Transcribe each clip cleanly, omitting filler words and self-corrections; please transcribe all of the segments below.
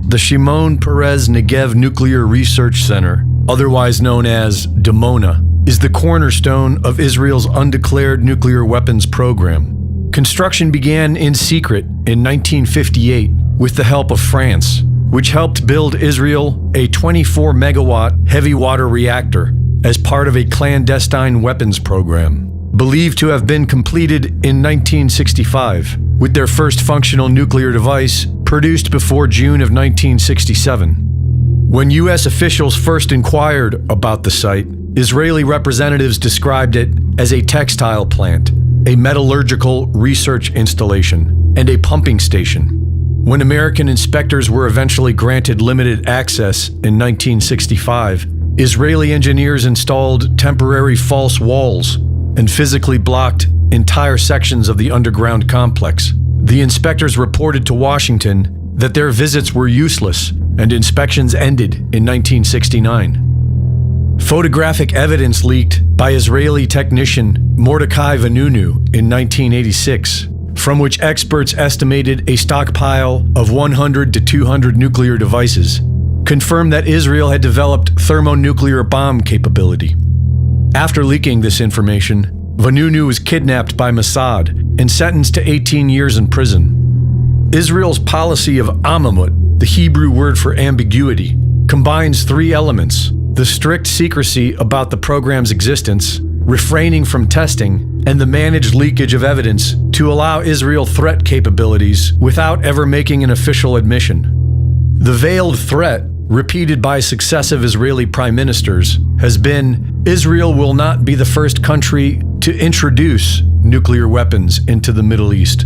The Shimon Peres Negev Nuclear Research Center, otherwise known as DIMONA, is the cornerstone of Israel's undeclared nuclear weapons program. Construction began in secret in 1958 with the help of France, which helped build Israel a 24-megawatt heavy water reactor as part of a clandestine weapons program, believed to have been completed in 1965, with their first functional nuclear device produced before June of 1967. When U.S. officials first inquired about the site, Israeli representatives described it as a textile plant, a metallurgical research installation, and a pumping station. When American inspectors were eventually granted limited access in 1965, Israeli engineers installed temporary false walls and physically blocked entire sections of the underground complex. The inspectors reported to Washington that their visits were useless and inspections ended in 1969. Photographic evidence leaked by Israeli technician Mordecai Vanunu in 1986, from which experts estimated a stockpile of 100 to 200 nuclear devices, confirmed that Israel had developed thermonuclear bomb capability. After leaking this information, Vanunu was kidnapped by Mossad and sentenced to 18 years in prison. Israel's policy of amamut, the Hebrew word for ambiguity, combines three elements: the strict secrecy about the program's existence, refraining from testing, and the managed leakage of evidence to allow Israel threat capabilities without ever making an official admission. The veiled threat, repeated by successive Israeli prime ministers, has been Israel will not be the first country to introduce nuclear weapons into the Middle East.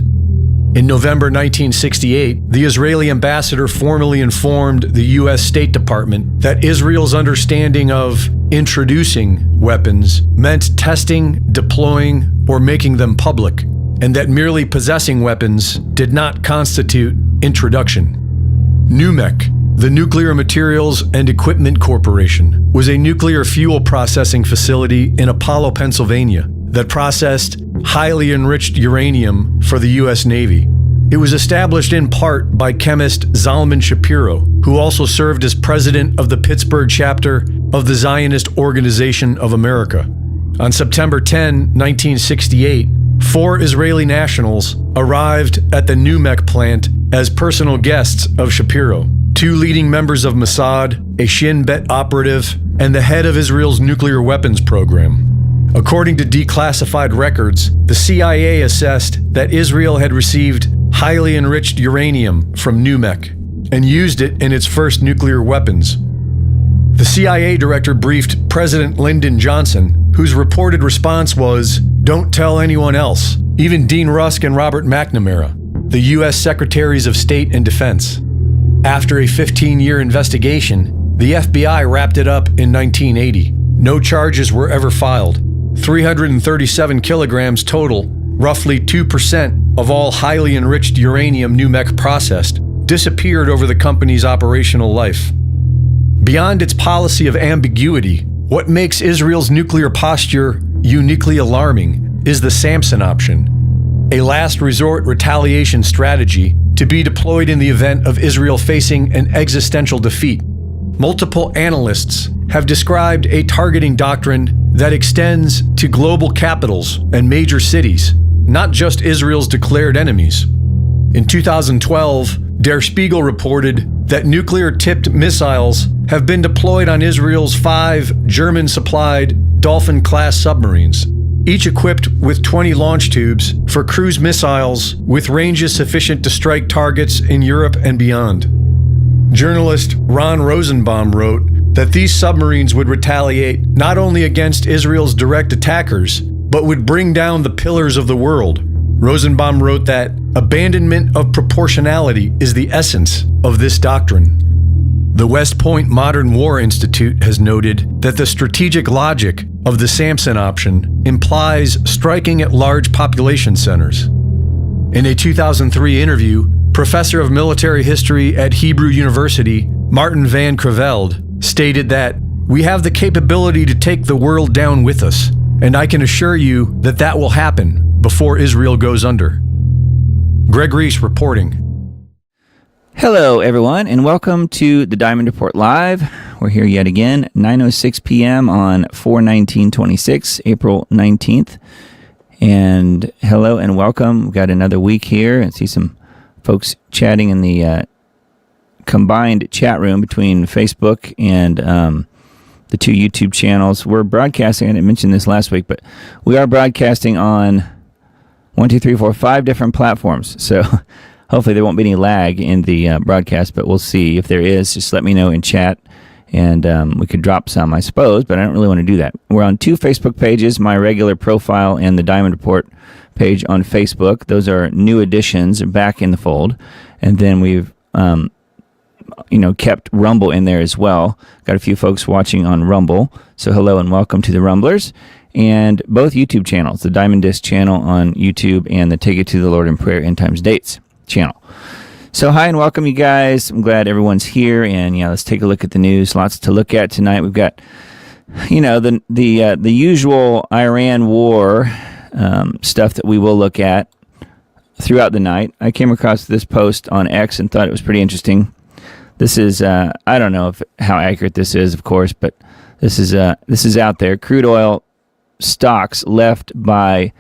In November 1968, the Israeli ambassador formally informed the U.S. State Department that Israel's understanding of introducing weapons meant testing, deploying, or making them public, and that merely possessing weapons did not constitute introduction. NUMEC, the Nuclear Materials and Equipment Corporation, was a nuclear fuel processing facility in Apollo, Pennsylvania, that processed highly enriched uranium for the U.S. Navy. It was established in part by chemist Zalman Shapiro, who also served as president of the Pittsburgh chapter of the Zionist Organization of America. On September 10, 1968, 4 Israeli nationals arrived at the NUMEC plant as personal guests of Shapiro. 2 leading members of Mossad, a Shin Bet operative, and the head of Israel's nuclear weapons program. According to declassified records, the CIA assessed that Israel had received highly enriched uranium from NUMEC and used it in its first nuclear weapons. The CIA director briefed President Lyndon Johnson, whose reported response was, "Don't tell anyone else," even Dean Rusk and Robert McNamara, the U.S. Secretaries of State and Defense. After a 15-year investigation, the FBI wrapped it up in 1980. No charges were ever filed. 337 kilograms total, roughly 2% of all highly enriched uranium NUMEC processed, disappeared over the company's operational life. Beyond its policy of ambiguity, what makes Israel's nuclear posture uniquely alarming is the Samson option, a last resort retaliation strategy to be deployed in the event of Israel facing an existential defeat. Multiple analysts have described a targeting doctrine that extends to global capitals and major cities, not just Israel's declared enemies. In 2012, Der Spiegel reported that nuclear-tipped missiles have been deployed on Israel's 5 German-supplied Dolphin-class submarines, each equipped with 20 launch tubes for cruise missiles with ranges sufficient to strike targets in Europe and beyond. Journalist Ron Rosenbaum wrote that these submarines would retaliate not only against Israel's direct attackers, but would bring down the pillars of the world. Rosenbaum wrote that abandonment of proportionality is the essence of this doctrine. The West Point Modern War Institute has noted that the strategic logic of the Samson option implies striking at large population centers. In a 2003 interview, Professor of Military History at Hebrew University, Martin van Creveld, stated that, "We have the capability to take the world down with us, and I can assure you that that will happen before Israel goes under." Greg Reese reporting. Hello, everyone, and welcome to the Diamond Report Live. We're here yet again, 9:06 p.m. on 4/19/26, April 19th. And hello and welcome. We've got another week here. I see some folks chatting in the combined chat room between Facebook and the two YouTube channels. We're broadcasting, I didn't mention this last week, but we are broadcasting on 5 different platforms. So hopefully there won't be any lag in the broadcast, but we'll see. If there is, just let me know in chat, and we could drop some, I suppose, but I don't really want to do that. We're on 2 Facebook pages, my regular profile and the Diamond Report page on Facebook. Those are new additions back in the fold. And then we've kept Rumble in there as well. Got a few folks watching on Rumble. So hello and welcome to the Rumblers. And both YouTube channels, the Diamond Disc channel on YouTube and the Take It to the Lord in Prayer End Times Dates channel. So hi and welcome, you guys. I'm glad everyone's here. And let's take a look at the news. Lots to look at tonight. We've got, the usual Iran war stuff that we will look at throughout the night. I came across this post on X and thought it was pretty interesting. This is I don't know how accurate this is, of course, but this is out there. Crude oil stocks left by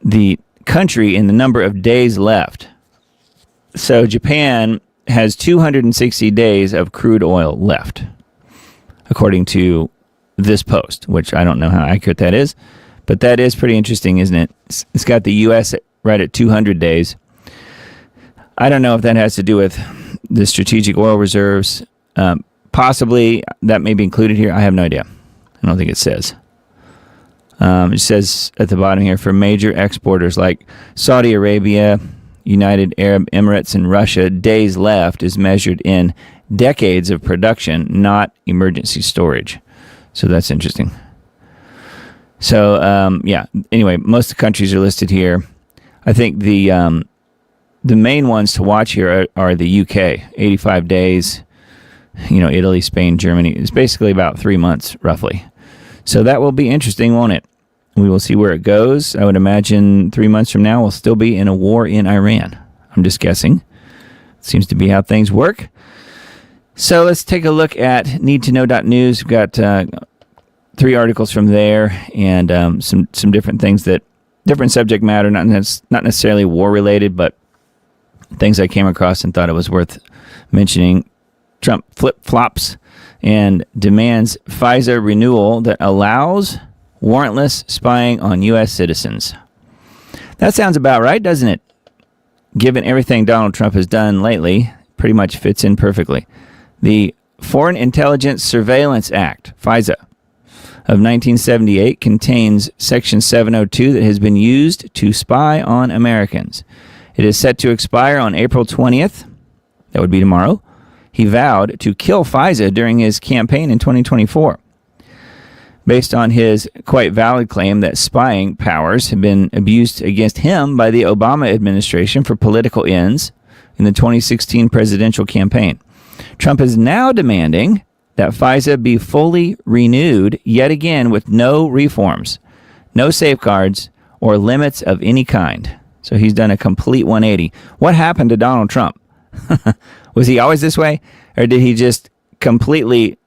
the country in the number of days left. So Japan has 260 days of crude oil left, according to this post, which I don't know how accurate that is, but that is pretty interesting, isn't it? It's got the U.S. right at 200 days. I don't know if that has to do with the strategic oil reserves. Possibly that may be included here. I have no idea. I don't think it says. It says at the bottom here, for major exporters like Saudi Arabia, United Arab Emirates, and Russia, days left is measured in decades of production, not emergency storage. So that's interesting. So, anyway, most of the countries are listed here. I think the main ones to watch here are the UK, 85 days, Italy, Spain, Germany. It's basically about 3 months, roughly. So that will be interesting, won't it? We will see where it goes. I would imagine 3 months from now we'll still be in a war in Iran. I'm just guessing. Seems to be how things work. So let's take a look at needtoknow.news. We've got 3 articles from there and some different things different subject matter, not necessarily war related, but things I came across and thought it was worth mentioning. Trump flip-flops and demands FISA renewal that allows warrantless spying on U.S. citizens. That sounds about right, doesn't it? Given everything Donald Trump has done lately, pretty much fits in perfectly. The Foreign Intelligence Surveillance Act, FISA, of 1978 contains Section 702 that has been used to spy on Americans. It is set to expire on April 20th. That would be tomorrow. He vowed to kill FISA during his campaign in 2024. Based on his quite valid claim that spying powers have been abused against him by the Obama administration for political ends in the 2016 presidential campaign. Trump is now demanding that FISA be fully renewed yet again with no reforms, no safeguards, or limits of any kind. So he's done a complete 180. What happened to Donald Trump? Was he always this way? Or did he just completely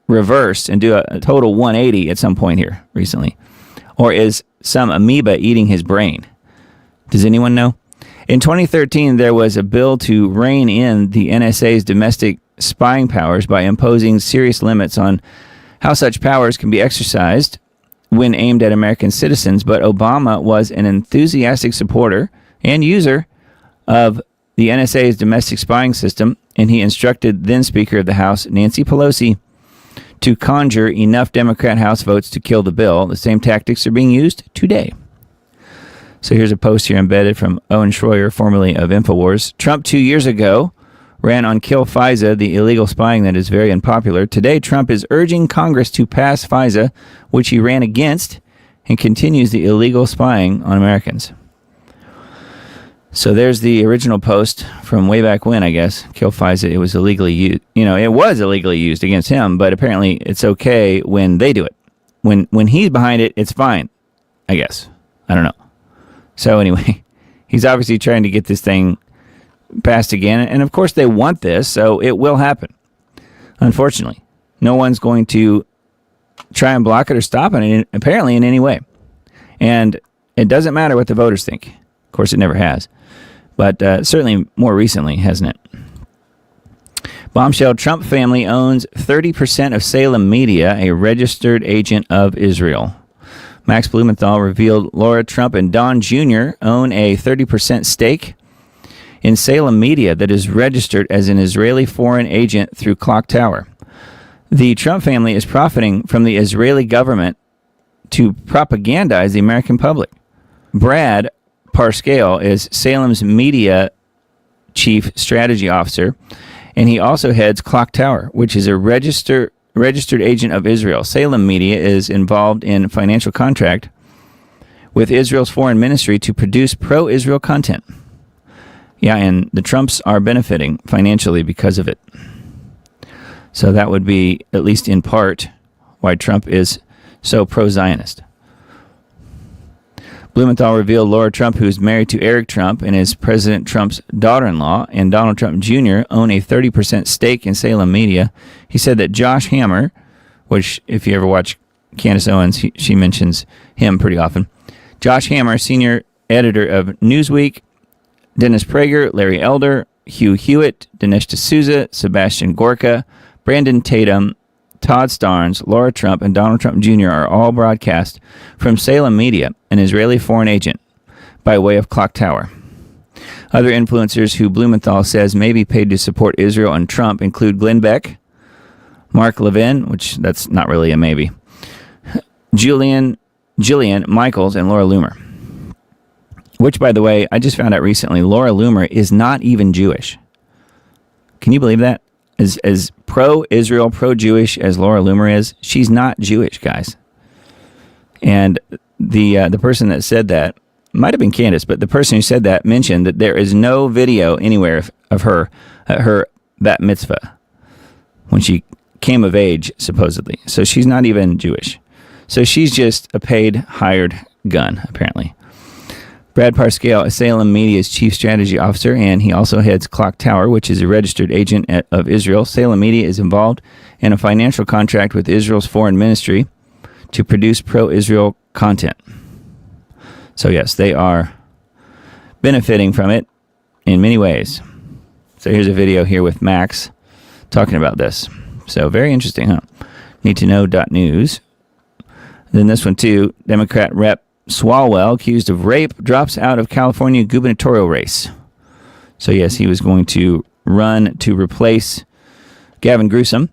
reverse and do a total 180 at some point here recently? Or is some amoeba eating his brain? Does anyone know? In 2013, there was a bill to rein in the NSA's domestic spying powers by imposing serious limits on how such powers can be exercised when aimed at American citizens, but Obama was an enthusiastic supporter and user of the NSA's domestic spying system, and he instructed then Speaker of the House, Nancy Pelosi, to conjure enough Democrat House votes to kill the bill. The same tactics are being used today. So here's a post here embedded from Owen Schroyer, formerly of InfoWars. Trump 2 years ago ran on Kill FISA, the illegal spying that is very unpopular. Today, Trump is urging Congress to pass FISA, which he ran against, and continues the illegal spying on Americans. So there's the original post from way back when, I guess. Kill FISA, it was illegally used. It was illegally used against him, but apparently it's okay when they do it. When he's behind it, it's fine, I guess. I don't know. So anyway, he's obviously trying to get this thing passed again. And of course, they want this, so it will happen. Unfortunately, no one's going to try and block it or stop it, apparently, in any way. And it doesn't matter what the voters think. Of course, it never has. But certainly more recently, hasn't it? Bombshell: Trump family owns 30% of Salem Media, a registered agent of Israel. Max Blumenthal revealed Laura Trump and Don Jr. own a 30% stake in Salem Media that is registered as an Israeli foreign agent through Clock Tower. The Trump family is profiting from the Israeli government to propagandize the American public. Brad Parscale is Salem's media chief strategy officer, and he also heads Clock Tower, which is a registered agent of Israel. Salem Media is involved in financial contract with Israel's foreign ministry to produce pro-Israel content. Yeah, and the Trumps are benefiting financially because of it. So that would be, at least in part, why Trump is so pro-Zionist. Blumenthal revealed Laura Trump, who is married to Eric Trump and is President Trump's daughter-in-law, and Donald Trump Jr. own a 30% stake in Salem Media. He said that Josh Hammer, which if you ever watch Candace Owens, she mentions him pretty often. Josh Hammer, senior editor of Newsweek, Dennis Prager, Larry Elder, Hugh Hewitt, Dinesh D'Souza, Sebastian Gorka, Brandon Tatum, Todd Starnes, Laura Trump, and Donald Trump Jr. are all broadcast from Salem Media, an Israeli foreign agent, by way of Clock Tower. Other influencers who Blumenthal says may be paid to support Israel and Trump include Glenn Beck, Mark Levin, which that's not really a maybe, Jillian Michaels, and Laura Loomer. Which, by the way, I just found out recently, Laura Loomer is not even Jewish. Can you believe that? As pro-Israel, pro-Jewish as Laura Loomer is, she's not Jewish, guys. And the person that said that might have been Candace, but the person who said that mentioned that there is no video anywhere of her at her bat mitzvah when she came of age, supposedly. So she's not even Jewish. So she's just a paid, hired gun, apparently. Brad Parscale is Salem Media's chief strategy officer, and he also heads Clock Tower, which is a registered agent of Israel. Salem Media is involved in a financial contract with Israel's foreign ministry to produce pro-Israel content. So yes, they are benefiting from it in many ways. So here's a video here with Max talking about this. So very interesting, huh? Need to know.news. Then this one too, Democrat Rep. Swalwell, accused of rape, drops out of California gubernatorial race. So yes, he was going to run to replace Gavin Newsom.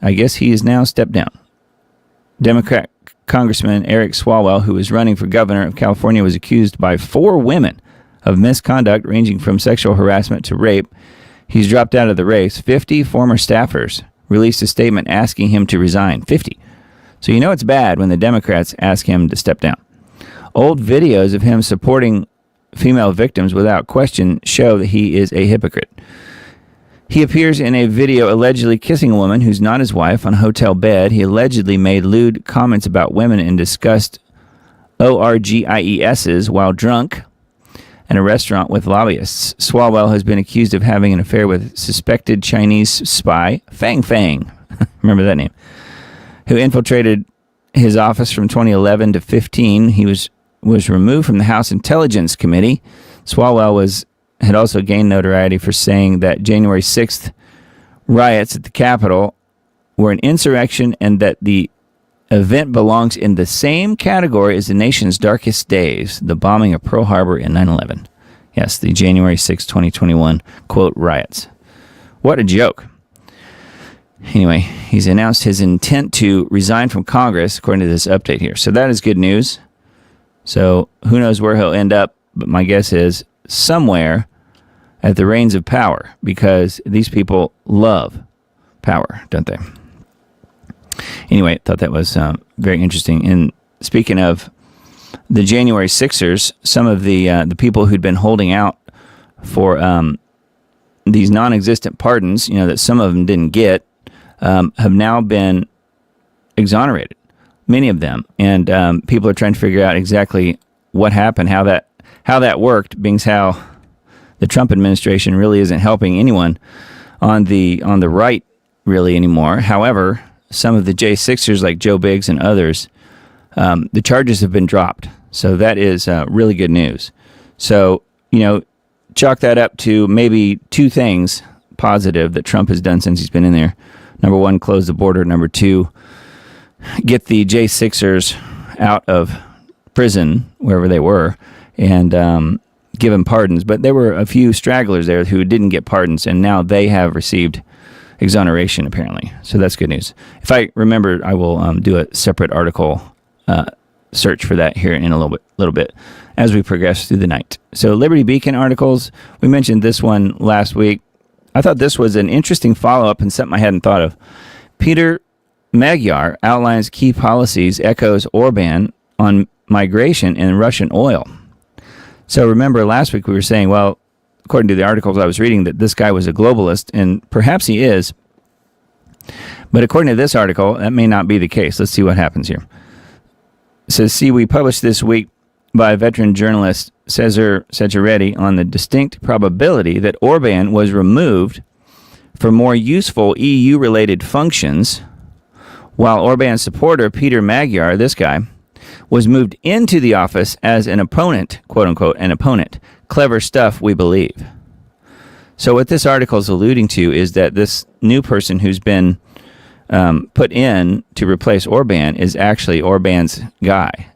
I guess he is now stepped down. Democrat Congressman Eric Swalwell, who is running for governor of California, was accused by 4 women of misconduct ranging from sexual harassment to rape. He's dropped out of the race. 50 former staffers released a statement asking him to resign. 50. So you know it's bad when the Democrats ask him to step down. Old videos of him supporting female victims without question show that he is a hypocrite. He appears in a video allegedly kissing a woman who's not his wife on a hotel bed. He allegedly made lewd comments about women and discussed ORGIESs while drunk in a restaurant with lobbyists. Swalwell has been accused of having an affair with suspected Chinese spy Fang Fang, remember that name, who infiltrated his office from 2011 to 15. He was removed from the House Intelligence Committee. Swalwell had also gained notoriety for saying that January 6th riots at the Capitol were an insurrection and that the event belongs in the same category as the nation's darkest days, the bombing of Pearl Harbor and 9/11. Yes, the January 6, 2021, quote, riots. What a joke. Anyway, he's announced his intent to resign from Congress, according to this update here. So that is good news. So who knows where he'll end up, but my guess is somewhere at the reins of power, because these people love power, don't they? Anyway, I thought that was very interesting. And speaking of the January 6ers, some of the people who'd been holding out for these non-existent pardons, that some of them didn't get, have now been exonerated, many of them, and people are trying to figure out exactly what happened, how that worked, being how the Trump administration really isn't helping anyone on the right really anymore. However, some of the J6ers like Joe Biggs and others, the charges have been dropped. So that is really good news. So, chalk that up to maybe two things positive that Trump has done since he's been in there. Number one, close the border. Number two, get the J6ers out of prison, wherever they were, and give them pardons. But there were a few stragglers there who didn't get pardons, and now they have received exoneration, apparently. So that's good news. If I remember, I will do a separate article search for that here in a little bit as we progress through the night. So Liberty Beacon articles, we mentioned this one last week. I thought this was an interesting follow-up and something I hadn't thought of. Peter Magyar outlines key policies, echoes Orban on migration and Russian oil. So remember last week we were saying, well, according to the articles I was reading, that this guy was a globalist, and perhaps he is. But according to this article, that may not be the case. Let's see what happens here. It says, we published this week by veteran journalist Cesar Sejretti on the distinct probability that Orban was removed for more useful EU-related functions, while Orban's supporter, Peter Magyar, this guy, was moved into the office as an opponent, quote-unquote, an opponent. Clever stuff, we believe. So what this article is alluding to is that this new person who's been put in to replace Orban is actually Orban's guy,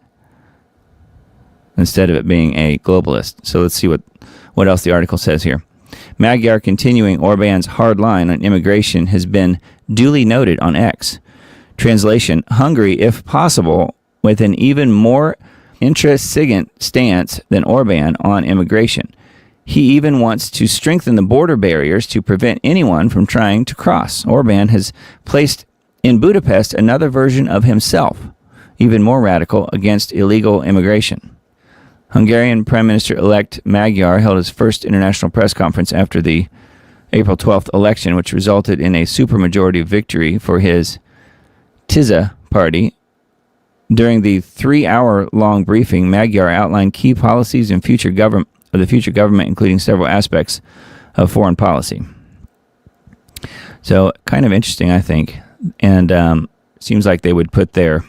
instead of it being a globalist. So let's see what else the article says here. Magyar continuing Orban's hard line on immigration has been duly noted on X. Translation, Hungary, if possible, with an even more intransigent stance than Orban on immigration. He even wants to strengthen the border barriers to prevent anyone from trying to cross. Orban has placed in Budapest another version of himself, even more radical, against illegal immigration. Hungarian Prime Minister-elect Magyar held his first international press conference after the April 12th election, which resulted in a supermajority victory for his TISA party. During the 3-hour-long briefing, Magyar outlined key policies and future government, including several aspects of foreign policy. So, kind of interesting, I think. And seems like they would put their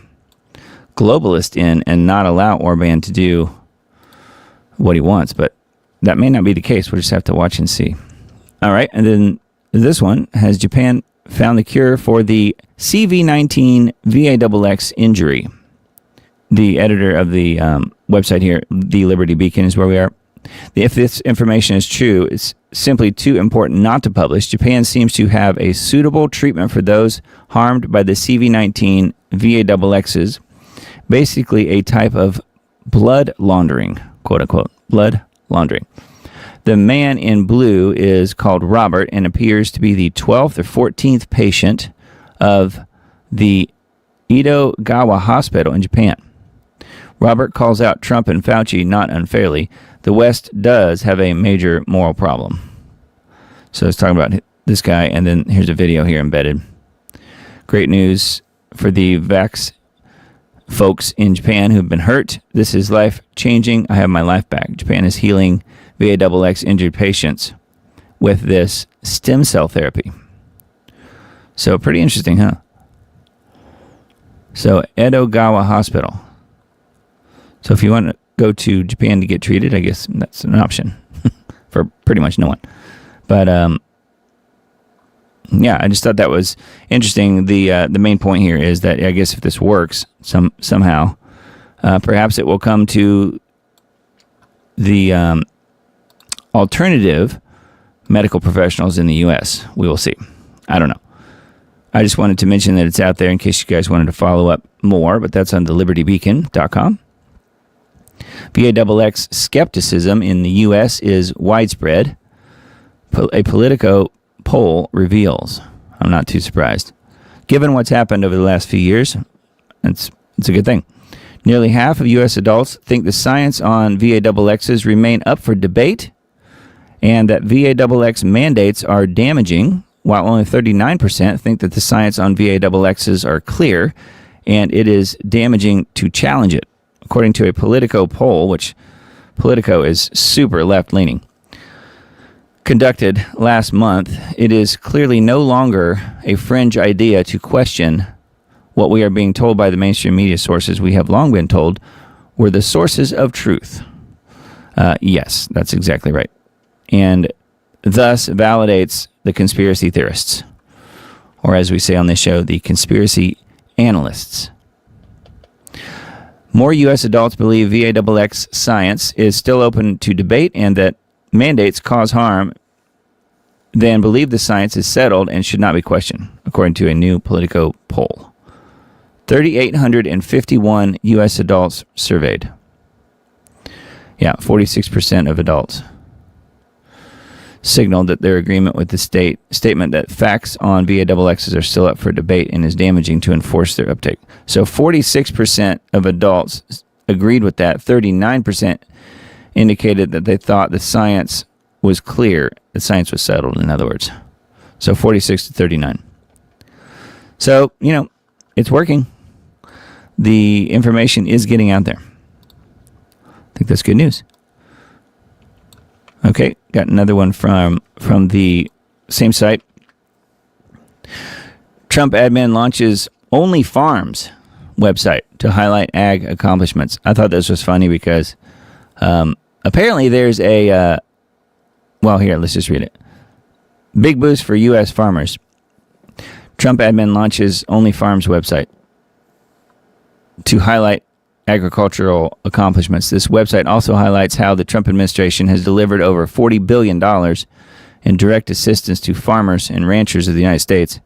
globalist in and not allow Orban to do what he wants. But that may not be the case. We'll just have to watch and see. All right. And then this one, has Japan found the cure for the CV-19 VAXX injury? The editor of the website here, the Liberty Beacon, is where we are. If this information is true, it's simply too important not to publish. Japan seems to have a suitable treatment for those harmed by the CV-19 VAXXs, basically a type of blood laundering, quote-unquote, blood laundering. The man in blue is called Robert and appears to be the 12th or 14th patient of the Edogawa Hospital in Japan. Robert calls out Trump and Fauci not unfairly. The West does have a major moral problem. So it's talking about this guy, and then here's a video here embedded. Great news for the vax folks in Japan who've been hurt. This is life-changing. I have my life back. Japan is healing VAXX injured patients with this stem cell therapy. So pretty interesting, huh? So Edogawa Hospital. So if you want to go to Japan to get treated, I guess that's an option for pretty much no one. But yeah, I just thought that was interesting. The main point here is that I guess if this works somehow, perhaps it will come to the alternative medical professionals in the U.S. We will see. I don't know. I just wanted to mention that it's out there in case you guys wanted to follow up more, but that's on the libertybeacon.com. VAXX skepticism in the U.S. is widespread. A Politico poll reveals. I'm not too surprised. Given what's happened over the last few years, it's a good thing. Nearly half of U.S. adults think the science on VAXXs remain up for debate and that VAXX mandates are damaging, while only 39% think that the science on VAXXs are clear and it is damaging to challenge it. According to a Politico poll, which Politico is super left-leaning. conducted last month, it is clearly no longer a fringe idea to question what we are being told by the mainstream media sources we have long been told were the sources of truth. Yes, that's exactly right. And thus validates the conspiracy theorists, or as we say on this show, the conspiracy analysts. More U.S. adults believe VAXX science is still open to debate and that mandates cause harm than believe the science is settled and should not be questioned, according to a new Politico poll. 3,851 U.S. adults surveyed. Yeah, 46% of adults signaled that their agreement with the statement that facts on VAXXs are still up for debate and is damaging to enforce their uptake. So 46% of adults agreed with that. 39% indicated that they thought the science was clear. The science was settled, in other words. So 46 to 39. So, it's working. The information is getting out there. I think that's good news. Okay, got another one from the same site. Trump admin launches Only Farms website to highlight ag accomplishments. I thought this was funny because apparently there's a... here, let's just read it. Big boost for U.S. farmers. Trump admin launches Only Farms website to highlight agricultural accomplishments. This website also highlights how the Trump administration has delivered over $40 billion in direct assistance to farmers and ranchers of the United States.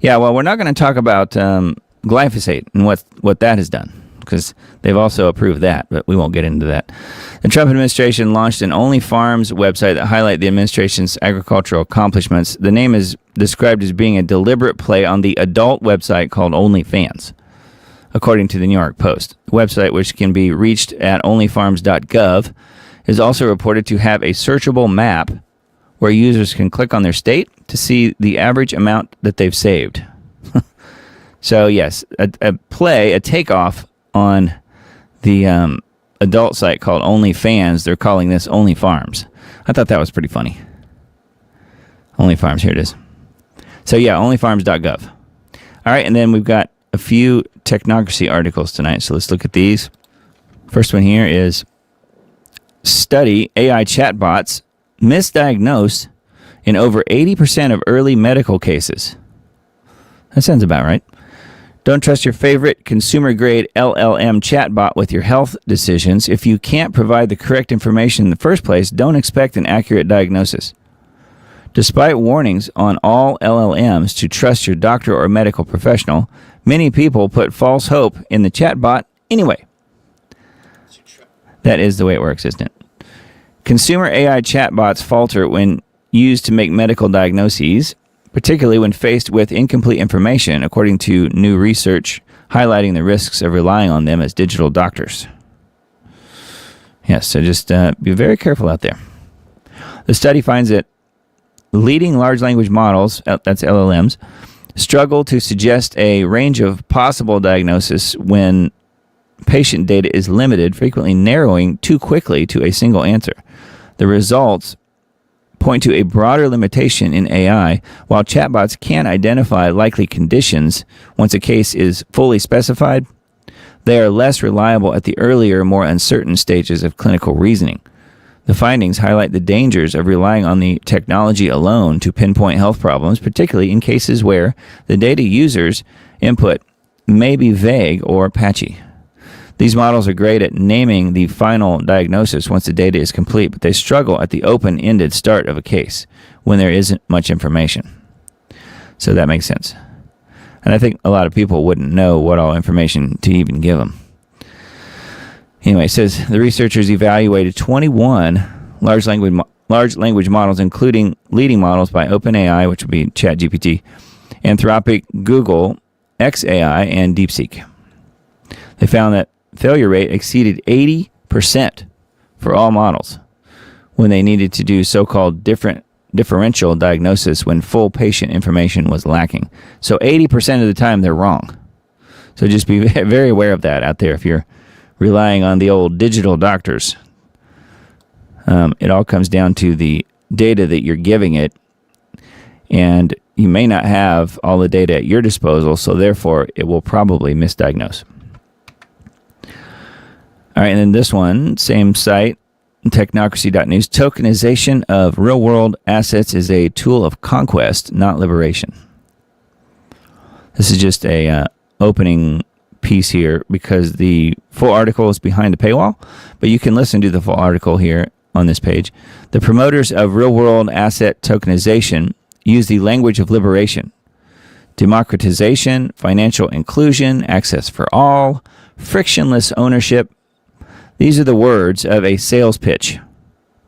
Yeah, well, we're not going to talk about glyphosate and what that has done, because they've also approved that, but we won't get into that. The Trump administration launched an Only Farms website that highlights the administration's agricultural accomplishments. The name is described as being a deliberate play on the adult website called OnlyFans, according to the New York Post. The website, which can be reached at onlyfarms.gov, is also reported to have a searchable map where users can click on their state to see the average amount that they've saved. So, yes, a takeoff on the adult site called OnlyFans. They're calling this Only Farms. I thought that was pretty funny. Only Farms, here it is. So, yeah, onlyfarms.gov. All right, and then we've got a few technocracy articles tonight, so let's look at these. First one here is study AI chatbots misdiagnosed in over 80% of early medical cases. That sounds about right. Don't trust your favorite consumer-grade LLM chatbot with your health decisions. If you can't provide the correct information in the first place, don't expect an accurate diagnosis. Despite warnings on all LLMs to trust your doctor or medical professional, many people put false hope in the chatbot anyway. That is the way it works, isn't it? Consumer AI chatbots falter when used to make medical diagnoses, particularly when faced with incomplete information, according to new research highlighting the risks of relying on them as digital doctors. Yes, so just be very careful out there. The study finds that leading large language models, that's LLMs, struggle to suggest a range of possible diagnosis when patient data is limited, frequently narrowing too quickly to a single answer. The results point to a broader limitation in AI. While chatbots can identify likely conditions once a case is fully specified, they are less reliable at the earlier, more uncertain stages of clinical reasoning. The findings highlight the dangers of relying on the technology alone to pinpoint health problems, particularly in cases where the data users input may be vague or patchy. These models are great at naming the final diagnosis once the data is complete, but they struggle at the open-ended start of a case when there isn't much information. So that makes sense. And I think a lot of people wouldn't know what all information to even give them. Anyway, it says the researchers evaluated 21 large language models, including leading models by OpenAI, which would be ChatGPT, Anthropic, Google, xAI, and DeepSeek. They found that failure rate exceeded 80% for all models when they needed to do so-called differential diagnosis when full patient information was lacking. So 80% of the time they're wrong. So just be very aware of that out there if you're relying on the old digital doctors. It all comes down to the data that you're giving it, and you may not have all the data at your disposal, so therefore it will probably misdiagnose. All right, and then this one, same site, technocracy.news. Tokenization of real-world assets is a tool of conquest, not liberation. This is just a opening piece here because the full article is behind the paywall, but you can listen to the full article here on this page. The promoters of real-world asset tokenization use the language of liberation, democratization, financial inclusion, access for all, frictionless ownership. These are the words of a sales pitch.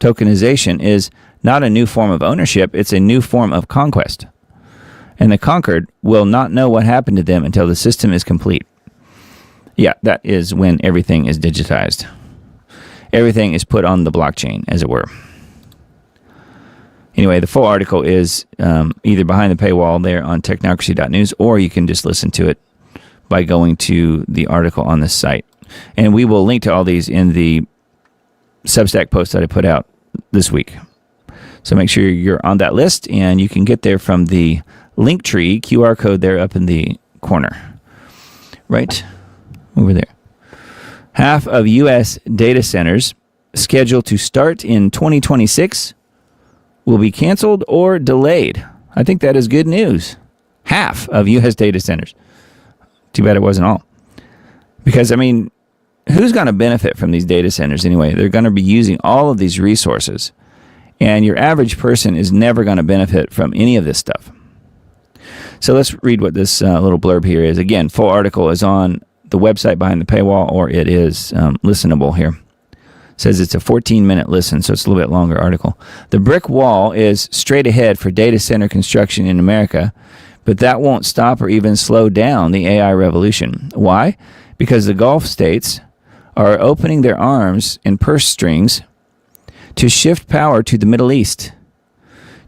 Tokenization is not a new form of ownership, it's a new form of conquest. And the conquered will not know what happened to them until the system is complete. Yeah, that is when everything is digitized. Everything is put on the blockchain, as it were. Anyway, the full article is either behind the paywall there on technocracy.news, or you can just listen to it by going to the article on this site. And we will link to all these in the Substack post that I put out this week. So make sure you're on that list, and you can get there from the Linktree QR code there up in the corner. Right over there. Half of U.S. data centers scheduled to start in 2026 will be canceled or delayed. I think that is good news. Half of U.S. data centers. Too bad it wasn't all. Because, I mean, who's going to benefit from these data centers anyway? They're going to be using all of these resources. And your average person is never going to benefit from any of this stuff. So let's read what this little blurb here is. Again, full article is on the website behind the paywall, or it is listenable here. It says it's a 14-minute listen, so it's a little bit longer article. The brick wall is straight ahead for data center construction in America, but that won't stop or even slow down the AI revolution. Why? Because the Gulf states are opening their arms and purse strings to shift power to the Middle East.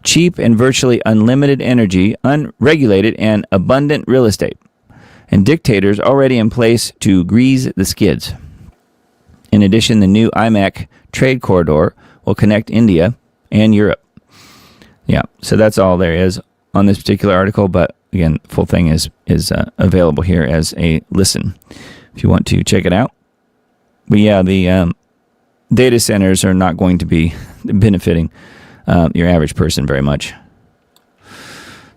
Cheap and virtually unlimited energy, unregulated and abundant real estate, and dictators already in place to grease the skids. In addition, the new IMEC trade corridor will connect India and Europe. Yeah, so that's all there is on this particular article, but again, the full thing is available here as a listen if you want to check it out. But yeah, the data centers are not going to be benefiting your average person very much.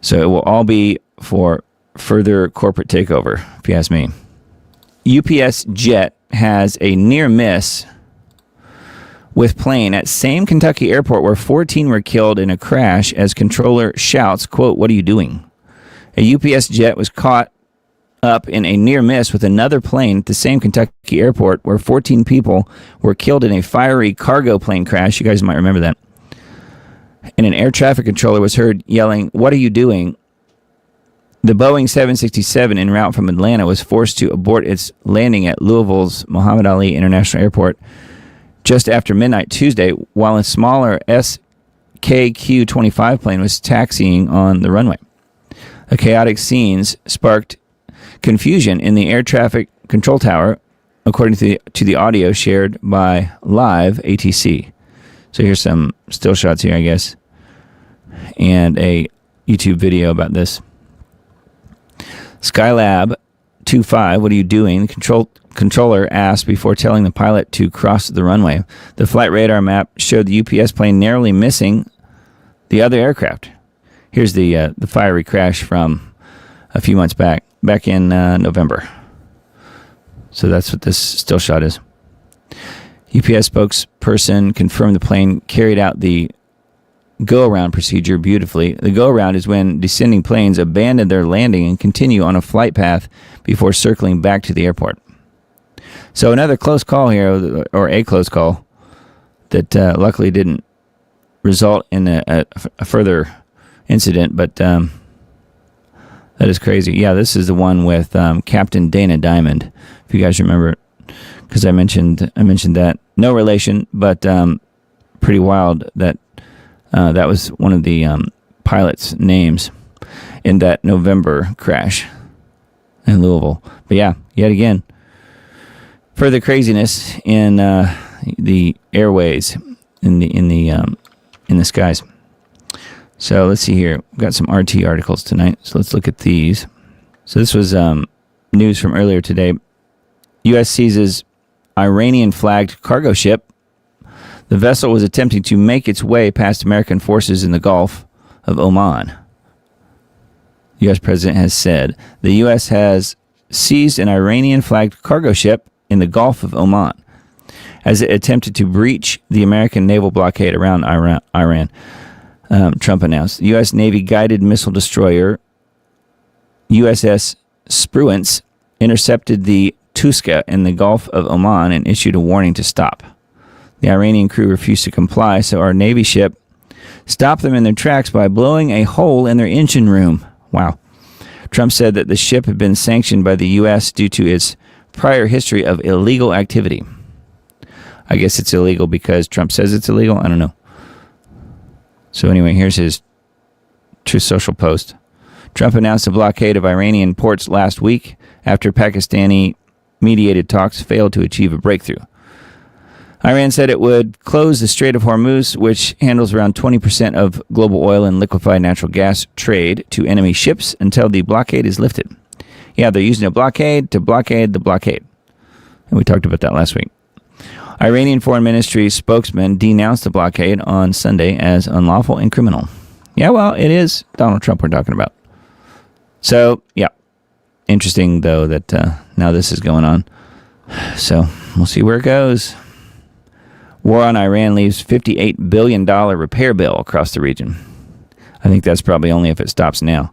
So it will all be for further corporate takeover, if you ask me. UPS jet has a near miss with plane at same Kentucky airport where 14 were killed in a crash as controller shouts, quote, "What are you doing?" A UPS jet was caught up in a near miss with another plane at the same Kentucky airport where 14 people were killed in a fiery cargo plane crash. You guys might remember that. And an air traffic controller was heard yelling, "What are you doing?" The Boeing 767 en route from Atlanta was forced to abort its landing at Louisville's Muhammad Ali International Airport just after midnight Tuesday, while a smaller SKQ-25 plane was taxiing on the runway. The chaotic scenes sparked confusion in the air traffic control tower, according to the audio shared by Live ATC. So here's some still shots here, I guess, and a YouTube video about this. Skylab 25, "What are you doing?" The controller asked before telling the pilot to cross the runway. The flight radar map showed the UPS plane narrowly missing the other aircraft. Here's the fiery crash from a few months back in November. So that's what this still shot is. UPS spokesperson confirmed the plane carried out the go-around procedure beautifully. The go-around is when descending planes abandon their landing and continue on a flight path before circling back to the airport. So another close call here, or a close call, that luckily didn't result in a further incident, but that is crazy. Yeah, this is the one with Captain Dana Diamond, if you guys remember, because I mentioned that. No relation, but pretty wild that that was one of the pilot's names in that November crash in Louisville. But yeah, yet again, further craziness in the airways, in the in the skies. So let's see here. We've got some RT articles tonight, so let's look at these. So this was news from earlier today. U.S. seizes Iranian-flagged cargo ship. The vessel was attempting to make its way past American forces in the Gulf of Oman. The U.S. president has said the U.S. has seized an Iranian-flagged cargo ship in the Gulf of Oman as it attempted to breach the American naval blockade around Iran. Trump announced. The U.S. Navy guided missile destroyer USS Spruance intercepted the Tuska in the Gulf of Oman and issued a warning to stop. The Iranian crew refused to comply, so our Navy ship stopped them in their tracks by blowing a hole in their engine room. Wow. Trump said that the ship had been sanctioned by the U.S. due to its prior history of illegal activity. I guess it's illegal because Trump says it's illegal. I don't know. So anyway, here's his Truth Social post. Trump announced a blockade of Iranian ports last week after Pakistani-mediated talks failed to achieve a breakthrough. Iran said it would close the Strait of Hormuz, which handles around 20% of global oil and liquefied natural gas trade, to enemy ships until the blockade is lifted. Yeah, they're using a blockade to blockade the blockade. And we talked about that last week. Iranian Foreign Ministry spokesman denounced the blockade on Sunday as unlawful and criminal. Yeah, well, it is Donald Trump we're talking about. So, yeah. Interesting, though, that now this is going on. So, we'll see where it goes. War on Iran leaves $58 billion repair bill across the region. I think that's probably only if it stops now.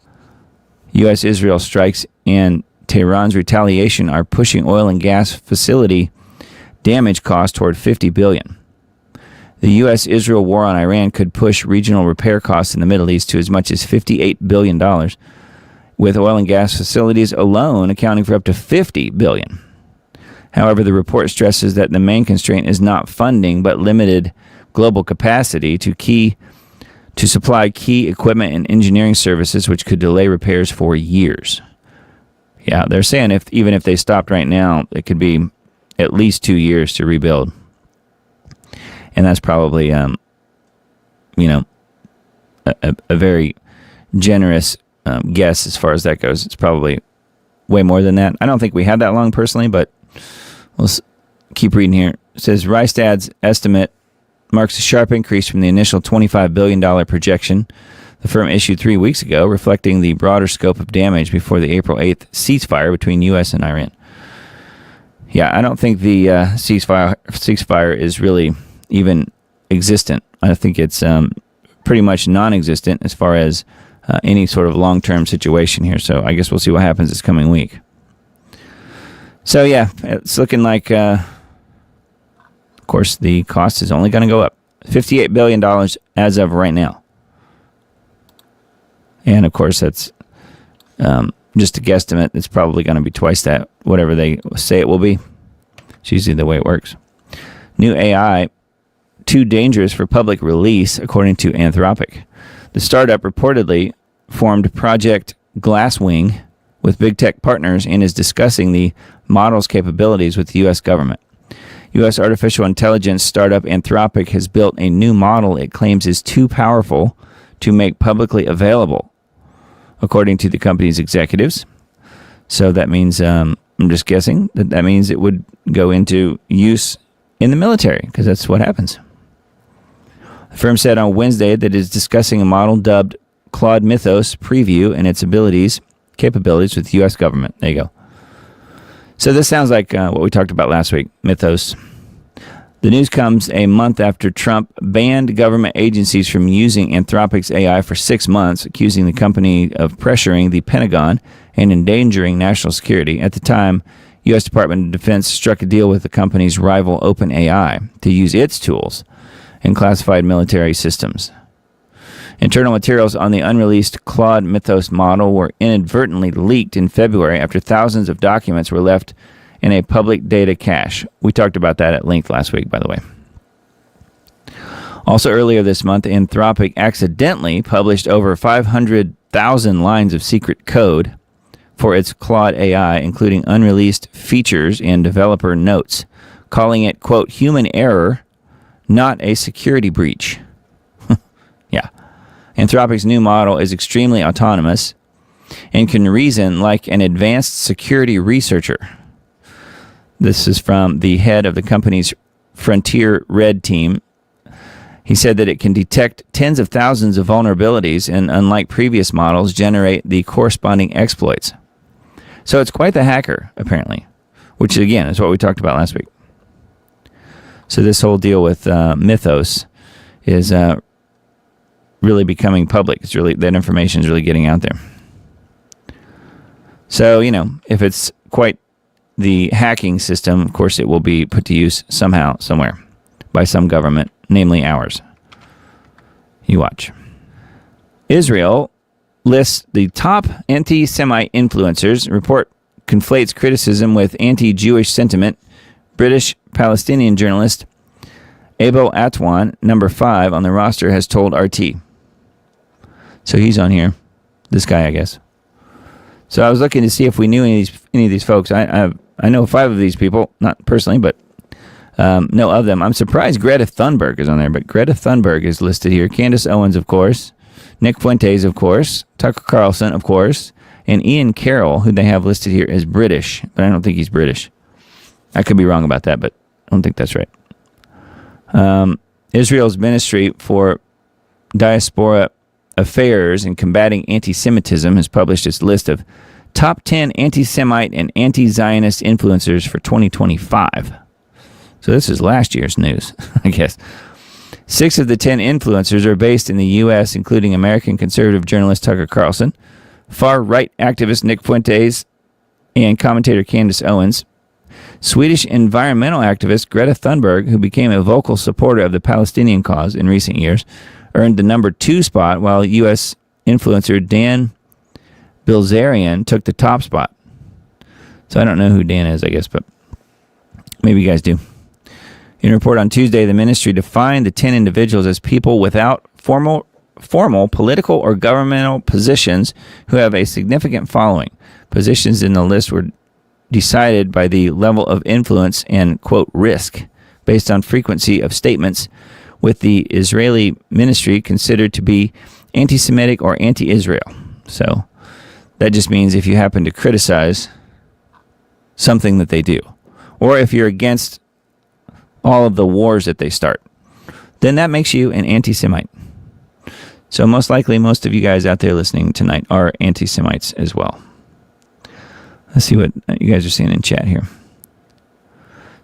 U.S.-Israel strikes and Tehran's retaliation are pushing oil and gas facility damage cost toward $50 billion. The U.S.-Israel war on Iran could push regional repair costs in the Middle East to as much as $58 billion, with oil and gas facilities alone accounting for up to $50 billion. However, the report stresses that the main constraint is not funding, but limited global capacity to supply key equipment and engineering services, which could delay repairs for years. Yeah, they're saying even if they stopped right now, it could be at least 2 years to rebuild. And that's probably, a very generous guess as far as that goes. It's probably way more than that. I don't think we had that long personally, but let's keep reading here. It says Rystad's estimate marks a sharp increase from the initial $25 billion projection the firm issued 3 weeks ago, reflecting the broader scope of damage before the April 8th ceasefire between U.S. and Iran. Yeah, I don't think the ceasefire is really even existent. I think it's pretty much non-existent as far as any sort of long-term situation here. So I guess we'll see what happens this coming week. So yeah, it's looking like, of course, the cost is only going to go up. $58 billion as of right now. And of course, that's just a guesstimate. It's probably going to be twice that, whatever they say it will be. It's usually the way it works. New AI, too dangerous for public release, according to Anthropic. The startup reportedly formed Project Glasswing with big tech partners and is discussing the model's capabilities with the U.S. government. U.S. artificial intelligence startup Anthropic has built a new model it claims is too powerful to make publicly available, according to the company's executives. So that means, I'm just guessing, that means it would go into use in the military, because that's what happens. The firm said on Wednesday that it is discussing a model dubbed Claude Mythos Preview and its capabilities with the U.S. government. There you go. So this sounds like what we talked about last week, Mythos. The news comes a month after Trump banned government agencies from using Anthropic's AI for 6 months, accusing the company of pressuring the Pentagon and endangering national security. At the time, U.S. Department of Defense struck a deal with the company's rival OpenAI to use its tools in classified military systems. Internal materials on the unreleased Claude Mythos model were inadvertently leaked in February after thousands of documents were left in a public data cache. We talked about that at length last week, by the way. Also earlier this month, Anthropic accidentally published over 500,000 lines of secret code for its Claude AI, including unreleased features and developer notes, calling it, quote, human error, not a security breach. Anthropic's new model is extremely autonomous and can reason like an advanced security researcher. This is from the head of the company's Frontier Red team. He said that it can detect tens of thousands of vulnerabilities and, unlike previous models, generate the corresponding exploits. So it's quite the hacker, apparently, which, again, is what we talked about last week. So this whole deal with Mythos is really becoming public. It's really, that information is really getting out there. So, if it's quite the hacking system, of course, it will be put to use somehow, somewhere, by some government, namely ours. You watch. Israel lists the top anti-Semite influencers. Report conflates criticism with anti-Jewish sentiment. British Palestinian journalist Abel Atwan, number 5 on the roster, has told RT. So he's on here. This guy, I guess. So I was looking to see if we knew any of these folks. I know 5 of these people, not personally, but know of them. I'm surprised Greta Thunberg is on there, but Greta Thunberg is listed here. Candace Owens, of course. Nick Fuentes, of course. Tucker Carlson, of course. And Ian Carroll, who they have listed here as British, but I don't think he's British. I could be wrong about that, but I don't think that's right. Israel's Ministry for Diaspora Affairs and Combating Anti-Semitism has published its list of top 10 anti-Semite and anti-Zionist influencers for 2025. So this is last year's news, I guess. 6 of the 10 influencers are based in the U.S., including American conservative journalist Tucker Carlson, far-right activist Nick Fuentes, and commentator Candace Owens. Swedish environmental activist Greta Thunberg, who became a vocal supporter of the Palestinian cause in recent years, earned the number 2 spot, while U.S. influencer Dan Bilzerian took the top spot. So I don't know who Dan is, I guess, but maybe you guys do. In a report on Tuesday, the ministry defined the 10 individuals as people without formal political or governmental positions who have a significant following. Positions in the list were decided by the level of influence and, quote, risk, based on frequency of statements, with the Israeli ministry considered to be anti-Semitic or anti-Israel. So that just means if you happen to criticize something that they do, or if you're against all of the wars that they start, then that makes you an anti-Semite. So most likely, most of you guys out there listening tonight are anti-Semites as well. Let's see what you guys are seeing in chat here.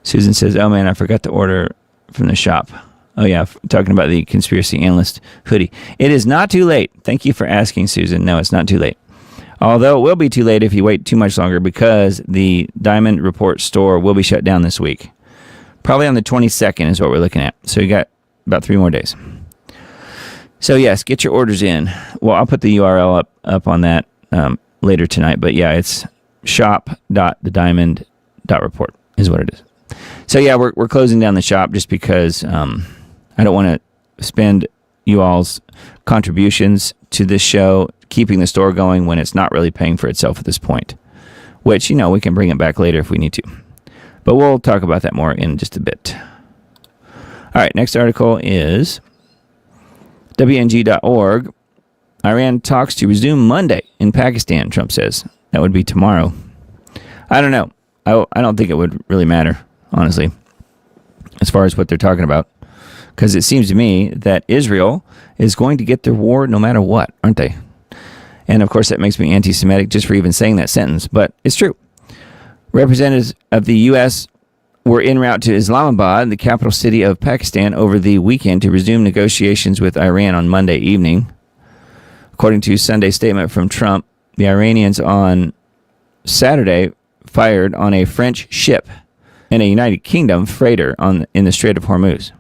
Susan says, oh man, I forgot to order from the shop. Oh yeah, talking about the conspiracy analyst hoodie. It is not too late. Thank you for asking, Susan. No, it's not too late. Although it will be too late if you wait too much longer, because the Diamond Report store will be shut down this week. Probably on the 22nd is what we're looking at. So you got about 3 more days. So yes, get your orders in. Well, I'll put the URL up on that later tonight. But yeah, it's shop.thediamond.report is what it is. So yeah, we're closing down the shop just because I don't want to spend you all's contributions to this show keeping the store going when it's not really paying for itself at this point. Which, we can bring it back later if we need to. But we'll talk about that more in just a bit. All right, next article is WNG.org. Iran talks to resume Monday in Pakistan, Trump says. That would be tomorrow. I don't know. I don't think it would really matter, honestly, as far as what they're talking about. Because it seems to me that Israel is going to get their war no matter what, aren't they? And, of course, that makes me anti-Semitic just for even saying that sentence. But it's true. Representatives of the U.S. were en route to Islamabad, the capital city of Pakistan, over the weekend to resume negotiations with Iran on Monday evening. According to Sunday's statement from Trump, the Iranians on Saturday fired on a French ship and a United Kingdom freighter in the Strait of Hormuz.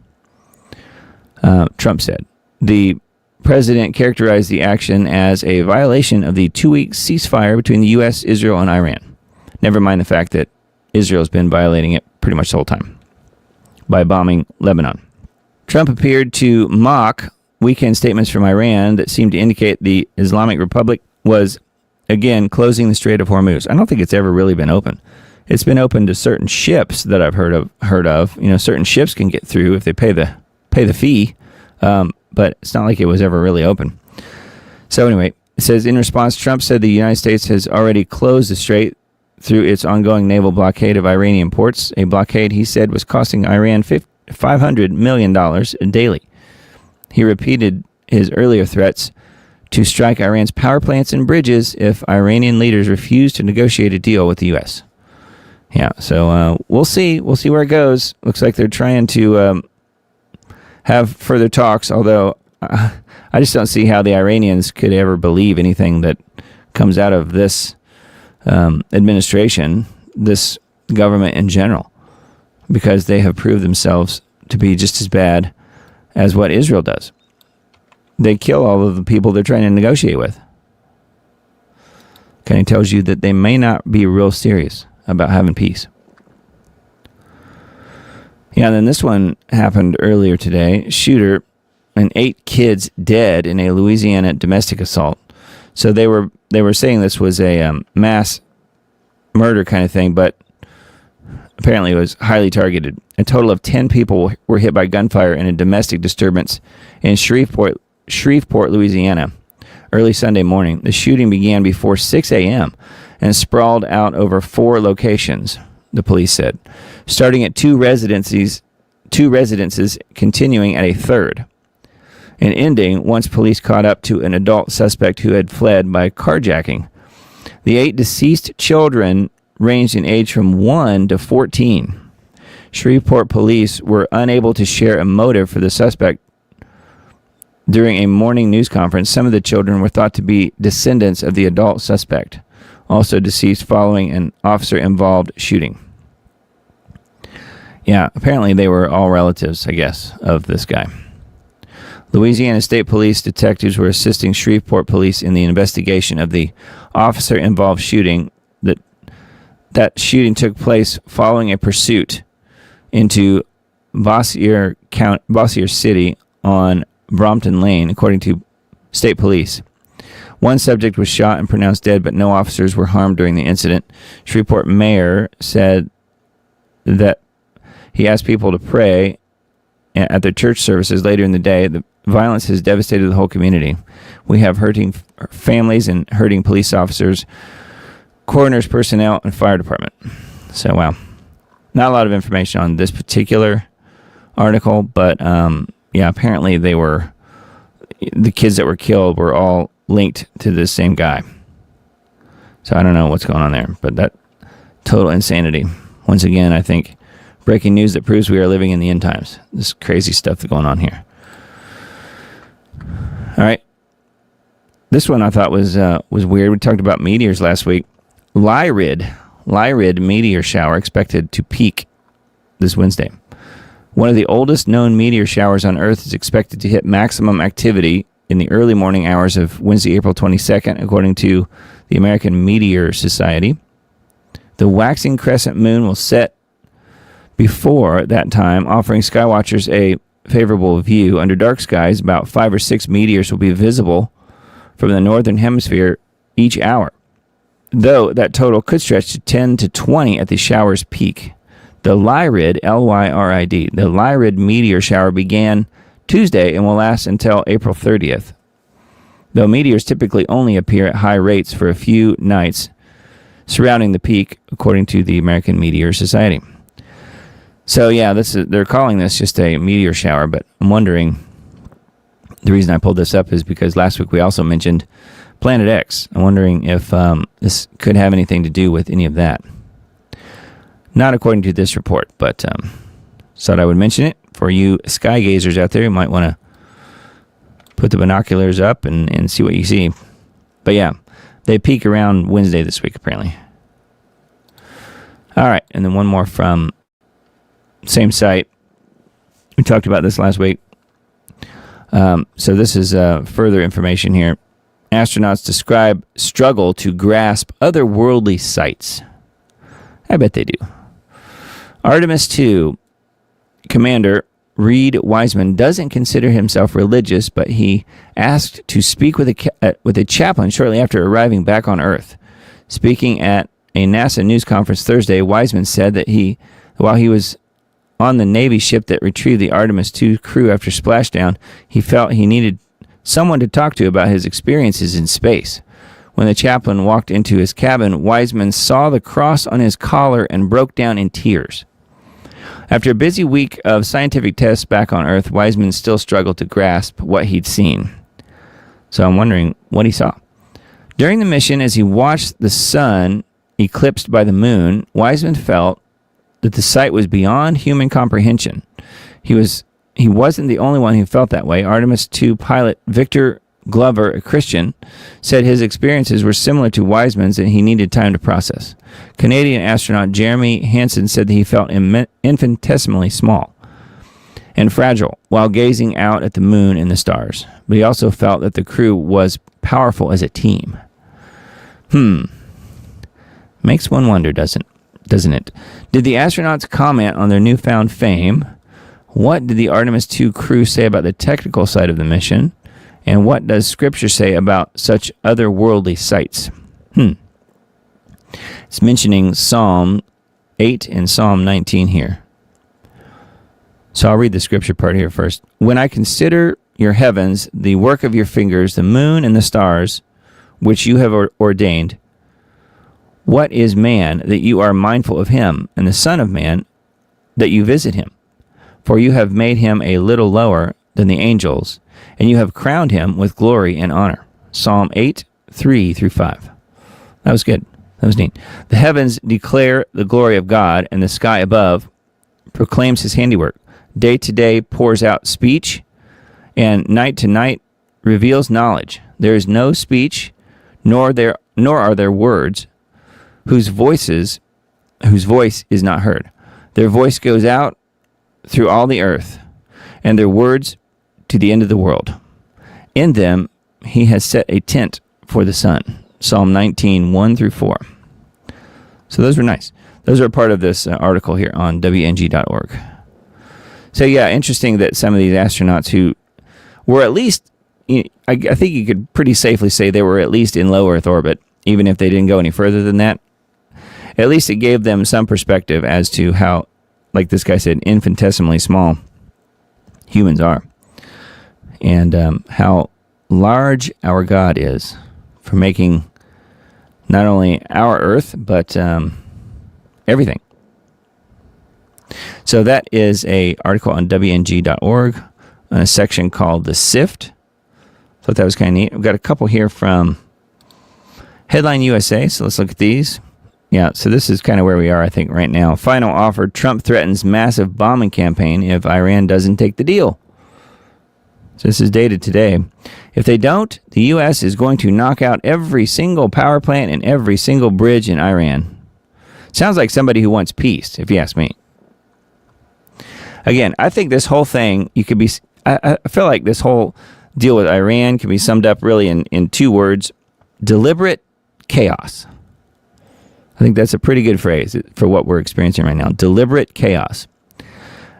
Trump said. The president characterized the action as a violation of the 2-week ceasefire between the U.S., Israel, and Iran. Never mind the fact that Israel's been violating it pretty much the whole time by bombing Lebanon. Trump appeared to mock weekend statements from Iran that seemed to indicate the Islamic Republic was, again, closing the Strait of Hormuz. I don't think it's ever really been open. It's been open to certain ships that I've heard of. Certain ships can get through if they pay the fee, but it's not like it was ever really open. So anyway, it says, in response, Trump said the United States has already closed the strait through its ongoing naval blockade of Iranian ports, a blockade he said was costing Iran $500 million daily. He repeated his earlier threats to strike Iran's power plants and bridges if Iranian leaders refuse to negotiate a deal with the U.S. Yeah, so we'll see. We'll see where it goes. Looks like they're trying to have further talks, although I just don't see how the Iranians could ever believe anything that comes out of this administration, this government in general, because they have proved themselves to be just as bad as what Israel does. They kill all of the people they're trying to negotiate with. Kind of tells you that they may not be real serious about having peace. Yeah, and then this one happened earlier today. Shooter and 8 kids dead in a Louisiana domestic assault. So they were saying this was a mass murder kind of thing, but apparently it was highly targeted. A total of 10 people were hit by gunfire in a domestic disturbance in Shreveport, Louisiana, early Sunday morning. The shooting began before 6 a.m. and sprawled out over 4 locations, the police said, starting at 2 residences, continuing at a third, and ending once police caught up to an adult suspect who had fled by carjacking. The 8 deceased children ranged in age from 1 to 14. Shreveport police were unable to share a motive for the suspect. During a morning news conference, some of the children were thought to be descendants of the adult suspect, also deceased following an officer-involved shooting. Yeah, apparently they were all relatives, I guess, of this guy. Louisiana State Police detectives were assisting Shreveport police in the investigation of the officer-involved shooting. That shooting took place following a pursuit into Bossier City on Brompton Lane, according to state police. One subject was shot and pronounced dead, but no officers were harmed during the incident. Shreveport mayor said that he asked people to pray at their church services later in the day. The violence has devastated the whole community. We have hurting families and hurting police officers, coroner's personnel, and fire department. So, wow. Not a lot of information on this particular article, but yeah, apparently the kids that were killed were all linked to this same guy. So I don't know what's going on there, but that total insanity. Once again, I think breaking news that proves we are living in the end times. This crazy stuff that's going on here. All right. This one I thought was weird. We talked about meteors last week. Lyrid meteor shower expected to peak this Wednesday. One of the oldest known meteor showers on Earth is expected to hit maximum activity in the early morning hours of Wednesday, April 22nd, according to the American Meteor Society. The waxing crescent moon will set before that time, offering skywatchers a favorable view. Under dark skies, about 5 or 6 meteors will be visible from the northern hemisphere each hour, though that total could stretch to 10 to 20 at the shower's peak. The Lyrid, L-Y-R-I-D, the Lyrid meteor shower began Tuesday and will last until April 30th. Though meteors typically only appear at high rates for a few nights surrounding the peak, according to the American Meteor Society. So yeah, they're calling this just a meteor shower, but I'm wondering, the reason I pulled this up is because last week we also mentioned Planet X. I'm wondering if this could have anything to do with any of that. Not according to this report, but thought I would mention it for you sky gazers out there. You might want to put the binoculars up and see what you see. But yeah, they peak around Wednesday this week, apparently. All right, and then one more from same site. We talked about this last week. So this is further information here. Astronauts describe struggle to grasp otherworldly sights. I bet they do. Artemis 2 Commander Reed Wiseman doesn't consider himself religious, but he asked to speak with a chaplain shortly after arriving back on Earth. Speaking at a NASA news conference Thursday, Wiseman said that while he was on the Navy ship that retrieved the Artemis 2 crew after splashdown, he felt he needed someone to talk to about his experiences in space. When the chaplain walked into his cabin, Wiseman saw the cross on his collar and broke down in tears. After a busy week of scientific tests back on Earth, Wiseman still struggled to grasp what he'd seen. So I'm wondering what he saw. During the mission, as he watched the sun eclipsed by the moon, Wiseman felt that the sight was beyond human comprehension. He wasn't the only one who felt that way. Artemis II pilot Victor Glover, a Christian, said his experiences were similar to Wiseman's and he needed time to process. Canadian astronaut Jeremy Hansen said that he felt infinitesimally small and fragile while gazing out at the moon and the stars. But he also felt that the crew was powerful as a team. Makes one wonder, doesn't it? Did the astronauts comment on their newfound fame? What did the Artemis II crew say about the technical side of the mission? And what does Scripture say about such otherworldly sights? It's mentioning Psalm 8 and Psalm 19 here. So I'll read the Scripture part here first. When I consider your heavens, the work of your fingers, the moon and the stars, which you have ordained, what is man that you are mindful of him, and the Son of Man that you visit him? For you have made him a little lower than the angels, and you have crowned him with glory and honor. Psalm 8, 3-5. That was good. That was neat. The heavens declare the glory of God, and the sky above proclaims his handiwork. Day to day pours out speech, and night to night reveals knowledge. There is no speech, nor are there words, whose voice is not heard. Their voice goes out through all the earth, and their words to the end of the world. In them he has set a tent for the sun. Psalm 19, 1-4. So those were nice. Those are part of this article here on WNG.org. So yeah, interesting that some of these astronauts who were at least, I think you could pretty safely say they were at least in low Earth orbit, even if they didn't go any further than that. At least it gave them some perspective as to how, like this guy said, infinitesimally small humans are. And how large our God is for making not only our Earth, but everything. So that is a article on WNG.org on a section called The Sift. Thought that was kind of neat. We've got a couple here from Headline USA, so let's look at these. Yeah, so this is kind of where we are, I think, right now. Final offer, Trump threatens massive bombing campaign if Iran doesn't take the deal. So this is dated today. If they don't, the U.S. is going to knock out every single power plant and every single bridge in Iran. Sounds like somebody who wants peace, if you ask me. Again, I think this whole thing, I feel like this whole deal with Iran can be summed up really in two words: deliberate chaos. I think that's a pretty good phrase for what we're experiencing right now. Deliberate chaos.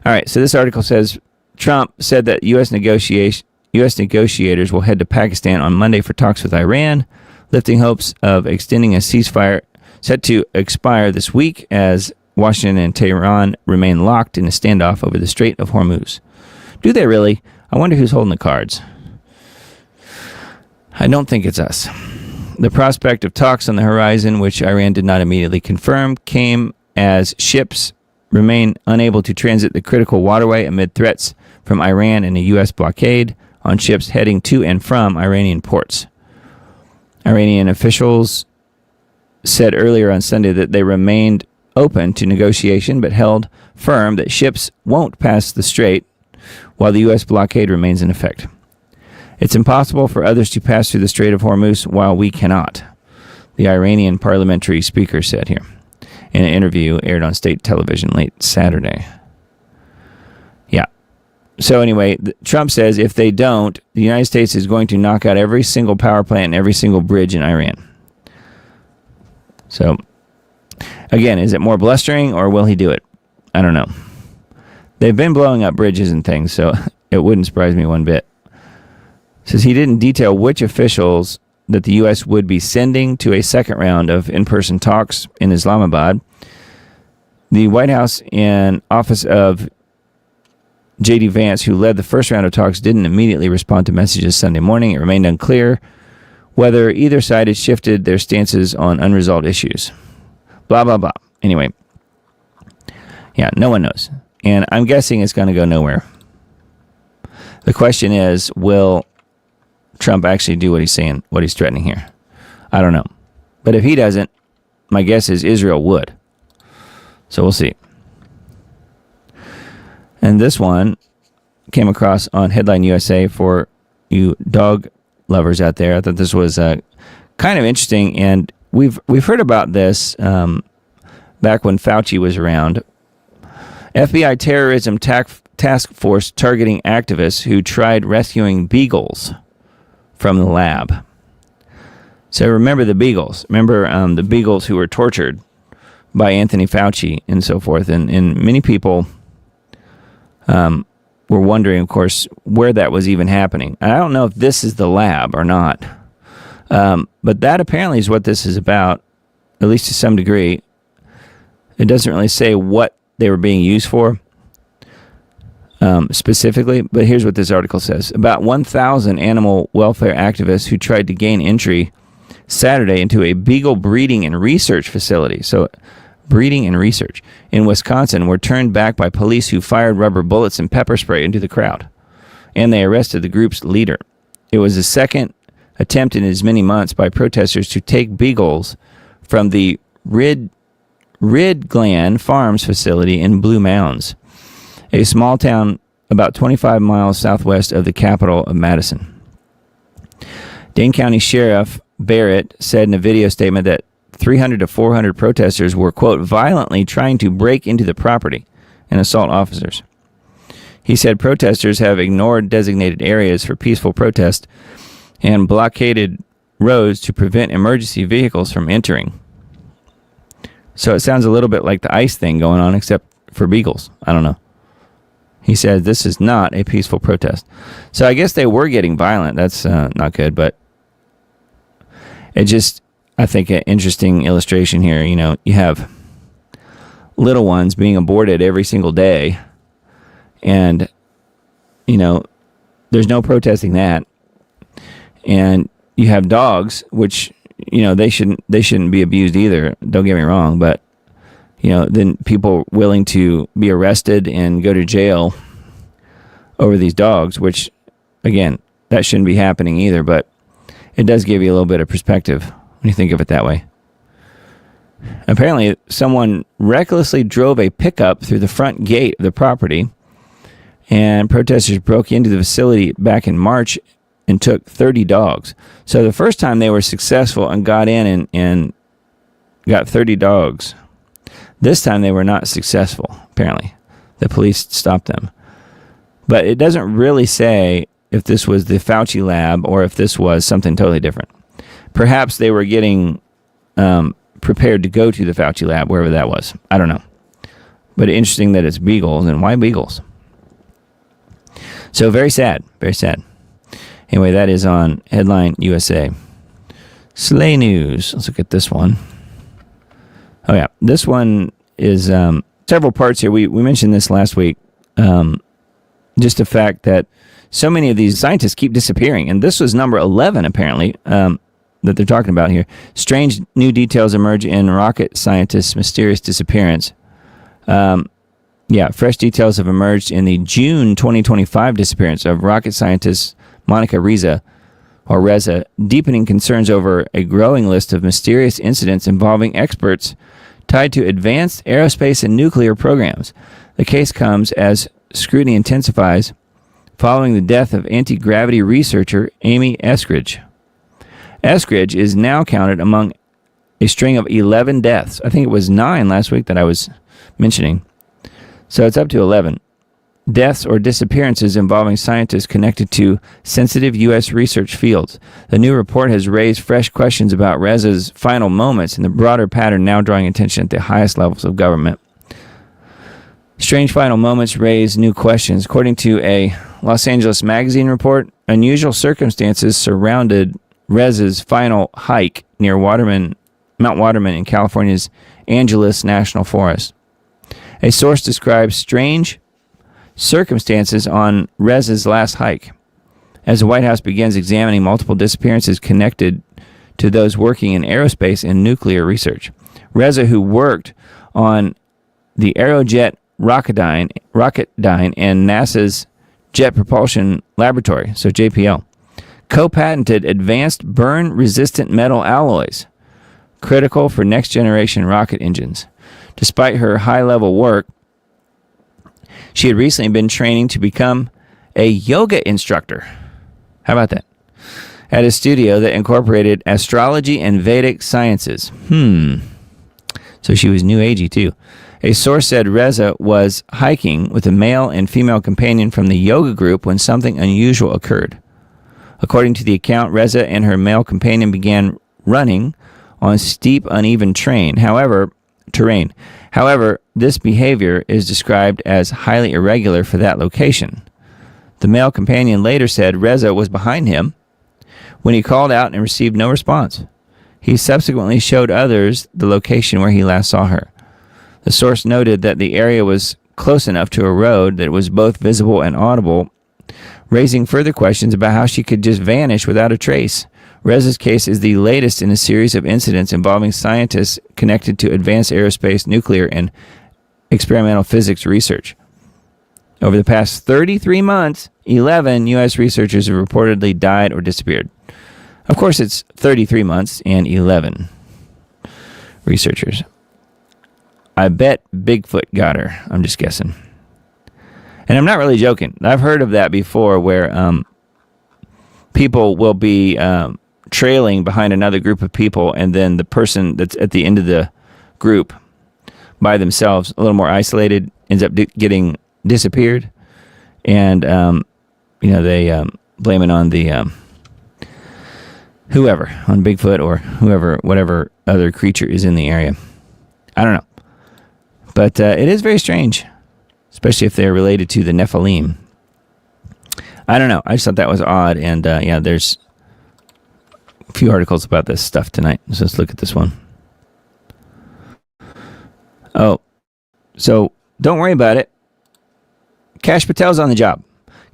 All right, so this article says Trump said that U.S. negotiators will head to Pakistan on Monday for talks with Iran, lifting hopes of extending a ceasefire set to expire this week as Washington and Tehran remain locked in a standoff over the Strait of Hormuz. Do they really? I wonder who's holding the cards. I don't think it's us. The prospect of talks on the horizon, which Iran did not immediately confirm, came as ships remain unable to transit the critical waterway amid threats from Iran and a U.S. blockade on ships heading to and from Iranian ports. Iranian officials said earlier on Sunday that they remained open to negotiation but held firm that ships won't pass the strait while the U.S. blockade remains in effect. It's impossible for others to pass through the Strait of Hormuz while we cannot, the Iranian parliamentary speaker said here in an interview aired on state television late Saturday. Yeah. So anyway, Trump says if they don't, the United States is going to knock out every single power plant and every single bridge in Iran. So, again, is it more blustering or will he do it? I don't know. They've been blowing up bridges and things, so it wouldn't surprise me one bit. Says he didn't detail which officials that the U.S. would be sending to a second round of in-person talks in Islamabad. The White House and Office of J.D. Vance, who led the first round of talks, didn't immediately respond to messages Sunday morning. It remained unclear whether either side had shifted their stances on unresolved issues. Blah, blah, blah. Anyway, yeah, no one knows. And I'm guessing it's going to go nowhere. The question is, will Trump actually do what he's saying, what he's threatening here? I don't know. But if he doesn't, my guess is Israel would. So we'll see. And this one came across on Headline USA for you dog lovers out there. I thought this was kind of interesting, and we've heard about this back when Fauci was around. FBI terrorism task force targeting activists who tried rescuing beagles from the lab. So remember the beagles. Remember the beagles who were tortured by Anthony Fauci and so forth. And many people were wondering, of course, where that was even happening. I don't know if this is the lab or not. But that apparently is what this is about, at least to some degree. It doesn't really say what they were being used for specifically, but here's what this article says. About 1,000 animal welfare activists who tried to gain entry Saturday into a beagle breeding and research facility. So breeding and research in Wisconsin were turned back by police who fired rubber bullets and pepper spray into the crowd, and they arrested the group's leader. It was the second attempt in as many months by protesters to take beagles from the Ridgland Farms facility in Blue Mounds, a small town about 25 miles southwest of the capital of Madison. Dane County Sheriff Barrett said in a video statement that 300 to 400 protesters were, quote, violently trying to break into the property and assault officers. He said protesters have ignored designated areas for peaceful protest and blockaded roads to prevent emergency vehicles from entering. So it sounds a little bit like the ICE thing going on, except for beagles. I don't know. He said this is not a peaceful protest. So I guess they were getting violent. That's not good, but it just, I think, an interesting illustration here. You know, you have little ones being aborted every single day, and, you know, there's no protesting that. And you have dogs, which, you know, they shouldn't be abused either. Don't get me wrong, but, you know, then people willing to be arrested and go to jail over these dogs, which, again, that shouldn't be happening either, but it does give you a little bit of perspective when you think of it that way. Apparently, someone recklessly drove a pickup through the front gate of the property, and protesters broke into the facility back in March and took 30 dogs. So the first time they were successful and got in and got 30 dogs. This time they were not successful, apparently. The police stopped them. But it doesn't really say if this was the Fauci lab or if this was something totally different. Perhaps they were getting prepared to go to the Fauci lab, wherever that was. I don't know. But interesting that it's beagles, and why beagles? So very sad, very sad. Anyway, that is on Headline USA. Slay News. Let's look at this one. Oh, yeah. This one is several parts here. We mentioned this last week. Just the fact that so many of these scientists keep disappearing. And this was number 11, apparently, that they're talking about here. Strange new details emerge in rocket scientists' mysterious disappearance. Fresh details have emerged in the June 2025 disappearance of rocket scientist Monica Reza, deepening concerns over a growing list of mysterious incidents involving experts tied to advanced aerospace and nuclear programs. The case comes as scrutiny intensifies following the death of anti-gravity researcher Amy Eskridge. Eskridge is now counted among a string of 11 deaths. I think it was 9 last week that I was mentioning. So it's up to 11. Deaths or disappearances involving scientists connected to sensitive U.S. research fields. The new report has raised fresh questions about Reza's final moments and the broader pattern now drawing attention at the highest levels of government. Strange final moments raise new questions. According to a Los Angeles Magazine report, unusual circumstances surrounded Reza's final hike near Mount Waterman in California's Angeles National Forest. A source describes strange circumstances on Reza's last hike, as the White House begins examining multiple disappearances connected to those working in aerospace and nuclear research. Reza, who worked on the Aerojet Rocketdyne and NASA's Jet Propulsion Laboratory, so JPL, co-patented advanced burn-resistant metal alloys, critical for next-generation rocket engines. Despite her high-level work, she had recently been training to become a yoga instructor. How about that? At a studio that incorporated astrology and Vedic sciences. So she was new agey too. A source said Reza was hiking with a male and female companion from the yoga group when something unusual occurred. According to the account, Reza and her male companion began running on steep, uneven terrain. However, this behavior is described as highly irregular for that location. The male companion later said Reza was behind him when he called out and received no response. He subsequently showed others the location where he last saw her. The source noted that the area was close enough to a road that it was both visible and audible, raising further questions about how she could just vanish without a trace. Reza's case is the latest in a series of incidents involving scientists connected to advanced aerospace, nuclear, and experimental physics research. Over the past 33 months, 11 U.S. researchers have reportedly died or disappeared. Of course, it's 33 months and 11 researchers. I bet Bigfoot got her. I'm just guessing. And I'm not really joking. I've heard of that before where people will be trailing behind another group of people, and then the person that's at the end of the group by themselves, a little more isolated, ends up getting disappeared. And, they blame it on the whoever, on Bigfoot or whoever, whatever other creature is in the area. I don't know. But it is very strange, especially if they're related to the Nephilim. I don't know. I just thought that was odd. And there's a few articles about this stuff tonight. So let's look at this one. Oh, so don't worry about it. Kash Patel's on the job.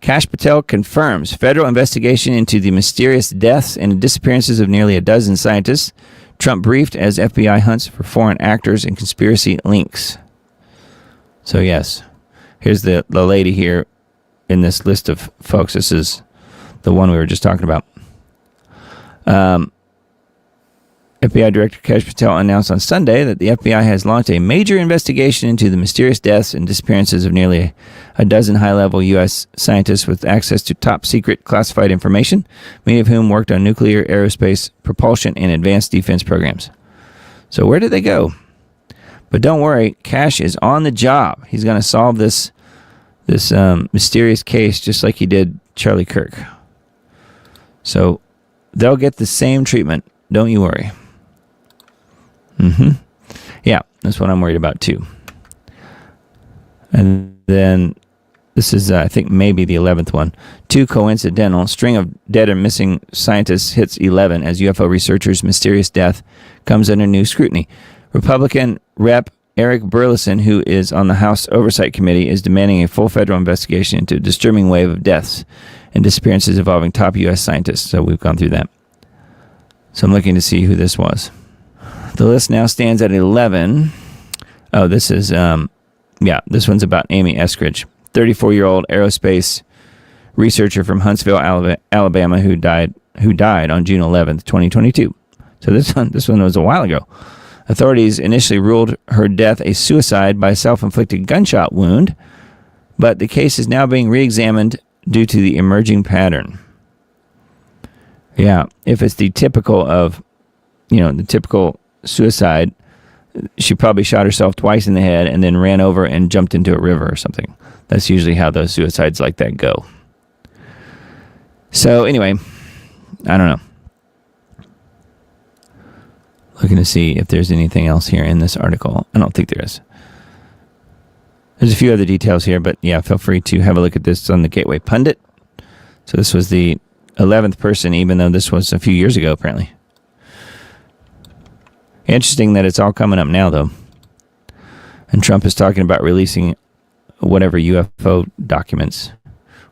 Kash Patel confirms federal investigation into the mysterious deaths and disappearances of nearly a dozen scientists. Trump briefed as FBI hunts for foreign actors and conspiracy links. So yes, here's the lady here in this list of folks. This is the one we were just talking about. FBI Director Kash Patel announced on Sunday that the FBI has launched a major investigation into the mysterious deaths and disappearances of nearly a dozen high-level U.S. scientists with access to top-secret classified information, many of whom worked on nuclear, aerospace, propulsion, and advanced defense programs. So where did they go? But don't worry, Kash is on the job. He's going to solve this mysterious case just like he did Charlie Kirk. So they'll get the same treatment. Don't you worry. Yeah, that's what I'm worried about too. And then this is, I think, maybe the 11th one. Too coincidental. String of dead or missing scientists hits 11 as UFO researchers' mysterious death comes under new scrutiny. Republican Rep. Eric Burleson, who is on the House Oversight Committee, is demanding a full federal investigation into a disturbing wave of deaths and disappearances involving top U.S. scientists. So we've gone through that. So I'm looking to see who this was. The list now stands at 11. Oh, this is, this one's about Amy Eskridge, 34-year-old aerospace researcher from Huntsville, Alabama, who died on June 11th, 2022. So this one was a while ago. Authorities initially ruled her death a suicide by self-inflicted gunshot wound, but the case is now being re-examined due to the emerging pattern. Yeah, if it's the typical suicide, she probably shot herself twice in the head and then ran over and jumped into a river or something. That's usually how those suicides like that go. So anyway, I don't know. Looking to see if there's anything else here in this article. I don't think there is. There's a few other details here, but yeah, feel free to have a look at this on the Gateway Pundit. So this was the 11th person, even though this was a few years ago, apparently. Interesting that it's all coming up now, though. And Trump is talking about releasing whatever UFO documents,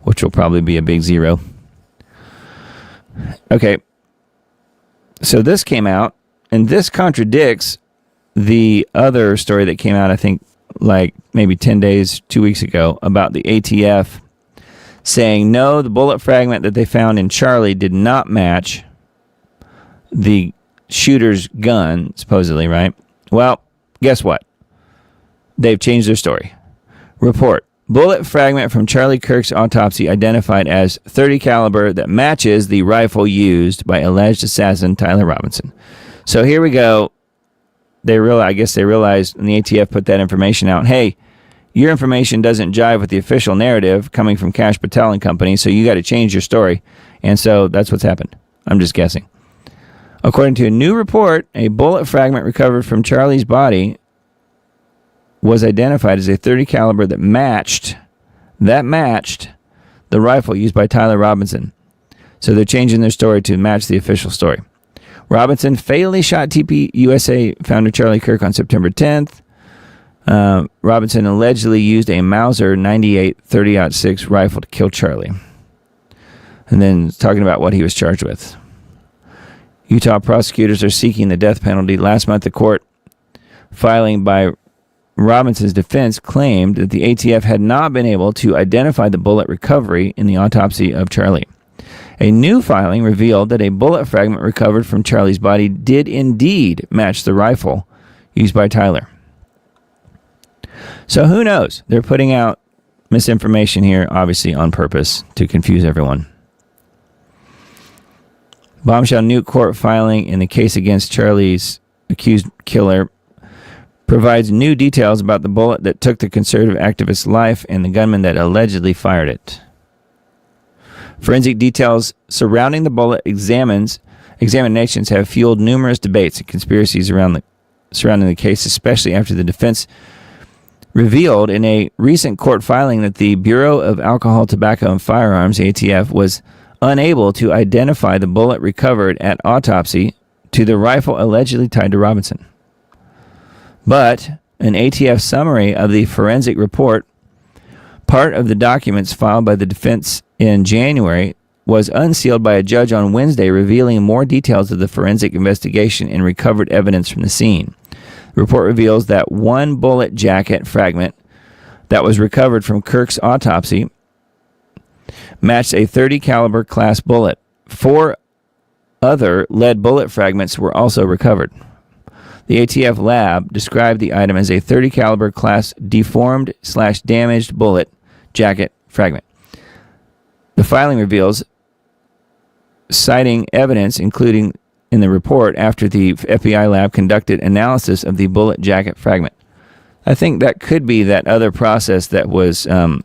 which will probably be a big zero. Okay. So this came out, and this contradicts the other story that came out, I think, like maybe 10 days, 2 weeks ago, about the ATF saying, no, the bullet fragment that they found in Charlie did not match the shooter's gun, supposedly, right? Well, guess what? They've changed their story. Report. Bullet fragment from Charlie Kirk's autopsy identified as .30 caliber that matches the rifle used by alleged assassin Tyler Robinson. So here we go. I guess they realized, and the ATF put that information out. Hey, your information doesn't jive with the official narrative coming from Kash Patel and company, so you got to change your story. And so that's what's happened. I'm just guessing. According to a new report, a bullet fragment recovered from Charlie's body was identified as a .30 caliber that matched the rifle used by Tyler Robinson. So they're changing their story to match the official story. Robinson fatally shot TPUSA founder Charlie Kirk on September 10th. Robinson allegedly used a Mauser 98 30-06 rifle to kill Charlie. And then talking about what he was charged with. Utah prosecutors are seeking the death penalty. Last month, the court filing by Robinson's defense claimed that the ATF had not been able to identify the bullet recovery in the autopsy of Charlie. A new filing revealed that a bullet fragment recovered from Charlie's body did indeed match the rifle used by Tyler. So who knows? They're putting out misinformation here, obviously on purpose, to confuse everyone. Bombshell new court filing in the case against Charlie's accused killer provides new details about the bullet that took the conservative activist's life and the gunman that allegedly fired it. Forensic details surrounding the bullet examinations have fueled numerous debates and conspiracies surrounding the case, especially after the defense revealed in a recent court filing that the Bureau of Alcohol, Tobacco, and Firearms, ATF, was unable to identify the bullet recovered at autopsy to the rifle allegedly tied to Robinson. But an ATF summary of the forensic report, part of the documents filed by the defense in January, was unsealed by a judge on Wednesday, revealing more details of the forensic investigation and recovered evidence from the scene. The report reveals that one bullet jacket fragment that was recovered from Kirk's autopsy matched a .30 caliber class bullet. 4 other lead bullet fragments were also recovered. The ATF lab described the item as a .30 caliber class deformed/damaged bullet jacket fragment. The filing reveals, citing evidence including in the report after the FBI lab conducted analysis of the bullet jacket fragment. I think that could be that other process that was, I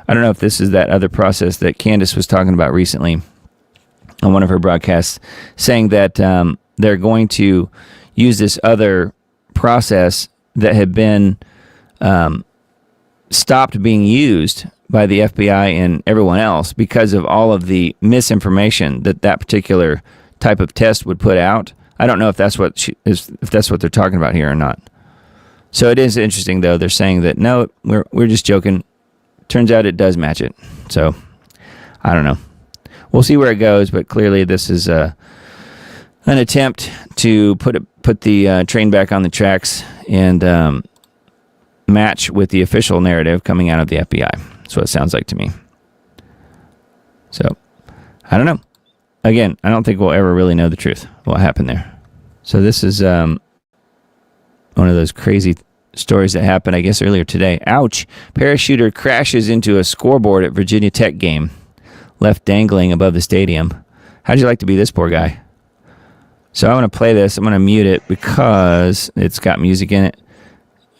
don't know if this is that other process that Candace was talking about recently on one of her broadcasts, saying that they're going to use this other process that had been stopped being used by the FBI and everyone else because of all of the misinformation that particular type of test would put out. I don't know if that's what if that's what they're talking about here or not. So it is interesting, though. They're saying that no, we're just joking. Turns out it does match it. So I don't know. We'll see where it goes, but clearly this is an attempt to put the train back on the tracks and match with the official narrative coming out of the FBI. That's what it sounds like to me. So I don't know. Again, I don't think we'll ever really know the truth, what happened there. So this is one of those crazy stories that happened, I guess, earlier today. Ouch. Parachuter crashes into a scoreboard at Virginia Tech game, left dangling above the stadium. How'd you like to be this poor guy? So I want to play this. I'm going to mute it because it's got music in it.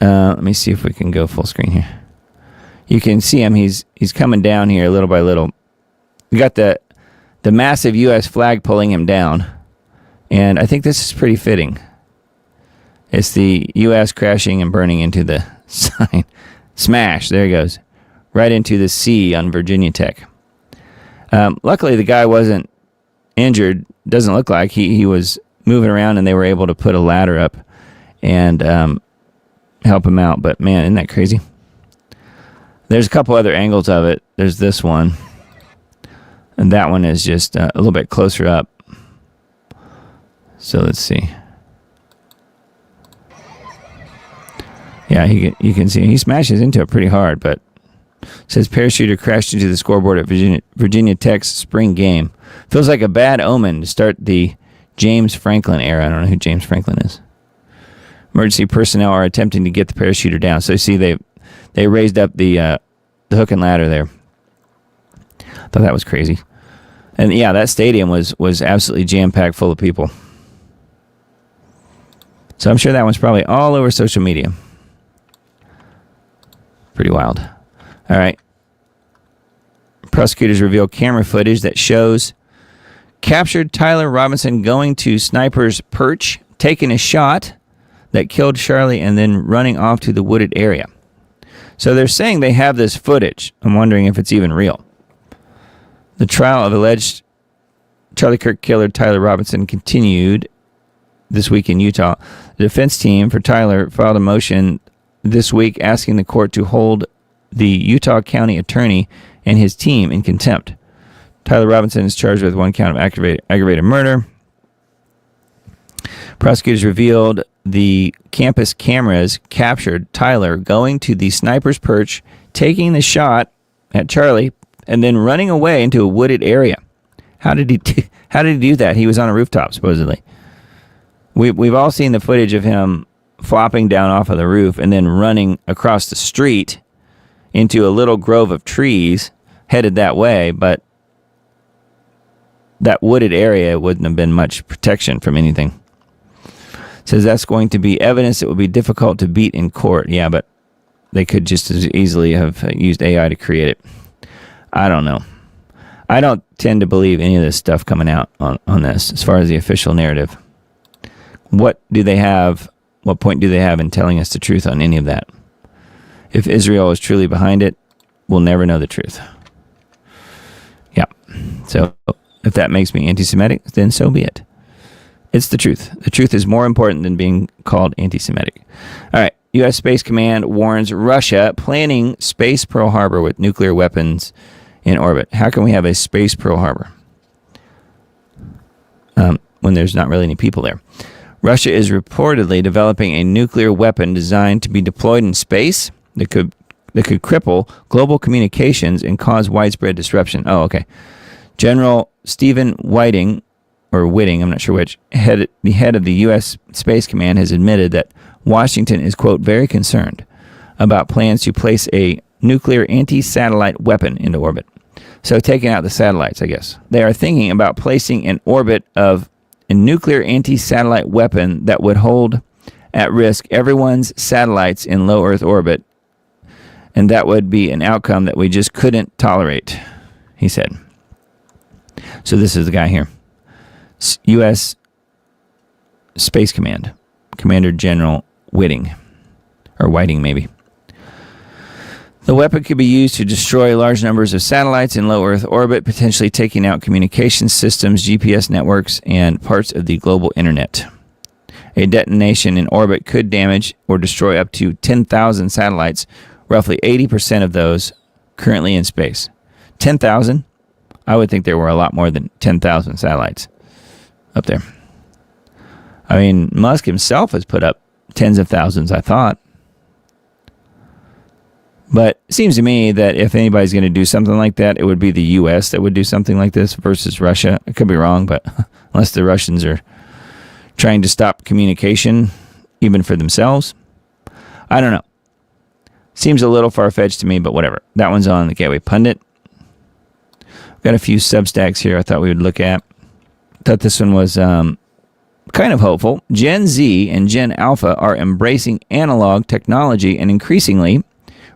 Let me see if we can go full screen here. You can see him. He's coming down here little by little. We got the massive U.S. flag pulling him down. And I think this is pretty fitting. It's the U.S. crashing and burning into the sign. Smash. There he goes. Right into the sea on Virginia Tech. Luckily, the guy wasn't injured. Doesn't look like. He was moving around, and they were able to put a ladder up and help him out. But, man, isn't that crazy? There's a couple other angles of it. There's this one. And that one is just a little bit closer up. So let's see. Yeah, you can see he smashes into it pretty hard, but it says parachuter crashed into the scoreboard at Virginia Tech's spring game. Feels like a bad omen to start the James Franklin era. I don't know who James Franklin is. Emergency personnel are attempting to get the parachuter down. So you see they raised up the hook and ladder there. Thought that was crazy. And yeah, that stadium was absolutely jam-packed full of people. So I'm sure that one's probably all over social media. Pretty wild. All right. Prosecutors reveal camera footage that shows captured Tyler Robinson going to sniper's perch, taking a shot that killed Charlie, and then running off to the wooded area. So they're saying they have this footage. I'm wondering if it's even real. The trial of alleged Charlie Kirk killer Tyler Robinson continued this week in Utah. The defense team for Tyler filed a motion this week asking the court to hold the Utah County attorney and his team in contempt. Tyler Robinson is charged with one count of aggravated murder. Prosecutors revealed the campus cameras captured Tyler going to the sniper's perch, taking the shot at Charlie, and then running away into a wooded area. How did he do that? He was on a rooftop, supposedly. We've all seen the footage of him flopping down off of the roof and then running across the street into a little grove of trees headed that way, but that wooded area wouldn't have been much protection from anything. Says that's going to be evidence that would be difficult to beat in court. Yeah, but they could just as easily have used AI to create it. I don't know. I don't tend to believe any of this stuff coming out on this as far as the official narrative. What do they have? What point do they have in telling us the truth on any of that? If Israel is truly behind it, we'll never know the truth. Yeah. So if that makes me anti-Semitic, then so be it. It's the truth. The truth is more important than being called anti-Semitic. All right. U.S. Space Command warns Russia planning space Pearl Harbor with nuclear weapons in orbit. How can we have a space Pearl Harbor when there's not really any people there? Russia is reportedly developing a nuclear weapon designed to be deployed in space that could cripple global communications and cause widespread disruption. Oh, okay. General Stephen Whiting, I'm not sure which, the head of the U.S. Space Command, has admitted that Washington is, quote, very concerned about plans to place a nuclear anti-satellite weapon into orbit. So taking out the satellites, I guess. They are thinking about placing in orbit of a nuclear anti-satellite weapon that would hold at risk everyone's satellites in low Earth orbit, and that would be an outcome that we just couldn't tolerate, he said. So this is the guy here. U.S. Space Command, Commander General Whiting, or Whiting maybe. The weapon could be used to destroy large numbers of satellites in low Earth orbit, potentially taking out communication systems, GPS networks, and parts of the global internet. A detonation in orbit could damage or destroy up to 10,000 satellites, roughly 80% of those currently in space. 10,000? I would think there were a lot more than 10,000 satellites up there. I mean, Musk himself has put up tens of thousands, I thought. But it seems to me that if anybody's going to do something like that, it would be the U.S. that would do something like this versus Russia. I could be wrong, but unless the Russians are trying to stop communication, even for themselves, I don't know. Seems a little far-fetched to me, but whatever. That one's on the Gateway Pundit. Got a few Substacks here I thought we would look at. Thought this one was kind of hopeful. Gen Z and Gen Alpha are embracing analog technology and increasingly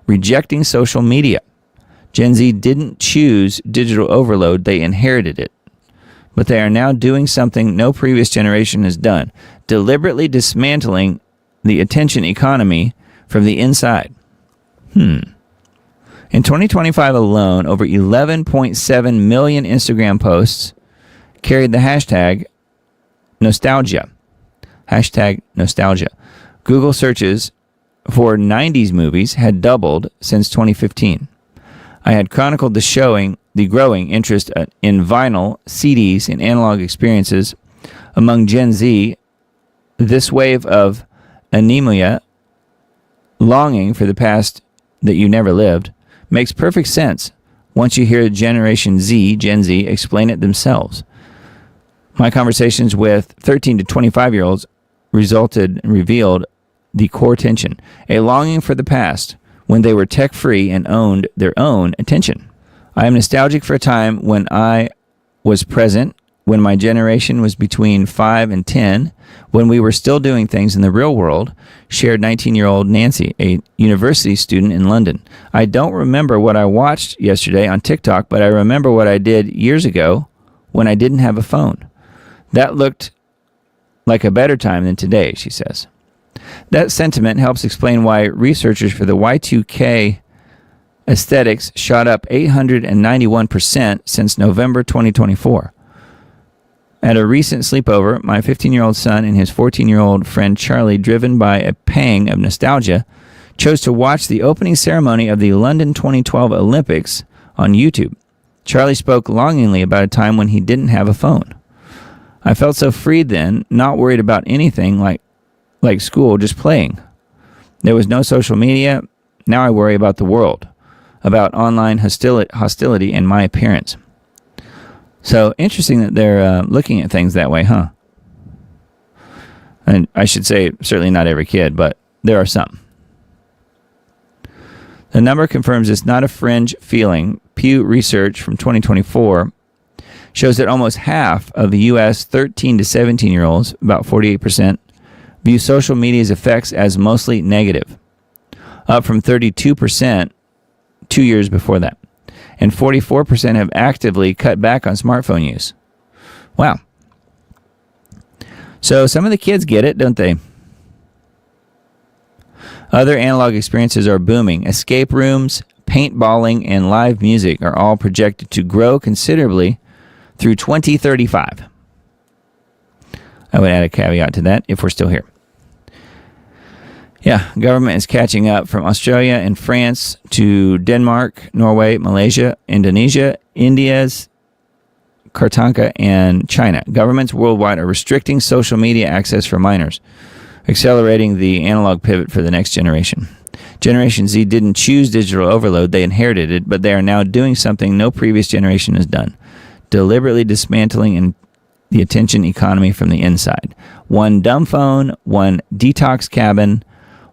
rejecting social media. Gen Z didn't choose digital overload, they inherited it. But they are now doing something no previous generation has done, deliberately dismantling the attention economy from the inside. In 2025 alone, over 11.7 million Instagram posts carried the hashtag nostalgia. Hashtag nostalgia. Google searches for 90s movies had doubled since 2015. I had chronicled the growing interest in vinyl, CDs, and analog experiences among Gen Z. This wave of anemia, longing for the past that you never lived, makes perfect sense once you hear Gen Z, explain it themselves. My conversations with 13 to 25-year-olds revealed the core tension, a longing for the past when they were tech-free and owned their own attention. I am nostalgic for a time when I was present, when my generation was between 5 and 10, when we were still doing things in the real world, shared 19-year-old Nancy, a university student in London. I don't remember what I watched yesterday on TikTok, but I remember what I did years ago when I didn't have a phone. That looked like a better time than today, she says. That sentiment helps explain why researchers for the Y2K aesthetics shot up 891% since November 2024. At a recent sleepover, my 15-year-old son and his 14-year-old friend Charlie, driven by a pang of nostalgia, chose to watch the opening ceremony of the London 2012 Olympics on YouTube. Charlie spoke longingly about a time when he didn't have a phone. I felt so freed then, not worried about anything like school, just playing. There was no social media. Now I worry about the world, about online hostility and my appearance. So interesting that they're looking at things that way, huh? And I should say, certainly not every kid, but there are some. The number confirms it's not a fringe feeling. Pew Research from 2024 shows that almost half of the U.S. 13 to 17-year-olds, about 48%, view social media's effects as mostly negative, up from 32% 2 years before that. And 44% have actively cut back on smartphone use. Wow. So some of the kids get it, don't they? Other analog experiences are booming. Escape rooms, paintballing, and live music are all projected to grow considerably through 2035. I would add a caveat to that if we're still here. Yeah, government is catching up from Australia and France to Denmark, Norway, Malaysia, Indonesia, India's Kartanka, and China. Governments worldwide are restricting social media access for minors, accelerating the analog pivot for the next generation. Generation Z didn't choose digital overload, they inherited it, but they are now doing something no previous generation has done, deliberately dismantling the attention economy from the inside. One dumb phone, one detox cabin,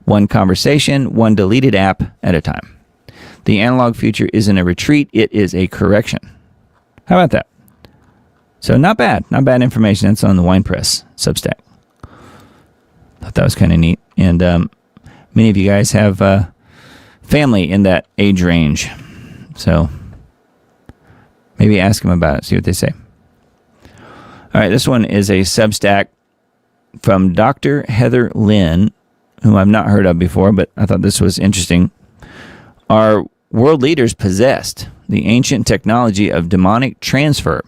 one conversation, one deleted app at a time. The analog future isn't a retreat, it is a correction. How about that? So not bad information. That's on the Wine Press Substack. Thought that was kind of neat. And many of you guys have family in that age range. So maybe ask them about it, see what they say. All right, this one is a Substack from Dr. Heather Lynn, whom I've not heard of before, but I thought this was interesting. Our world leaders possessed the ancient technology of demonic transfer.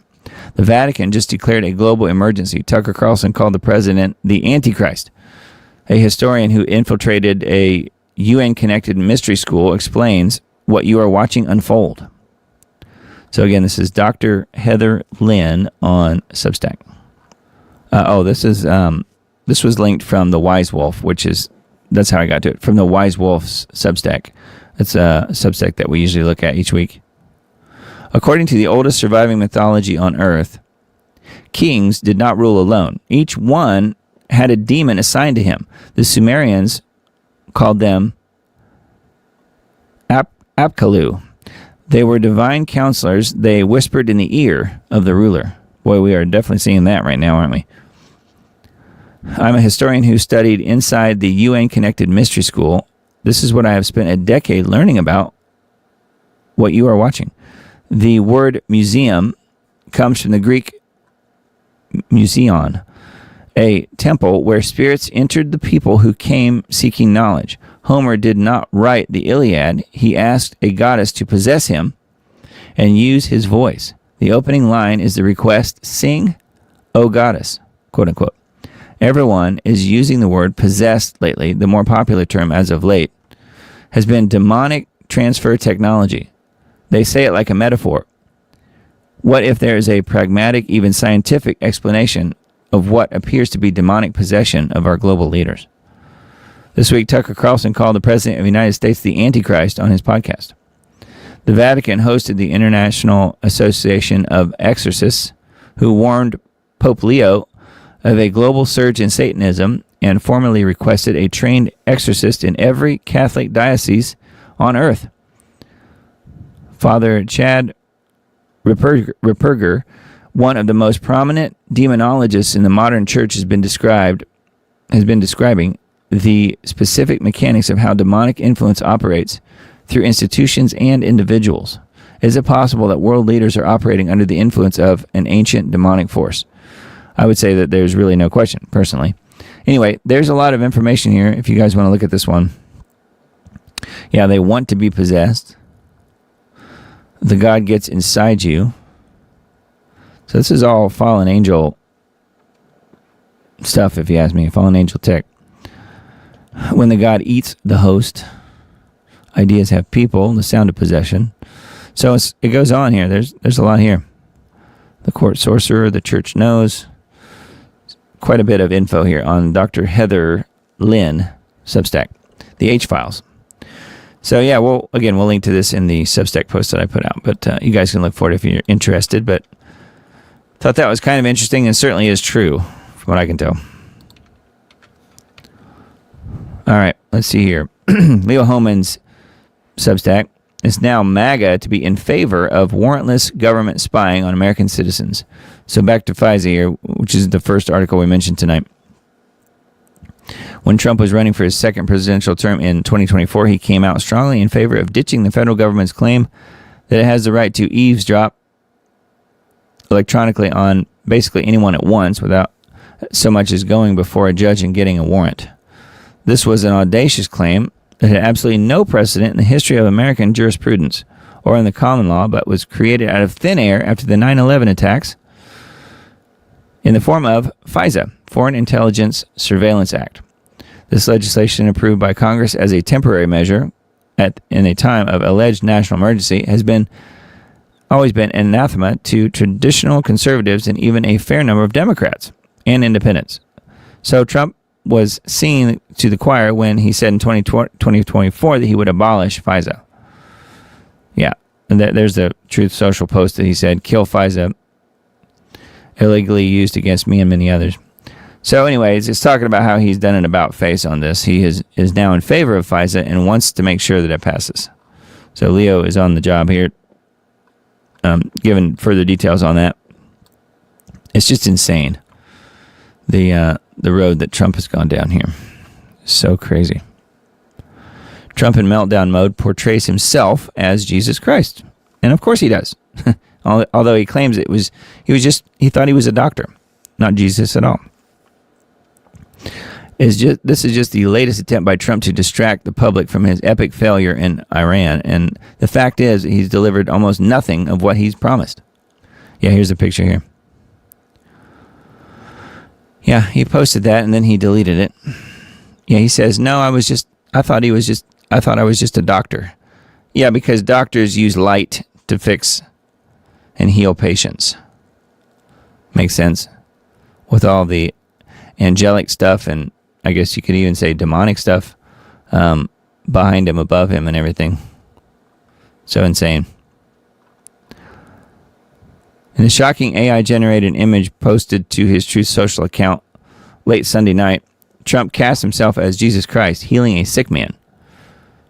The Vatican just declared a global emergency. Tucker Carlson called the president the Antichrist. A historian who infiltrated a UN-connected mystery school explains what you are watching unfold. So again, this is Dr. Heather Lynn on Substack. This was linked from the Wise Wolf, that's how I got to it, from the Wise Wolf's Substack. It's a Substack that we usually look at each week. According to the oldest surviving mythology on Earth, kings did not rule alone. Each one had a demon assigned to him. The Sumerians called them Apkallu. They were divine counselors. They whispered in the ear of the ruler. Boy, we are definitely seeing that right now, aren't we? I'm a historian who studied inside the UN-connected mystery school. This is what I have spent a decade learning about what you are watching. The word museum comes from the Greek museon, a temple where spirits entered the people who came seeking knowledge. Homer did not write the Iliad. He asked a goddess to possess him and use his voice. The opening line is the request, "Sing, O goddess," quote unquote. everyone is using the word possessed lately, the more popular term as of late, has been demonic transfer technology. They say it like a metaphor. What if there is a pragmatic, even scientific explanation of what appears to be demonic possession of our global leaders? This week, Tucker Carlson called the President of the United States the Antichrist on his podcast. The Vatican hosted the International Association of Exorcists, who warned Pope Leo of a global surge in Satanism and formally requested a trained exorcist in every Catholic diocese on earth. Father Chad Ripperger, one of the most prominent demonologists in the modern church, has been describing the specific mechanics of how demonic influence operates through institutions and individuals. Is it possible that world leaders are operating under the influence of an ancient demonic force? I would say that there's really no question, personally. Anyway, there's a lot of information here if you guys want to look at this one. Yeah, they want to be possessed. The God gets inside you. So this is all fallen angel stuff, if you ask me, fallen angel tech. When the God eats the host, ideas have people, the sound of possession. So it goes on here. There's a lot here. The court sorcerer, the church knows. Quite a bit of info here on Dr. Heather Lynn Substack, the H-Files. So yeah, we'll link to this in the Substack post that I put out, but you guys can look for it if you're interested. But thought that was kind of interesting, and certainly is true from what I can tell. All right, let's see here. Leo Hohmann's Substack. It's now MAGA to be in favor of warrantless government spying on American citizens. So back to FISA here, which is the first article we mentioned tonight. When Trump was running for his second presidential term in 2024, he came out strongly in favor of ditching the federal government's claim that it has the right to eavesdrop electronically on basically anyone at once without so much as going before a judge and getting a warrant. This was an audacious claim that had absolutely no precedent in the history of American jurisprudence or in the common law, but was created out of thin air after the 9/11 attacks in the form of FISA, Foreign Intelligence Surveillance Act. This legislation, approved by Congress as a temporary measure in a time of alleged national emergency, has always been anathema to traditional conservatives and even a fair number of Democrats and independents. So Trump was singing to the choir when he said in 2024 that he would abolish FISA. Yeah, and there's the Truth Social post that he said, "Kill FISA, illegally used against me and many others." So anyways, it's talking about how he's done an about-face on this. He is now in favor of FISA and wants to make sure that it passes. So Leo is on the job here, giving further details on that. It's just insane, the road that Trump has gone down here. So crazy. Trump in meltdown mode portrays himself as Jesus Christ. And of course he does. Although he claims he thought he was a doctor, not Jesus at all. This is just the latest attempt by Trump to distract the public from his epic failure in Iran. And the fact is, he's delivered almost nothing of what he's promised. Yeah, here's a picture here. Yeah, he posted that and then he deleted it. Yeah, he says, "No, I thought I was just a doctor." Yeah, because doctors use light to fix and heal patients. Makes sense. With all the angelic stuff, and I guess you could even say demonic stuff behind him, above him, and everything. So insane. In a shocking AI-generated image posted to his Truth Social account late Sunday night, Trump cast himself as Jesus Christ, healing a sick man,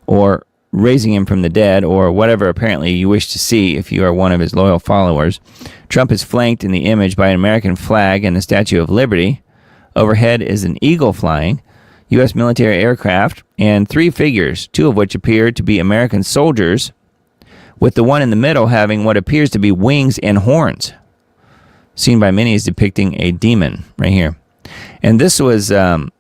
or raising him from the dead, or whatever apparently you wish to see if you are one of his loyal followers. Trump is flanked in the image by an American flag and the Statue of Liberty. Overhead is an eagle flying, U.S. military aircraft, and three figures, two of which appear to be American soldiers, with the one in the middle having what appears to be wings and horns, seen by many as depicting a demon right here. And this was the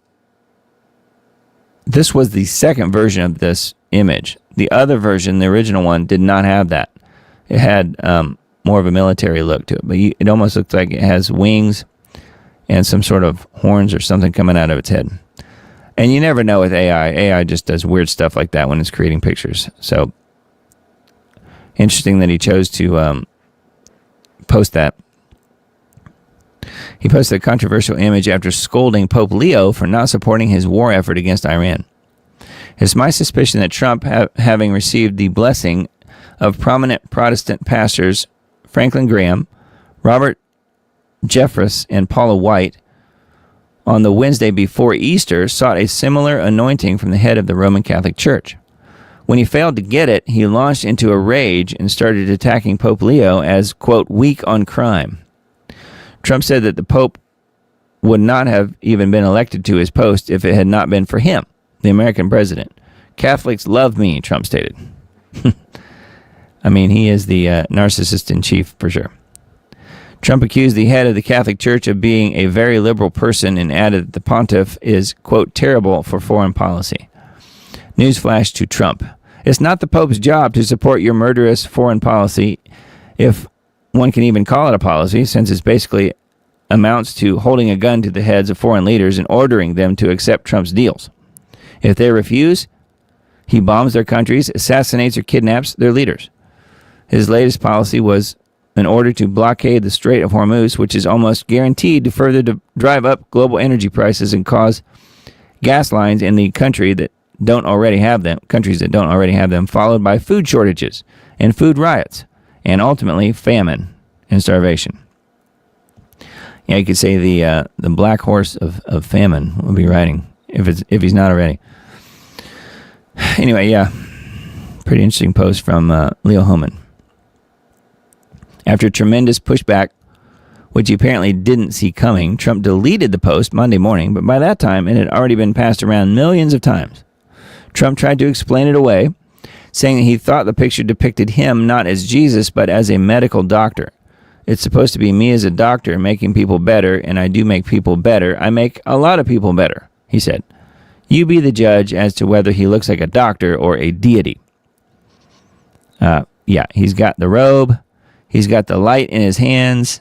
second version of this image. The other version, the original one, did not have that. It had more of a military look to it, but it almost looks like it has wings and some sort of horns or something coming out of its head. And you never know with AI. AI just does weird stuff like that when it's creating pictures. So interesting that he chose to post that. He posted a controversial image after scolding Pope Leo for not supporting his war effort against Iran. It's my suspicion that Trump, having received the blessing of prominent Protestant pastors Franklin Graham, Robert Jeffress, and Paula White, on the Wednesday before Easter, sought a similar anointing from the head of the Roman Catholic Church. When he failed to get it, he launched into a rage and started attacking Pope Leo as, quote, weak on crime. Trump said that the Pope would not have even been elected to his post if it had not been for him, the American president. Catholics love me, Trump stated. I mean, he is the narcissist in chief for sure. Trump accused the head of the Catholic Church of being a very liberal person and added that the pontiff is, quote, terrible for foreign policy. Newsflash to Trump. It's not the Pope's job to support your murderous foreign policy, if one can even call it a policy, since it basically amounts to holding a gun to the heads of foreign leaders and ordering them to accept Trump's deals. If they refuse, he bombs their countries, assassinates or kidnaps their leaders. His latest policy was an order to blockade the Strait of Hormuz, which is almost guaranteed to further drive up global energy prices and cause gas lines in the countries that don't already have them, followed by food shortages and food riots, and ultimately famine and starvation. Yeah, you could say the black horse of famine will be riding if he's not already. Anyway, yeah, pretty interesting post from Leo Hohmann. After tremendous pushback, which he apparently didn't see coming, Trump deleted the post Monday morning, but by that time it had already been passed around millions of times. Trump tried to explain it away, saying that he thought the picture depicted him not as Jesus, but as a medical doctor. It's supposed to be me as a doctor making people better, and I do make people better. I make a lot of people better, he said. You be the judge as to whether he looks like a doctor or a deity. Yeah, he's got the robe. He's got the light in his hands.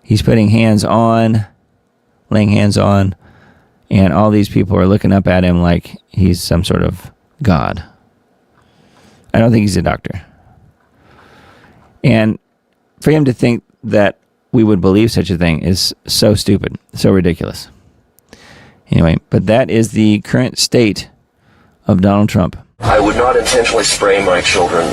He's putting hands on, laying hands on, and all these people are looking up at him like he's some sort of god. I don't think he's a doctor. And for him to think that we would believe such a thing is so stupid, so ridiculous. Anyway, but that is the current state of Donald Trump. I would not intentionally spray my children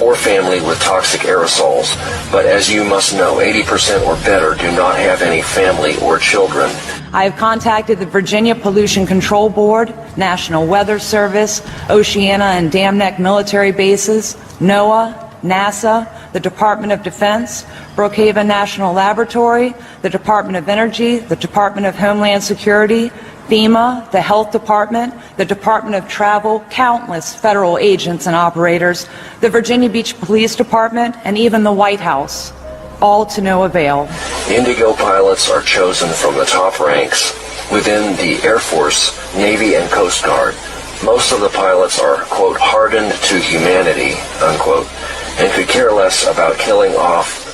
or family with toxic aerosols, but as you must know, 80% or better do not have any family or children. I have contacted the Virginia Pollution Control Board, National Weather Service, Oceana and Dam Neck military bases, NOAA, NASA, the Department of Defense, Brookhaven National Laboratory, the Department of Energy, the Department of Homeland Security, FEMA, the Health Department, the Department of Travel, countless federal agents and operators, the Virginia Beach Police Department, and even the White House, all to no avail. Indigo pilots are chosen from the top ranks within the Air Force, Navy, and Coast Guard. Most of the pilots are, quote, hardened to humanity, unquote, and could care less about killing off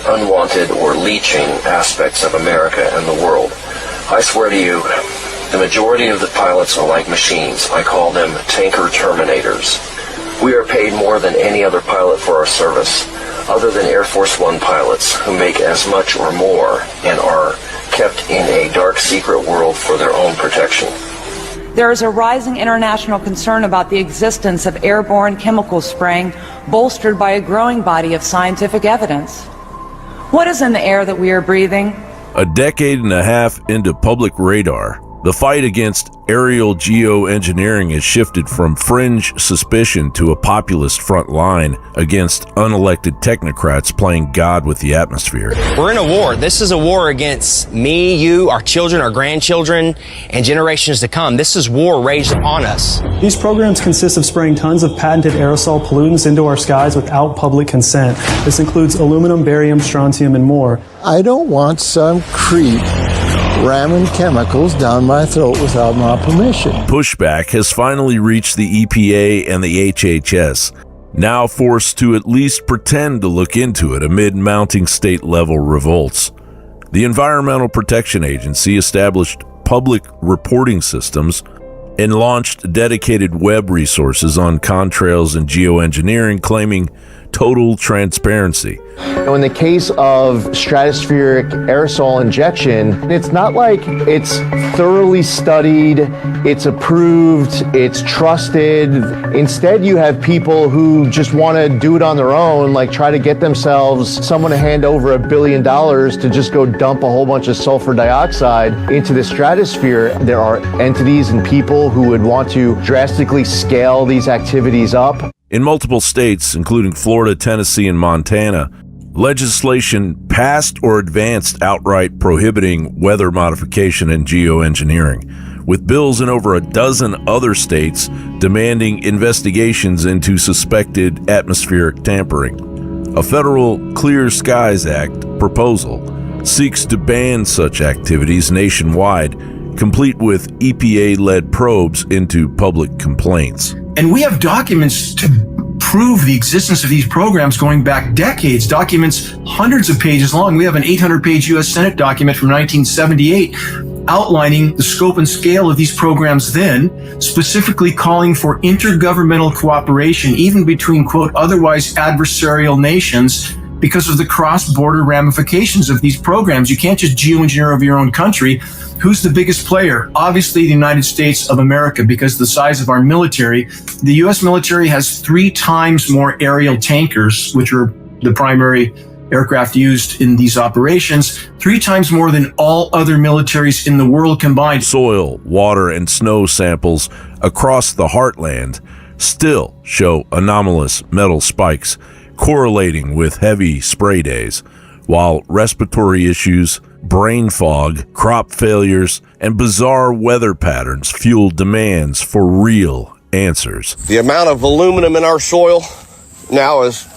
unwanted or leeching aspects of America and the world. I swear to you, the majority of the pilots are like machines. I call them tanker terminators. We are paid more than any other pilot for our service, other than Air Force One pilots, who make as much or more and are kept in a dark secret world for their own protection. There is a rising international concern about the existence of airborne chemical spraying, bolstered by a growing body of scientific evidence. What is in the air that we are breathing? A decade and a half into public radar, the fight against aerial geoengineering has shifted from fringe suspicion to a populist front line against unelected technocrats playing God with the atmosphere. We're in a war. This is a war against me, you, our children, our grandchildren, and generations to come. This is war raged upon us. These programs consist of spraying tons of patented aerosol pollutants into our skies without public consent. This includes aluminum, barium, strontium, and more. I don't want some creep ramming chemicals down my throat without my permission. Pushback has finally reached the EPA and the HHS, now forced to at least pretend to look into it amid mounting state-level revolts. The The Environmental Protection Agency established public reporting systems and launched dedicated web resources on contrails and geoengineering, claiming total transparency. Now, in the case of stratospheric aerosol injection, it's not like it's thoroughly studied, it's approved, it's trusted. Instead, you have people who just want to do it on their own, like try to get themselves someone to hand over $1 billion to just go dump a whole bunch of sulfur dioxide into the stratosphere. There are entities and people who would want to drastically scale these activities up. In multiple states, including Florida, Tennessee, and Montana, legislation passed or advanced outright prohibiting weather modification and geoengineering, with bills in over a dozen other states demanding investigations into suspected atmospheric tampering. A federal Clear Skies Act proposal seeks to ban such activities nationwide, complete with EPA-led probes into public complaints. And we have documents to prove the existence of these programs going back decades, documents hundreds of pages long. We have an 800-page U.S. Senate document from 1978 outlining the scope and scale of these programs then, specifically calling for intergovernmental cooperation, even between, quote, otherwise adversarial nations, because of the cross-border ramifications of these programs. You can't just geoengineer over your own country. Who's the biggest player? Obviously, the United States of America, because of the size of our military. The U.S. military has 3 times more aerial tankers, which are the primary aircraft used in these operations, 3 times more than all other militaries in the world combined. Soil, water, and snow samples across the heartland still show anomalous metal spikes correlating with heavy spray days, while respiratory issues, brain fog, crop failures, and bizarre weather patterns fuel demands for real answers. The amount of aluminum in our soil now is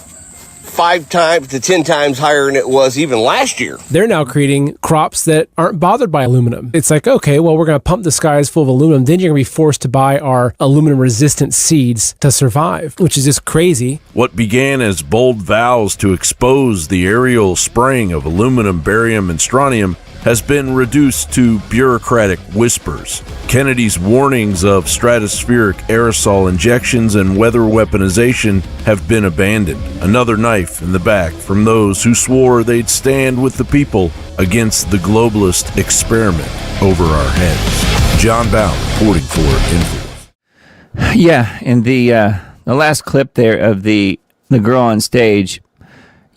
5 times to 10 times higher than it was even last year. They're now creating crops that aren't bothered by aluminum. It's like, okay, well, we're going to pump the skies full of aluminum. Then you're going to be forced to buy our aluminum-resistant seeds to survive, which is just crazy. What began as bold vows to expose the aerial spraying of aluminum, barium, and strontium has been reduced to bureaucratic whispers. Kennedy's warnings of stratospheric aerosol injections and weather weaponization have been abandoned. Another knife in the back from those who swore they'd stand with the people against the globalist experiment over our heads. John Bound reporting for Influence. Yeah, in the last clip there of the girl on stage,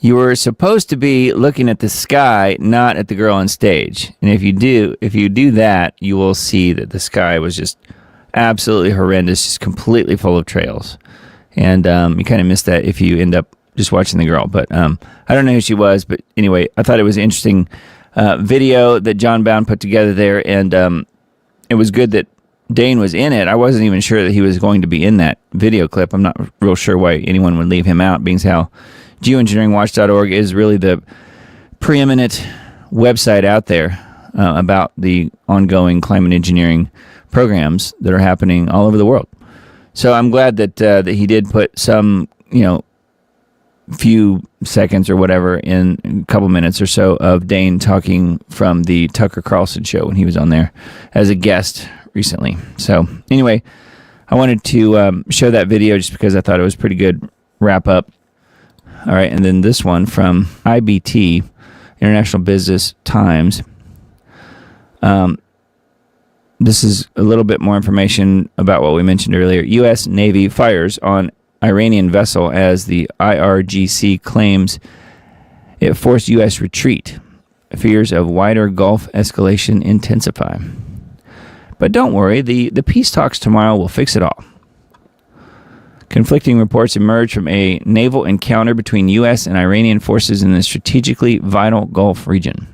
you were supposed to be looking at the sky, not at the girl on stage. And if you do that, you will see that the sky was just absolutely horrendous, just completely full of trails. And you kind of miss that if you end up just watching the girl. But I don't know who she was, but anyway, I thought it was an interesting video that John Bound put together there, and it was good that Dane was in it. I wasn't even sure that he was going to be in that video clip. I'm not real sure why anyone would leave him out, being as how geoengineeringwatch.org is really the preeminent website out there about the ongoing climate engineering programs that are happening all over the world. So I'm glad that he did put some, few seconds or whatever in a couple minutes or so of Dane talking from the Tucker Carlson show when he was on there as a guest recently. So anyway, I wanted to show that video just because I thought it was a pretty good wrap up. All right, and then this one from IBT, International Business Times. This is a little bit more information about what we mentioned earlier. U.S. Navy fires on Iranian vessel as the IRGC claims it forced U.S. retreat. Fears of wider Gulf escalation intensify. But don't worry, the peace talks tomorrow will fix it all. Conflicting reports emerged from a naval encounter between U.S. and Iranian forces in the strategically vital Gulf region.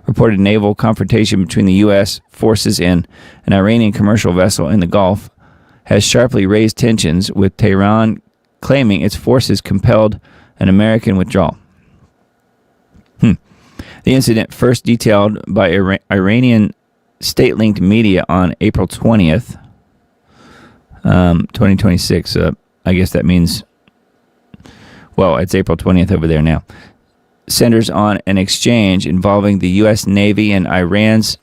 Reported naval confrontation between the U.S. forces and an Iranian commercial vessel in the Gulf has sharply raised tensions, with Tehran claiming its forces compelled an American withdrawal. The incident, first detailed by Iranian state-linked media on April 20th, 2026, I guess that means, well, it's April 20th over there now, centers on an exchange involving the U.S. Navy and Iran's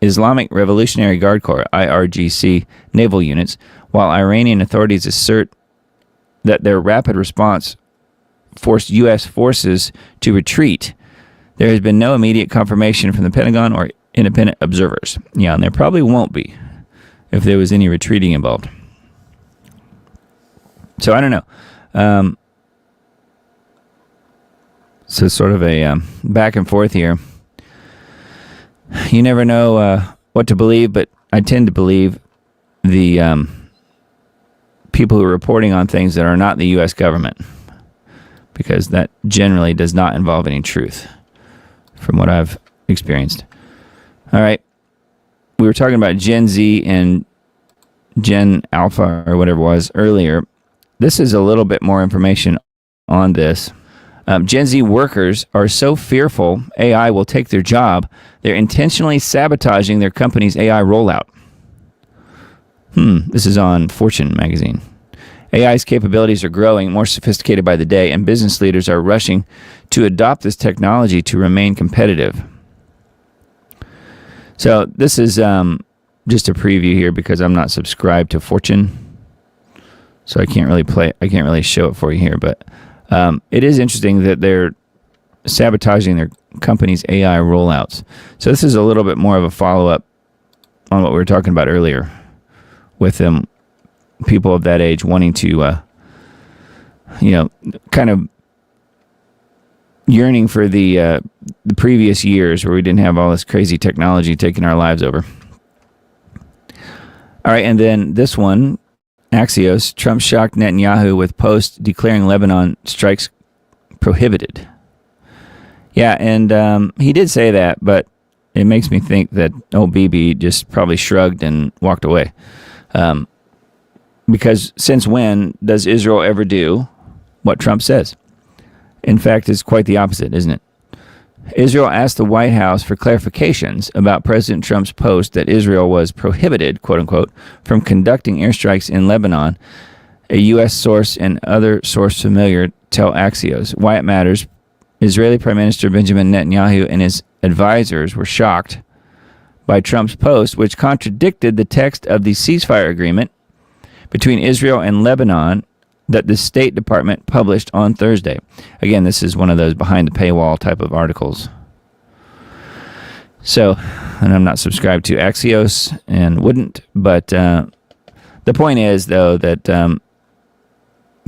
Islamic Revolutionary Guard Corps, IRGC, naval units, while Iranian authorities assert that their rapid response forced U.S. forces to retreat. There has been no immediate confirmation from the Pentagon or independent observers. Yeah, and there probably won't be if there was any retreating involved. So I don't know. So sort of a back and forth here. You never know what to believe, but I tend to believe the people who are reporting on things that are not the U.S. government, because that generally does not involve any truth from what I've experienced. All right. We were talking about Gen Z and Gen Alpha or whatever it was earlier. This is a little bit more information on this. Gen Z workers are so fearful AI will take their job, they're intentionally sabotaging their company's AI rollout. This is on Fortune magazine. AI's capabilities are growing, more sophisticated by the day, and business leaders are rushing to adopt this technology to remain competitive. So this is just a preview here because I'm not subscribed to Fortune, so I can't really show it for you here, but it is interesting that they're sabotaging their company's AI rollouts. So this is a little bit more of a follow-up on what we were talking about earlier with people of that age wanting to, kind of yearning for the previous years where we didn't have all this crazy technology taking our lives over. All right, and then this one, Axios, Trump shocked Netanyahu with post declaring Lebanon strikes prohibited. Yeah, and he did say that, but it makes me think that Bibi just probably shrugged and walked away. Because since when does Israel ever do what Trump says? In fact, it's quite the opposite, isn't it? Israel asked the White House for clarifications about President Trump's post that Israel was prohibited, quote unquote, from conducting airstrikes in Lebanon. A U.S. source and other source familiar tell Axios. Why it matters, Israeli Prime Minister Benjamin Netanyahu and his advisors were shocked by Trump's post, which contradicted the text of the ceasefire agreement between Israel and Lebanon that the State Department published on Thursday. Again, this is one of those behind the paywall type of articles. So, and I'm not subscribed to Axios and wouldn't, but the point is, though, that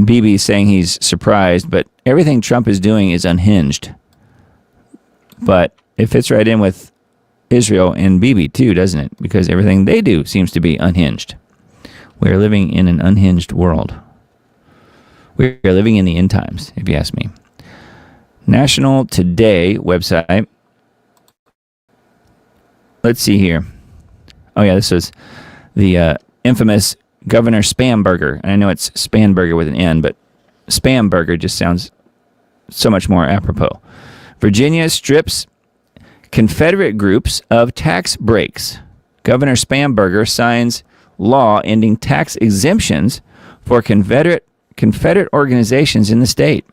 Bibi is saying he's surprised, but everything Trump is doing is unhinged. But it fits right in with Israel and Bibi, too, doesn't it? Because everything they do seems to be unhinged. We are living in an unhinged world. We are living in the end times, if you ask me. National Today website. Let's see here. Oh, yeah, this was the infamous Governor Spamberger. And I know it's Spanberger with an N, but Spamberger just sounds so much more apropos. Virginia strips Confederate groups of tax breaks. Governor Spamberger signs law ending tax exemptions for Confederate organizations in the state.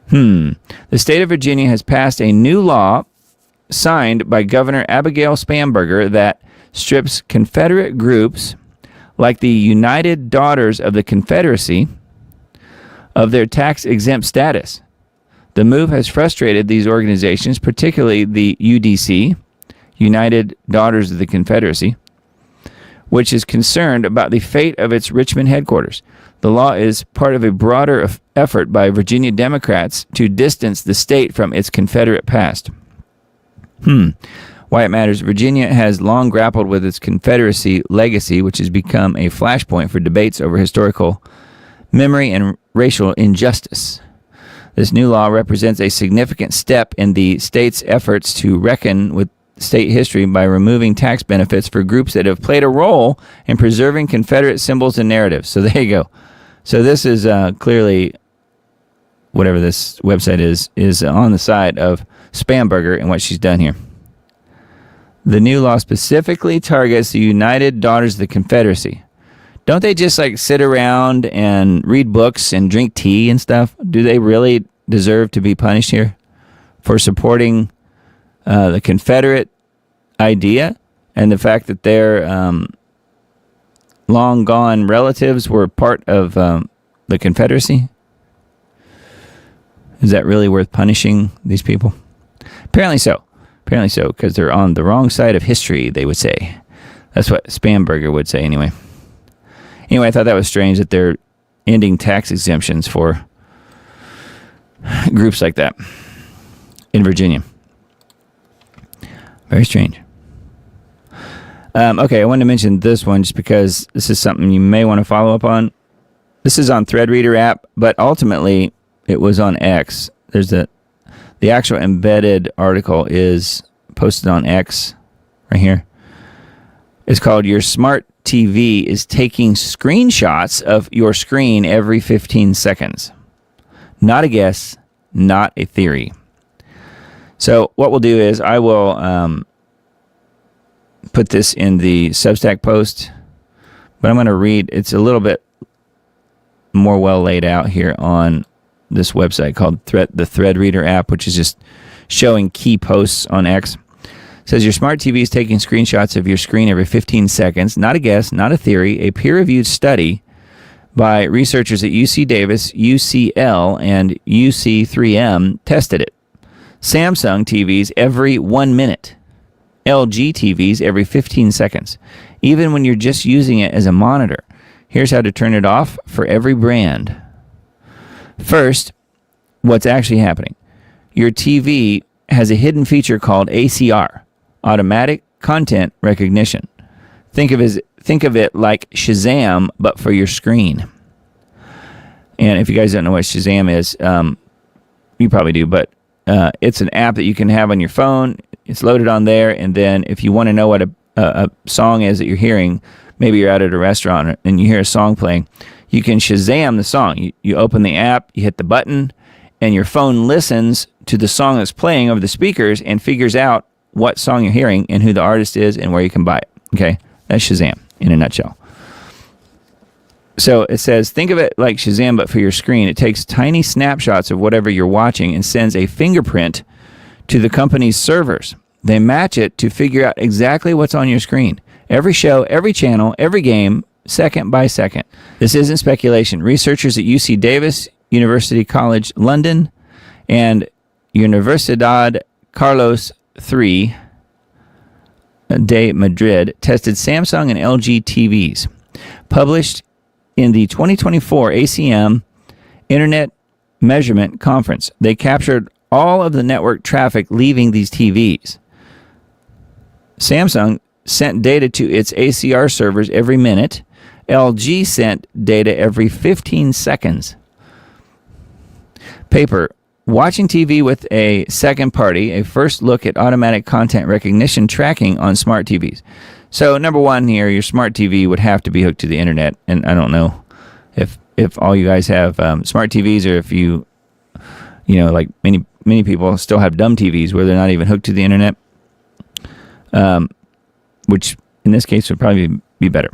The state of Virginia has passed a new law signed by Governor Abigail Spanberger that strips Confederate groups like the United Daughters of the Confederacy of their tax-exempt status. The move has frustrated these organizations, particularly the UDC, United Daughters of the Confederacy, which is concerned about the fate of its Richmond headquarters. The law is part of a broader effort by Virginia Democrats to distance the state from its Confederate past. Why it matters, Virginia has long grappled with its Confederacy legacy, which has become a flashpoint for debates over historical memory and racial injustice. This new law represents a significant step in the state's efforts to reckon with state history by removing tax benefits for groups that have played a role in preserving Confederate symbols and narratives. So there you go. So this is clearly, whatever this website is on the side of Spamberger and what she's done here. The new law specifically targets the United Daughters of the Confederacy. Don't they just like sit around and read books and drink tea and stuff? Do they really deserve to be punished here for supporting the Confederate idea and the fact that their long gone relatives were part of the Confederacy? Is that really worth punishing these people? Apparently so. Apparently so, because they're on the wrong side of history, they would say. That's what Spamberger would say anyway. Anyway, I thought that was strange that they're ending tax exemptions for groups like that in Virginia. Very strange. Okay, I wanted to mention this one just because this is something you may want to follow up on. This is on Threadreader app, but ultimately it was on X. There's the actual embedded article is posted on X right here. It's called "Your Smart TV is Taking Screenshots of Your Screen Every 15 Seconds." Not a guess, not a theory. So what we'll do is I will put this in the Substack post, but I'm going to read. It's a little bit more well laid out here on this website called the Threadreader app, which is just showing key posts on X. It says your smart TV is taking screenshots of your screen every 15 seconds. Not a guess, not a theory. A peer-reviewed study by researchers at UC Davis, UCL, and UC3M tested it. Samsung TVs every 1 minute. LG TVs every 15 seconds. Even when you're just using it as a monitor. Here's how to turn it off for every brand. First, what's actually happening. Your TV has a hidden feature called ACR, Automatic Content Recognition. Think of it like Shazam, but for your screen. And if you guys don't know what Shazam is, you probably do, but it's an app that you can have on your phone. It's loaded on there, and then if you want to know what a song is that you're hearing, maybe you're out at a restaurant and you hear a song playing, you can Shazam the song. You open the app, you hit the button, and your phone listens to the song that's playing over the speakers and figures out what song you're hearing and who the artist is and where you can buy it. Okay? That's Shazam in a nutshell. So it says, think of it like Shazam, but for your screen. It takes tiny snapshots of whatever you're watching and sends a fingerprint to the company's servers. They match it to figure out exactly what's on your screen. Every show, every channel, every game, second by second. This isn't speculation. Researchers at UC Davis, University College London, and Universidad Carlos III de Madrid tested Samsung and LG TVs. Published in the 2024 ACM Internet Measurement Conference, they captured all of the network traffic leaving these TVs. Samsung sent data to its ACR servers every minute. LG sent data every 15 seconds. Paper. Watching TV with a second party, a first look at automatic content recognition tracking on smart TVs. So number one here, your smart TV would have to be hooked to the internet. And I don't know if all you guys have smart TVs, or if you like many people still have dumb TVs where they're not even hooked to the internet. Which in this case would probably be better.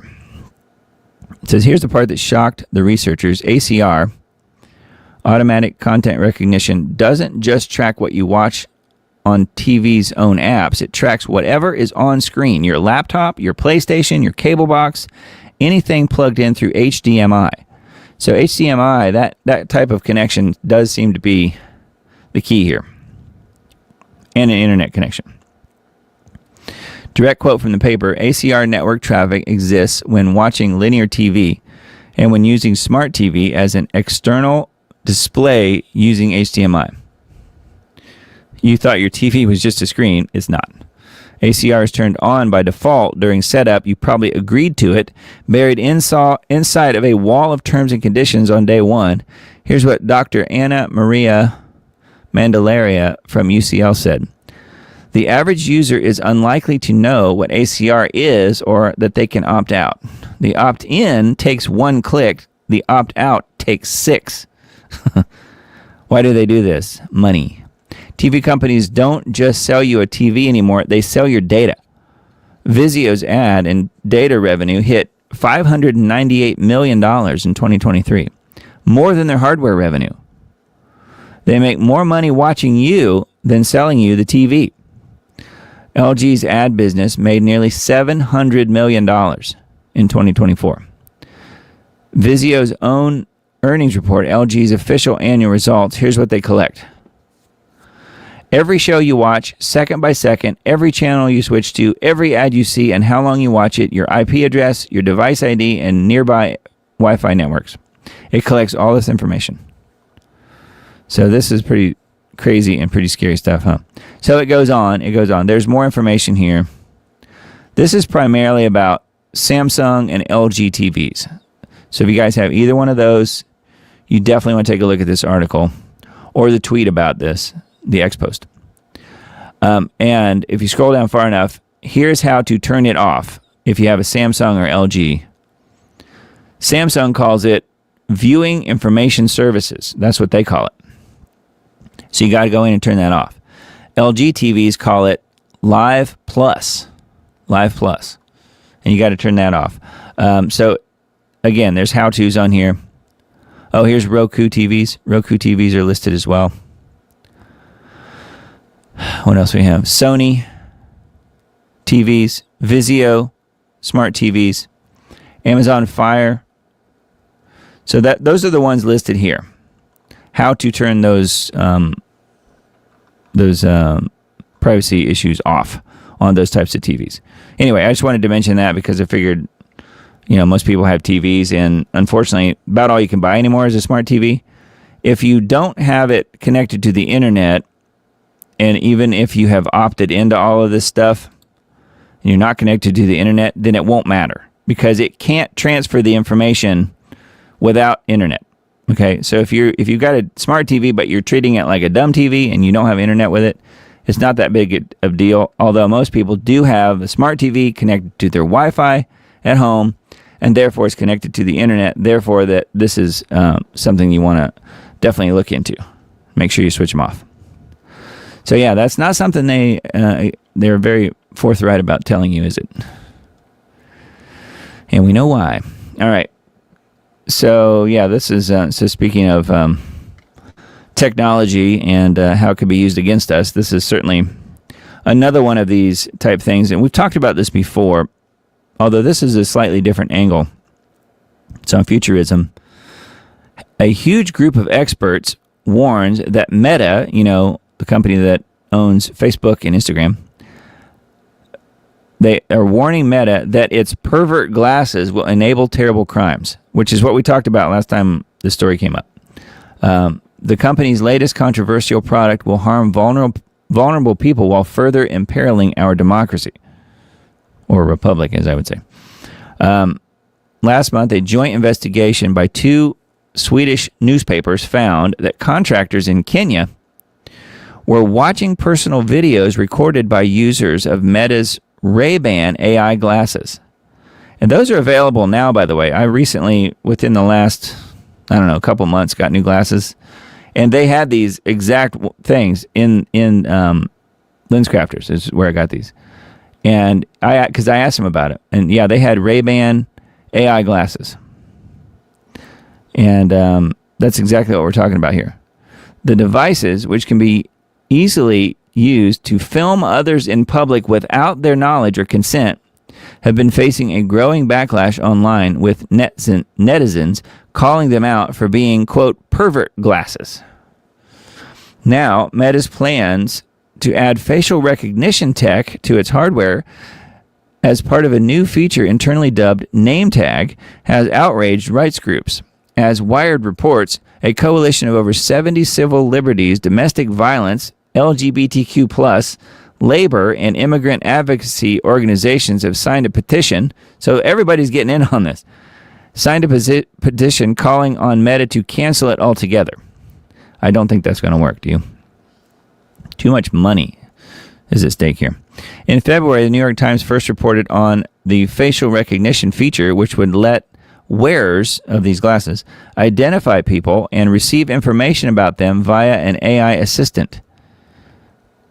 It says, here's the part that shocked the researchers. ACR, automatic content recognition, doesn't just track what you watch on TV's own apps. It tracks whatever is on screen. Your laptop, your PlayStation, your cable box, anything plugged in through HDMI. So HDMI, that type of connection does seem to be the key here. And an internet connection. Direct quote from the paper, ACR network traffic exists when watching linear TV and when using smart TV as an external display using HDMI. You thought your TV was just a screen. It's not. ACR is turned on by default during setup. You probably agreed to it, buried inside of a wall of terms and conditions on day one. Here's what Dr. Anna Maria Mandelaria from UCL said. The average user is unlikely to know what ACR is or that they can opt out. The opt-in takes 1 click. The opt-out takes 6. Why do they do this? Money. TV companies don't just sell you a TV anymore. They sell your data. Vizio's ad and data revenue hit $598 million in 2023, more than their hardware revenue. They make more money watching you than selling you the TV. LG's ad business made nearly $700 million in 2024. Vizio's own earnings report, LG's official annual results, here's what they collect. Every show you watch, second by second, every channel you switch to, every ad you see, and how long you watch it, your IP address, your device ID, and nearby Wi-Fi networks. It collects all this information. So this is pretty crazy and pretty scary stuff, huh? So it goes on. There's more information here. This is primarily about Samsung and LG TVs. So if you guys have either one of those, you definitely want to take a look at this article or the tweet about this, the X post. And if you scroll down far enough, here's how to turn it off if you have a Samsung or LG. Samsung calls it viewing information services. That's what they call it. So you got to go in and turn that off. LG TVs call it Live Plus. Live Plus. And you got to turn that off. So again, there's how-tos on here. Oh, here's Roku TVs. Roku TVs are listed as well. What else we have? Sony TVs, Vizio, smart TVs, Amazon Fire. So those are the ones listed here. How to turn those privacy issues off on those types of TVs. Anyway, I just wanted to mention that because I figured, most people have TVs, and unfortunately, about all you can buy anymore is a smart TV. If you don't have it connected to the internet, and even if you have opted into all of this stuff, and you're not connected to the internet, then it won't matter because it can't transfer the information without internet. Okay, so if you've got a smart TV, but you're treating it like a dumb TV and you don't have internet with it, it's not that big of a deal. Although most people do have a smart TV connected to their Wi-Fi at home, and therefore it's connected to the internet. Therefore, that this is something you want to definitely look into. Make sure you switch them off. So yeah, that's not something they're very forthright about telling you, is it? And we know why. All right. So yeah, this is so speaking of technology and how it could be used against us. This is certainly another one of these type things, and we've talked about this before. Although this is a slightly different angle. It's on futurism. A huge group of experts warns that Meta, the company that owns Facebook and Instagram, they are warning Meta that its pervert glasses will enable terrible crimes, which is what we talked about last time this story came up. The company's latest controversial product will harm vulnerable people while further imperiling our democracy. Or republic, as I would say. Last month, a joint investigation by two Swedish newspapers found that contractors in Kenya were watching personal videos recorded by users of Meta's Ray-Ban AI glasses. And those are available now, by the way. I recently, within the last, couple months, got new glasses. And they had these exact things in LensCrafters is where I got these. And because I asked them about it. And yeah, they had Ray-Ban AI glasses. And that's exactly what we're talking about here. The devices, which can be easily used to film others in public without their knowledge or consent, have been facing a growing backlash online, with netizens calling them out for being, quote, pervert glasses. Now, Meta's plans to add facial recognition tech to its hardware as part of a new feature internally dubbed Name Tag has outraged rights groups. As Wired reports, a coalition of over 70 civil liberties, domestic violence, LGBTQ+, labor, and immigrant advocacy organizations have signed a petition. So everybody's getting in on this. Signed a petition calling on Meta to cancel it altogether. I don't think that's going to work, do you? Too much money is at stake here. In February, the New York Times first reported on the facial recognition feature, which would let wearers of these glasses identify people and receive information about them via an AI assistant.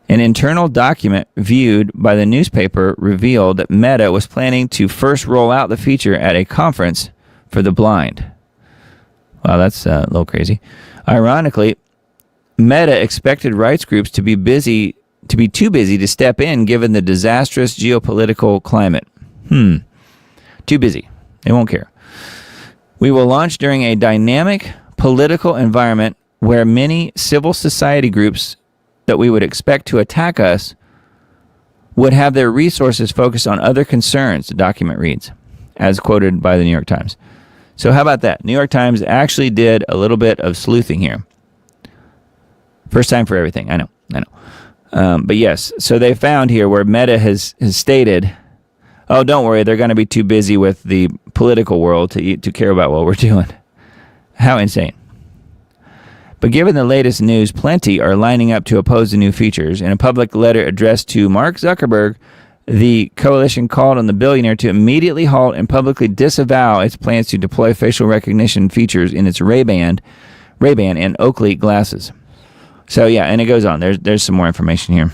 An internal document viewed by the newspaper revealed that Meta was planning to first roll out the feature at a conference for the blind. Wow, that's a little crazy. Ironically, Meta expected rights groups to be too busy to step in given the disastrous geopolitical climate. Too busy. They won't care. We will launch during a dynamic political environment where many civil society groups that we would expect to attack us would have their resources focused on other concerns, the document reads, as quoted by the New York Times. So how about that? New York Times actually did a little bit of sleuthing here. First time for everything. I know. But yes, so they found here where Meta has stated, oh, don't worry, they're going to be too busy with the political world to care about what we're doing. How insane. But given the latest news, plenty are lining up to oppose the new features. In a public letter addressed to Mark Zuckerberg, the coalition called on the billionaire to immediately halt and publicly disavow its plans to deploy facial recognition features in its Ray-Ban and Oakley glasses. So yeah, and it goes on. There's some more information here.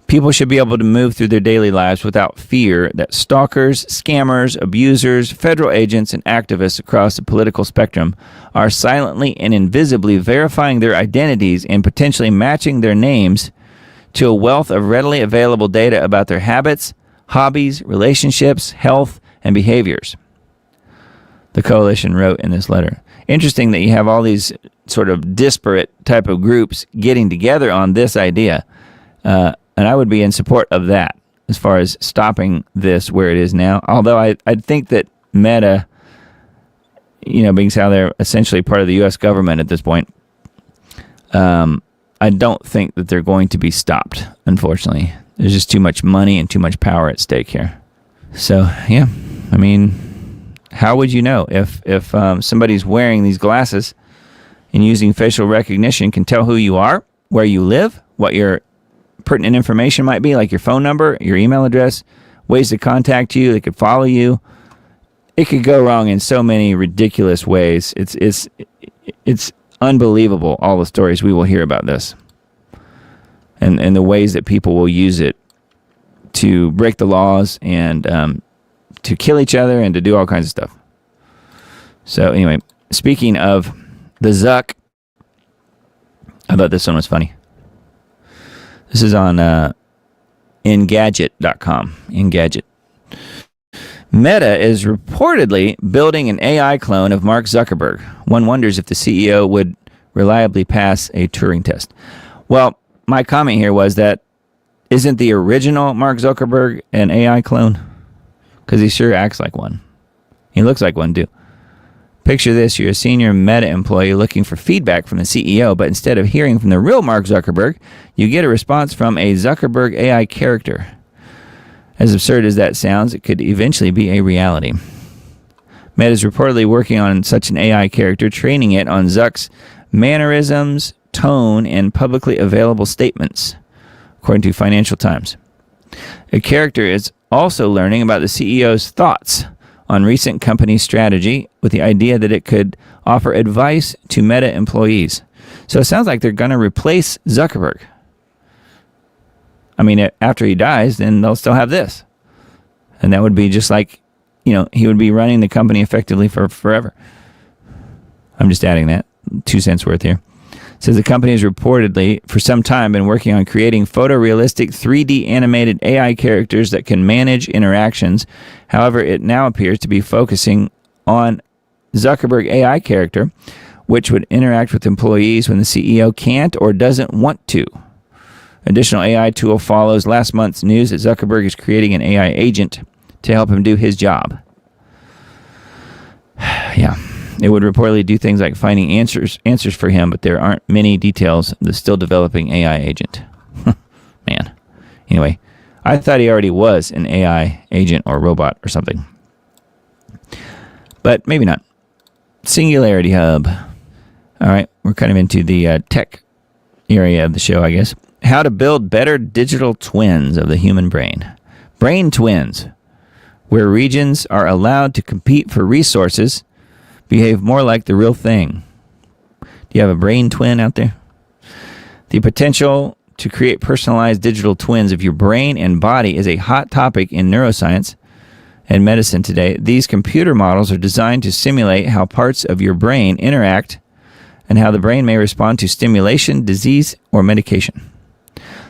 People should be able to move through their daily lives without fear that stalkers, scammers, abusers, federal agents, and activists across the political spectrum are silently and invisibly verifying their identities and potentially matching their names to a wealth of readily available data about their habits, hobbies, relationships, health, and behaviors. The coalition wrote in this letter. Interesting that you have all these sort of disparate type of groups getting together on this idea. And I would be in support of that as far as stopping this where it is now. Although I think that Meta, being how they're essentially part of the U.S. government at this point, I don't think that they're going to be stopped, unfortunately. There's just too much money and too much power at stake here. So, yeah, I mean, how would you know if somebody's wearing these glasses and using facial recognition can tell who you are, where you live, what your pertinent information might be, like your phone number, your email address, ways to contact you, they could follow you. It could go wrong in so many ridiculous ways. It's unbelievable, all the stories we will hear about this. And the ways that people will use it to break the laws and to kill each other and to do all kinds of stuff. So anyway, speaking of the Zuck, I thought this one was funny. This is on Engadget.com. Engadget. Meta is reportedly building an AI clone of Mark Zuckerberg. One wonders if the CEO would reliably pass a Turing test. Well, my comment here was that isn't the original Mark Zuckerberg an AI clone? Because he sure acts like one. He looks like one, too. Picture this, you're a senior Meta employee looking for feedback from the CEO, but instead of hearing from the real Mark Zuckerberg, you get a response from a Zuckerberg AI character. As absurd as that sounds, it could eventually be a reality. Meta is reportedly working on such an AI character, training it on Zuck's mannerisms, tone, and publicly available statements, according to Financial Times. A character is also learning about the CEO's thoughts on recent company strategy with the idea that it could offer advice to Meta employees. So it sounds like they're going to replace Zuckerberg. I mean, after he dies, then they'll still have this. And that would be just like, he would be running the company effectively for forever. I'm just adding that. 2 cents worth here. It says the company has reportedly, for some time, been working on creating photorealistic 3D animated AI characters that can manage interactions. However, it now appears to be focusing on Zuckerberg AI character, which would interact with employees when the CEO can't or doesn't want to. Additional AI tool follows last month's news that Zuckerberg is creating an AI agent to help him do his job. Yeah. It would reportedly do things like finding answers for him, but there aren't many details of the still developing AI agent. Man. Anyway, I thought he already was an AI agent or robot or something. But maybe not. Singularity Hub. All right, we're kind of into the tech area of the show, I guess. How to build better digital twins of the human brain. Brain twins, where regions are allowed to compete for resources, behave more like the real thing. Do you have a brain twin out there? The potential to create personalized digital twins of your brain and body is a hot topic in neuroscience and medicine today. These computer models are designed to simulate how parts of your brain interact and how the brain may respond to stimulation, disease, or medication.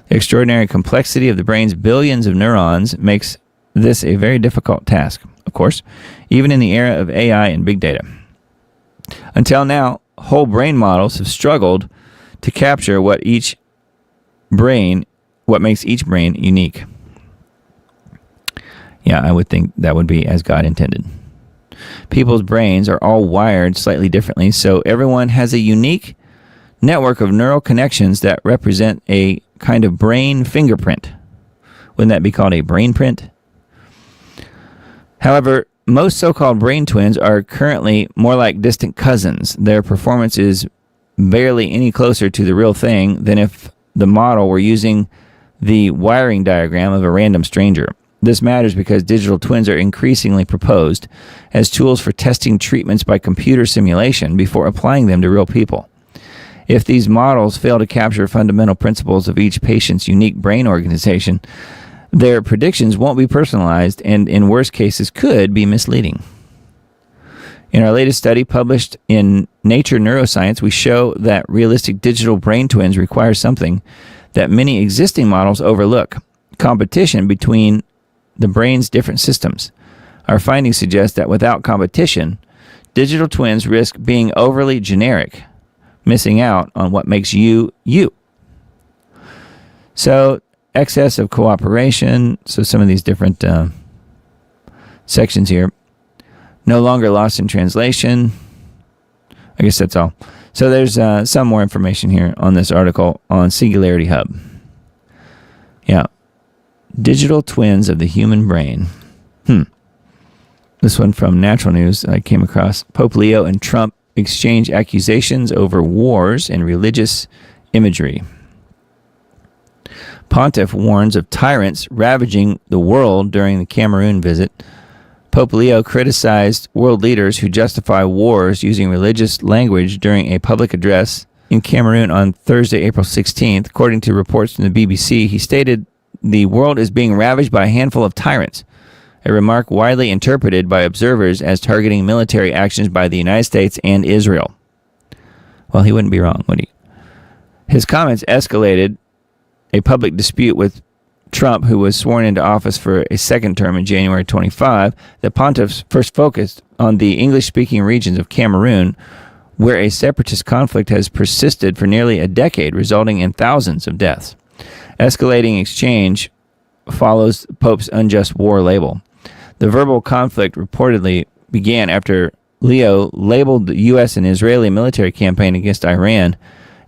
The extraordinary complexity of the brain's billions of neurons makes this a very difficult task, of course, even in the era of AI and big data. Until now, whole brain models have struggled to capture what makes each brain unique. Yeah, I would think that would be as God intended. People's brains are all wired slightly differently, so everyone has a unique network of neural connections that represent a kind of brain fingerprint. Wouldn't that be called a brain print? However, most so-called brain twins are currently more like distant cousins. Their performance is barely any closer to the real thing than if the model were using the wiring diagram of a random stranger. This matters because digital twins are increasingly proposed as tools for testing treatments by computer simulation before applying them to real people. If these models fail to capture fundamental principles of each patient's unique brain organization, their predictions won't be personalized and, in worst cases, could be misleading. In our latest study published in Nature Neuroscience, we show that realistic digital brain twins require something that many existing models overlook: competition between the brain's different systems. Our findings suggest that without competition, digital twins risk being overly generic, missing out on what makes you, you. So, excess of cooperation. So some of these different sections here. No longer lost in translation. I guess that's all. So there's some more information here on this article on Singularity Hub. Yeah. Digital twins of the human brain. This one from Natural News I came across. Pope Leo and Trump exchange accusations over wars and religious imagery. Pontiff warns of tyrants ravaging the world during the Cameroon visit. Pope Leo criticized world leaders who justify wars using religious language during a public address in Cameroon on Thursday, April 16th. According to reports from the BBC, he stated the world is being ravaged by a handful of tyrants, a remark widely interpreted by observers as targeting military actions by the United States and Israel. Well, he wouldn't be wrong, would he? His comments escalated a public dispute with Trump, who was sworn into office for a second term in January 25. The pontiffs first focused on the English-speaking regions of Cameroon, where a separatist conflict has persisted for nearly a decade, resulting in thousands of deaths. Escalating exchange follows Pope's unjust war label. The verbal conflict reportedly began after Leo labeled the U.S. and Israeli military campaign against Iran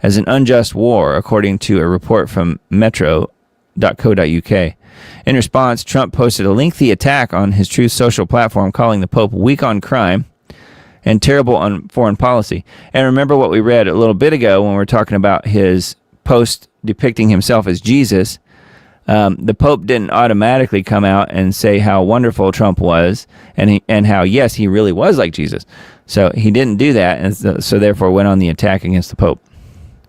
as an unjust war, according to a report from metro.co.uk. In response, Trump posted a lengthy attack on his Truth Social platform, calling the Pope weak on crime and terrible on foreign policy. And remember what we read a little bit ago when we were talking about his post depicting himself as Jesus. The Pope didn't automatically come out and say how wonderful Trump was and how, yes, he really was like Jesus. So he didn't do that, and so therefore went on the attack against the Pope.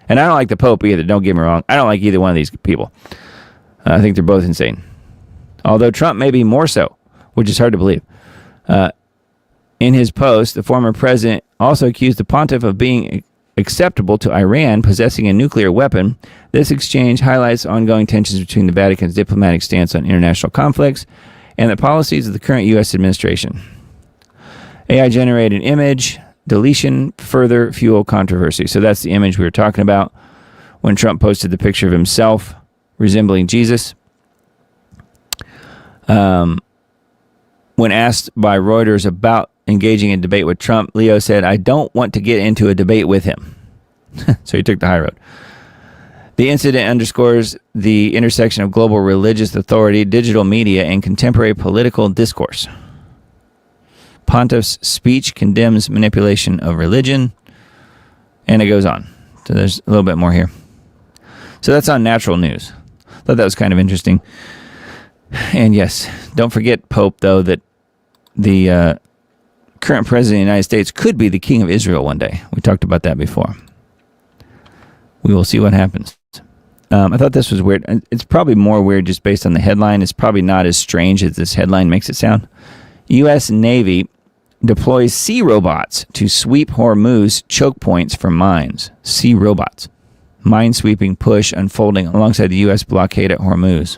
And I don't like the Pope either, don't get me wrong. I don't like either one of these people. I think they're both insane. Although Trump may be more so, which is hard to believe. In his post, the former president also accused the pontiff of being acceptable to Iran possessing a nuclear weapon. This exchange highlights ongoing tensions between the Vatican's diplomatic stance on international conflicts and the policies of the current U.S. administration. AI-generated image deletion further fuel controversy. So that's the image we were talking about when Trump posted the picture of himself resembling Jesus. When asked by Reuters about engaging in debate with Trump, Leo said, "I don't want to get into a debate with him." So he took the high road. The incident underscores the intersection of global religious authority, digital media, and contemporary political discourse. Pontiff's speech condemns manipulation of religion, and it goes on. So there's a little bit more here. So that's on Natural News. Thought that was kind of interesting. And yes, don't forget, Pope, though, that the current president of the United States could be the king of Israel one day. We talked about that before. We will see what happens. I thought this was weird. It's probably more weird just based on the headline. It's probably not as strange as this headline makes it sound. U.S. Navy deploys sea robots to sweep Hormuz choke points for mines. Sea robots. Mine-sweeping push unfolding alongside the U.S. blockade at Hormuz.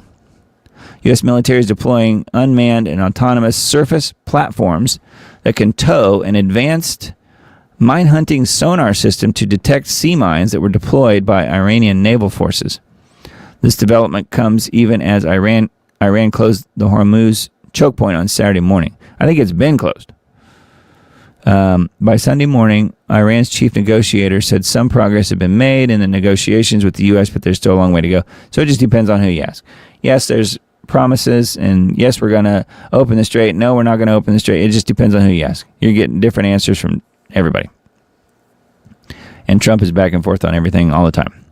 U.S. military is deploying unmanned and autonomous surface platforms that can tow an advanced mine-hunting sonar system to detect sea mines that were deployed by Iranian naval forces. This development comes even as Iran closed the Hormuz choke point on Saturday morning. I think it's been closed. By Sunday morning, Iran's chief negotiator said some progress had been made in the negotiations with the U.S., but there's still a long way to go. So it just depends on who you ask. Yes, there's promises, and yes, we're going to open the strait. No, we're not going to open the strait. It just depends on who you ask. You're getting different answers from everybody. And Trump is back and forth on everything all the time.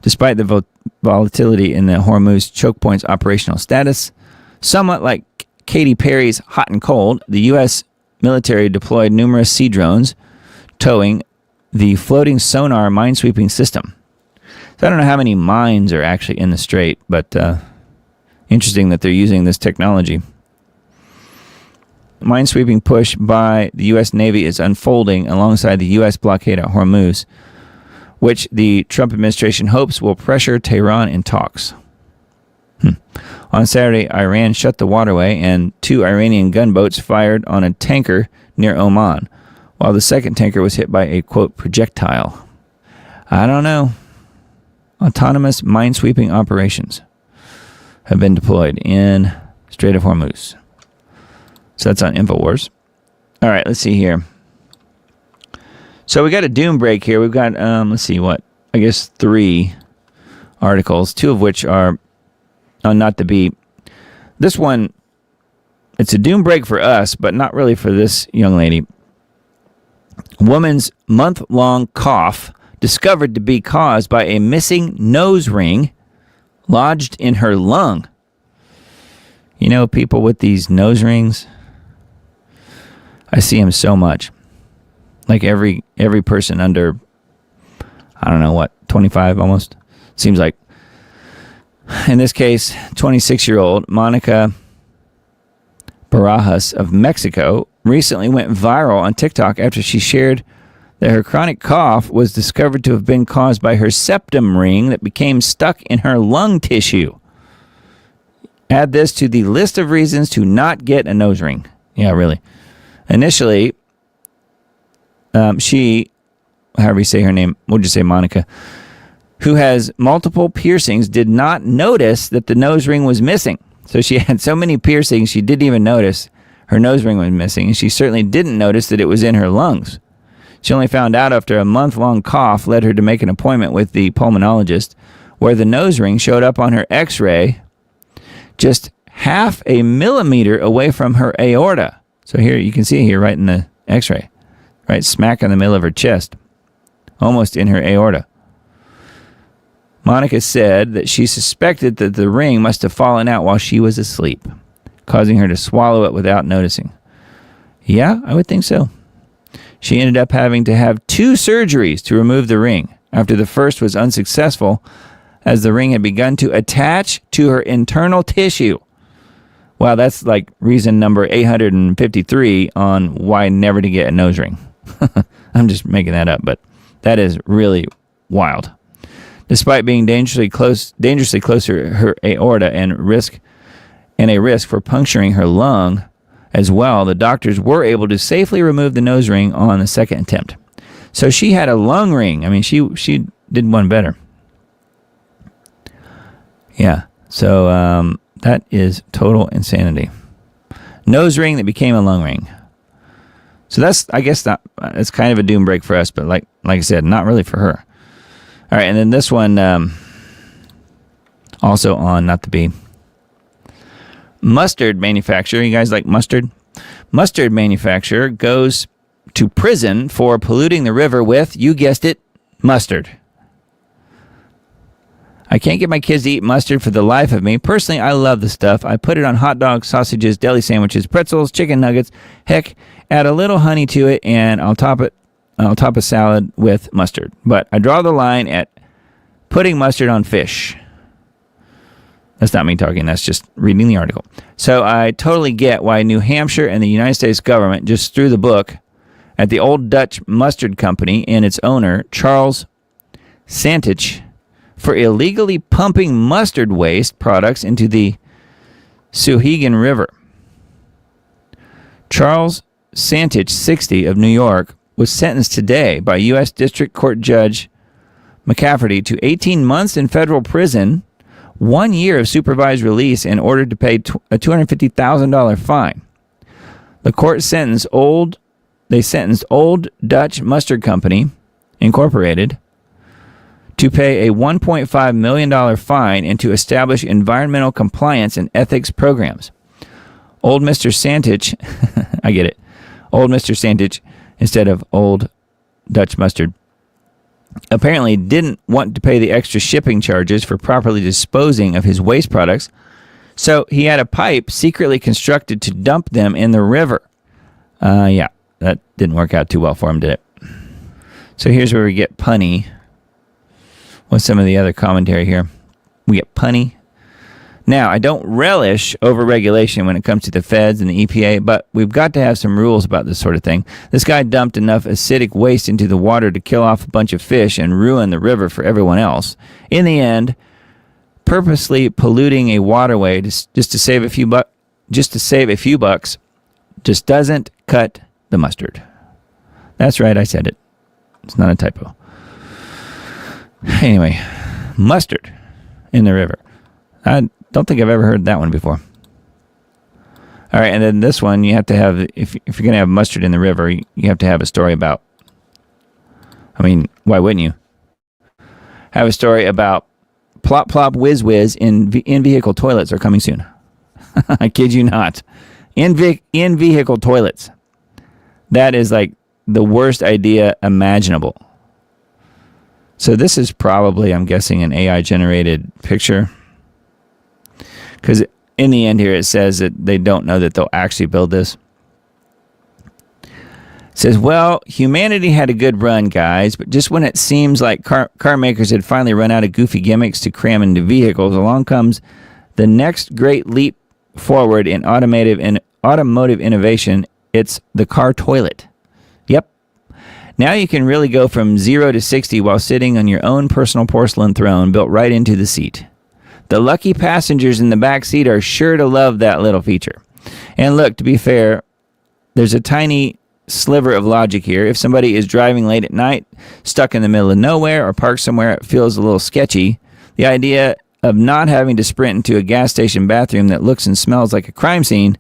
Despite the volatility in the Hormuz choke point's operational status, somewhat like Katy Perry's Hot and Cold, the U.S. military deployed numerous sea drones towing the floating sonar minesweeping system. So I don't know how many mines are actually in the strait, but interesting that they're using this technology. Minesweeping push by the U.S. Navy is unfolding alongside the U.S. blockade at Hormuz, which the Trump administration hopes will pressure Tehran in talks. On Saturday, Iran shut the waterway and 2 Iranian gunboats fired on a tanker near Oman, while the second tanker was hit by a, quote, projectile. I don't know. Autonomous minesweeping operations have been deployed in Strait of Hormuz. So that's on InfoWars. All right, let's see here. So we got a doom break here. We've got, let's see, what? I guess 3 articles, 2 of which are on Not the Beat. This one, it's a doom break for us, but not really for this young lady. Woman's month-long cough discovered to be caused by a missing nose ring lodged in her lung. You know, people with these nose rings, I see them so much. Like every person under, I don't know what, 25 almost, seems like. In this case, 26-year-old Monica Barajas of Mexico recently went viral on TikTok after she shared that her chronic cough was discovered to have been caused by her septum ring that became stuck in her lung tissue. Add this to the list of reasons to not get a nose ring. Yeah, really. Initially, she, however you say her name, we'll just say Monica, who has multiple piercings, did not notice that the nose ring was missing. So she had so many piercings, she didn't even notice her nose ring was missing, and she certainly didn't notice that it was in her lungs. She only found out after a month-long cough led her to make an appointment with the pulmonologist, where the nose ring showed up on her x-ray just 0.5 millimeter away from her aorta. So here, you can see here right in the x-ray, right smack in the middle of her chest, almost in her aorta. Monica said that she suspected that the ring must have fallen out while she was asleep, causing her to swallow it without noticing. Yeah, I would think so. She ended up having to have 2 surgeries to remove the ring after the first was unsuccessful, as the ring had begun to attach to her internal tissue. Wow, that's like reason number 853 on why never to get a nose ring. I'm just making that up, but that is really wild. Despite being dangerously close to her aorta and a risk for puncturing her lung as well, the doctors were able to safely remove the nose ring on the second attempt. So she had a lung ring. I mean, she did one better. Yeah. So that is total insanity. Nose ring that became a lung ring. So that's, I guess, it's kind of a doom break for us, but like I said, not really for her. All right, and then this one, also on Not the Bee. Mustard manufacturer, you guys like mustard? Mustard manufacturer goes to prison for polluting the river with, you guessed it, mustard. I can't get my kids to eat mustard for the life of me. Personally, I love the stuff. I put it on hot dogs, sausages, deli sandwiches, pretzels, chicken nuggets. Heck, add a little honey to it, and I'll top a salad with mustard. But I draw the line at putting mustard on fish. That's not me talking. That's just reading the article. So I totally get why New Hampshire and the United States government just threw the book at the Old Dutch Mustard Company and its owner, Charles Santich, for illegally pumping mustard waste products into the Souhegan River. Charles Santich, 60, of New York, was sentenced today by U.S. District Court Judge McCafferty to 18 months in federal prison, 1 year of supervised release, and ordered to pay a $250,000 fine. The court sentenced Old Dutch Mustard Company, Incorporated, to pay a $1.5 million fine and to establish environmental compliance and ethics programs. Old Mr. Santich, I get it, Old Mr. Santich instead of Old Dutch Mustard, apparently didn't want to pay the extra shipping charges for properly disposing of his waste products, so he had a pipe secretly constructed to dump them in the river. Yeah, that didn't work out too well for him, did it? So here's where we get punny. What's some of the other commentary here? We get punny. Now, I don't relish overregulation when it comes to the feds and the EPA, but we've got to have some rules about this sort of thing. This guy dumped enough acidic waste into the water to kill off a bunch of fish and ruin the river for everyone else. In the end, purposely polluting a waterway just to save a few bucks just doesn't cut the mustard. That's right, I said it. It's not a typo. Anyway, mustard in the river. I don't think I've ever heard that one before. All right, and then this one, you have to have, if you're going to have mustard in the river, you have to have a story about, I mean, why wouldn't you? Have a story about plop, plop, whiz, whiz in-vehicle toilets are coming soon. I kid you not. In-vehicle toilets. That is like the worst idea imaginable. So this is probably, I'm guessing, an AI-generated picture. Because in the end here, it says that they don't know that they'll actually build this. It says, well, humanity had a good run, guys, but just when it seems like car makers had finally run out of goofy gimmicks to cram into vehicles, along comes the next great leap forward in automotive innovation. It's the car toilet. Yep. Now you can really go from 0 to 60 while sitting on your own personal porcelain throne built right into the seat. The lucky passengers in the back seat are sure to love that little feature. And look, to be fair, there's a tiny sliver of logic here. If somebody is driving late at night, stuck in the middle of nowhere, or parked somewhere it feels a little sketchy, the idea of not having to sprint into a gas station bathroom that looks and smells like a crime scene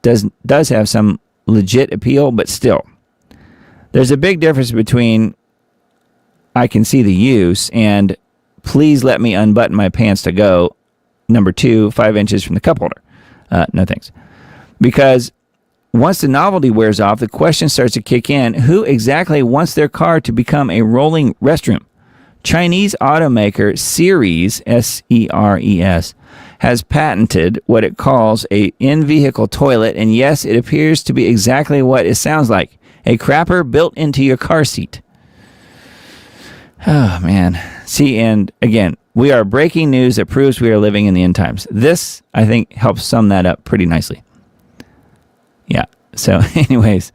does have some legit appeal, but still. There's a big difference between I can see the use and please let me unbutton my pants to go. Number 2, 5 inches from the cup holder. No thanks. Because once the novelty wears off, the question starts to kick in. Who exactly wants their car to become a rolling restroom? Chinese automaker Seres, S-E-R-E-S, has patented what it calls a in-vehicle toilet, and yes, it appears to be exactly what it sounds like. A crapper built into your car seat. Oh, man. See, and again, we are breaking news that proves we are living in the end times. This, I think, helps sum that up pretty nicely. Yeah. So, anyways,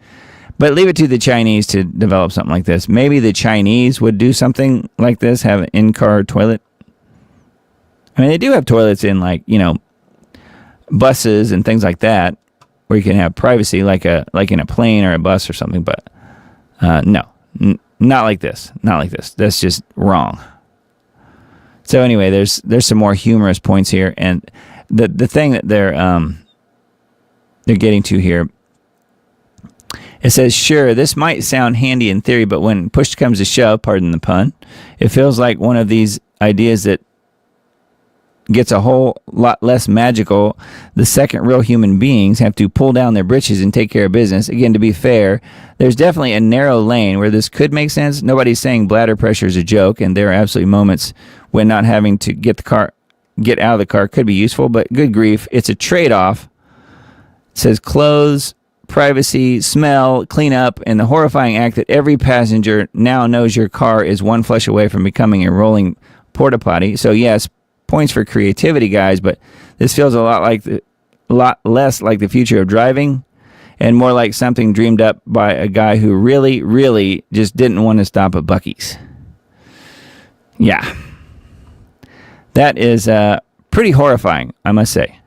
but leave it to the Chinese to develop something like this. Maybe the Chinese would do something like this, have an in-car toilet. I mean, they do have toilets in, like, you know, buses and things like that, where you can have privacy, like in a plane or a bus or something. But no, not like this. Not like this. That's just wrong. So anyway, there's some more humorous points here, and the thing that they're getting to here. It says, sure, this might sound handy in theory, but when push comes to shove, pardon the pun, it feels like one of these ideas that gets a whole lot less magical the second real human beings have to pull down their britches and take care of business. Again, to be fair, there's definitely a narrow lane where this could make sense. Nobody's saying bladder pressure is a joke, and there are absolutely moments when not having to get out of the car could be useful, but good grief, it's a trade-off. It says clothes, privacy, smell, cleanup, and the horrifying act that every passenger now knows your car is one flush away from becoming a rolling porta potty. So yes, points for creativity, guys, but this feels a lot less like the future of driving and more like something dreamed up by a guy who really, really just didn't want to stop at Buc-ee's. Yeah. That is pretty horrifying, I must say.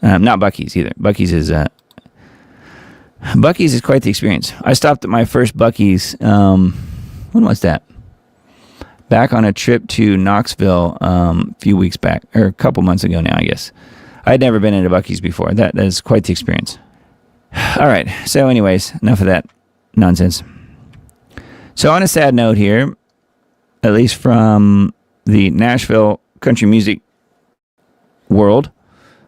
Not Buc-ee's either. Buc-ee's is quite the experience. I stopped at my first Buc-ee's, when was that? Back on a trip to Knoxville a few weeks back, or a couple months ago now, I guess. I'd never been into Buc-ee's before. That is quite the experience. All right, so anyways, enough of that nonsense. So on a sad note here, at least from the Nashville country music world,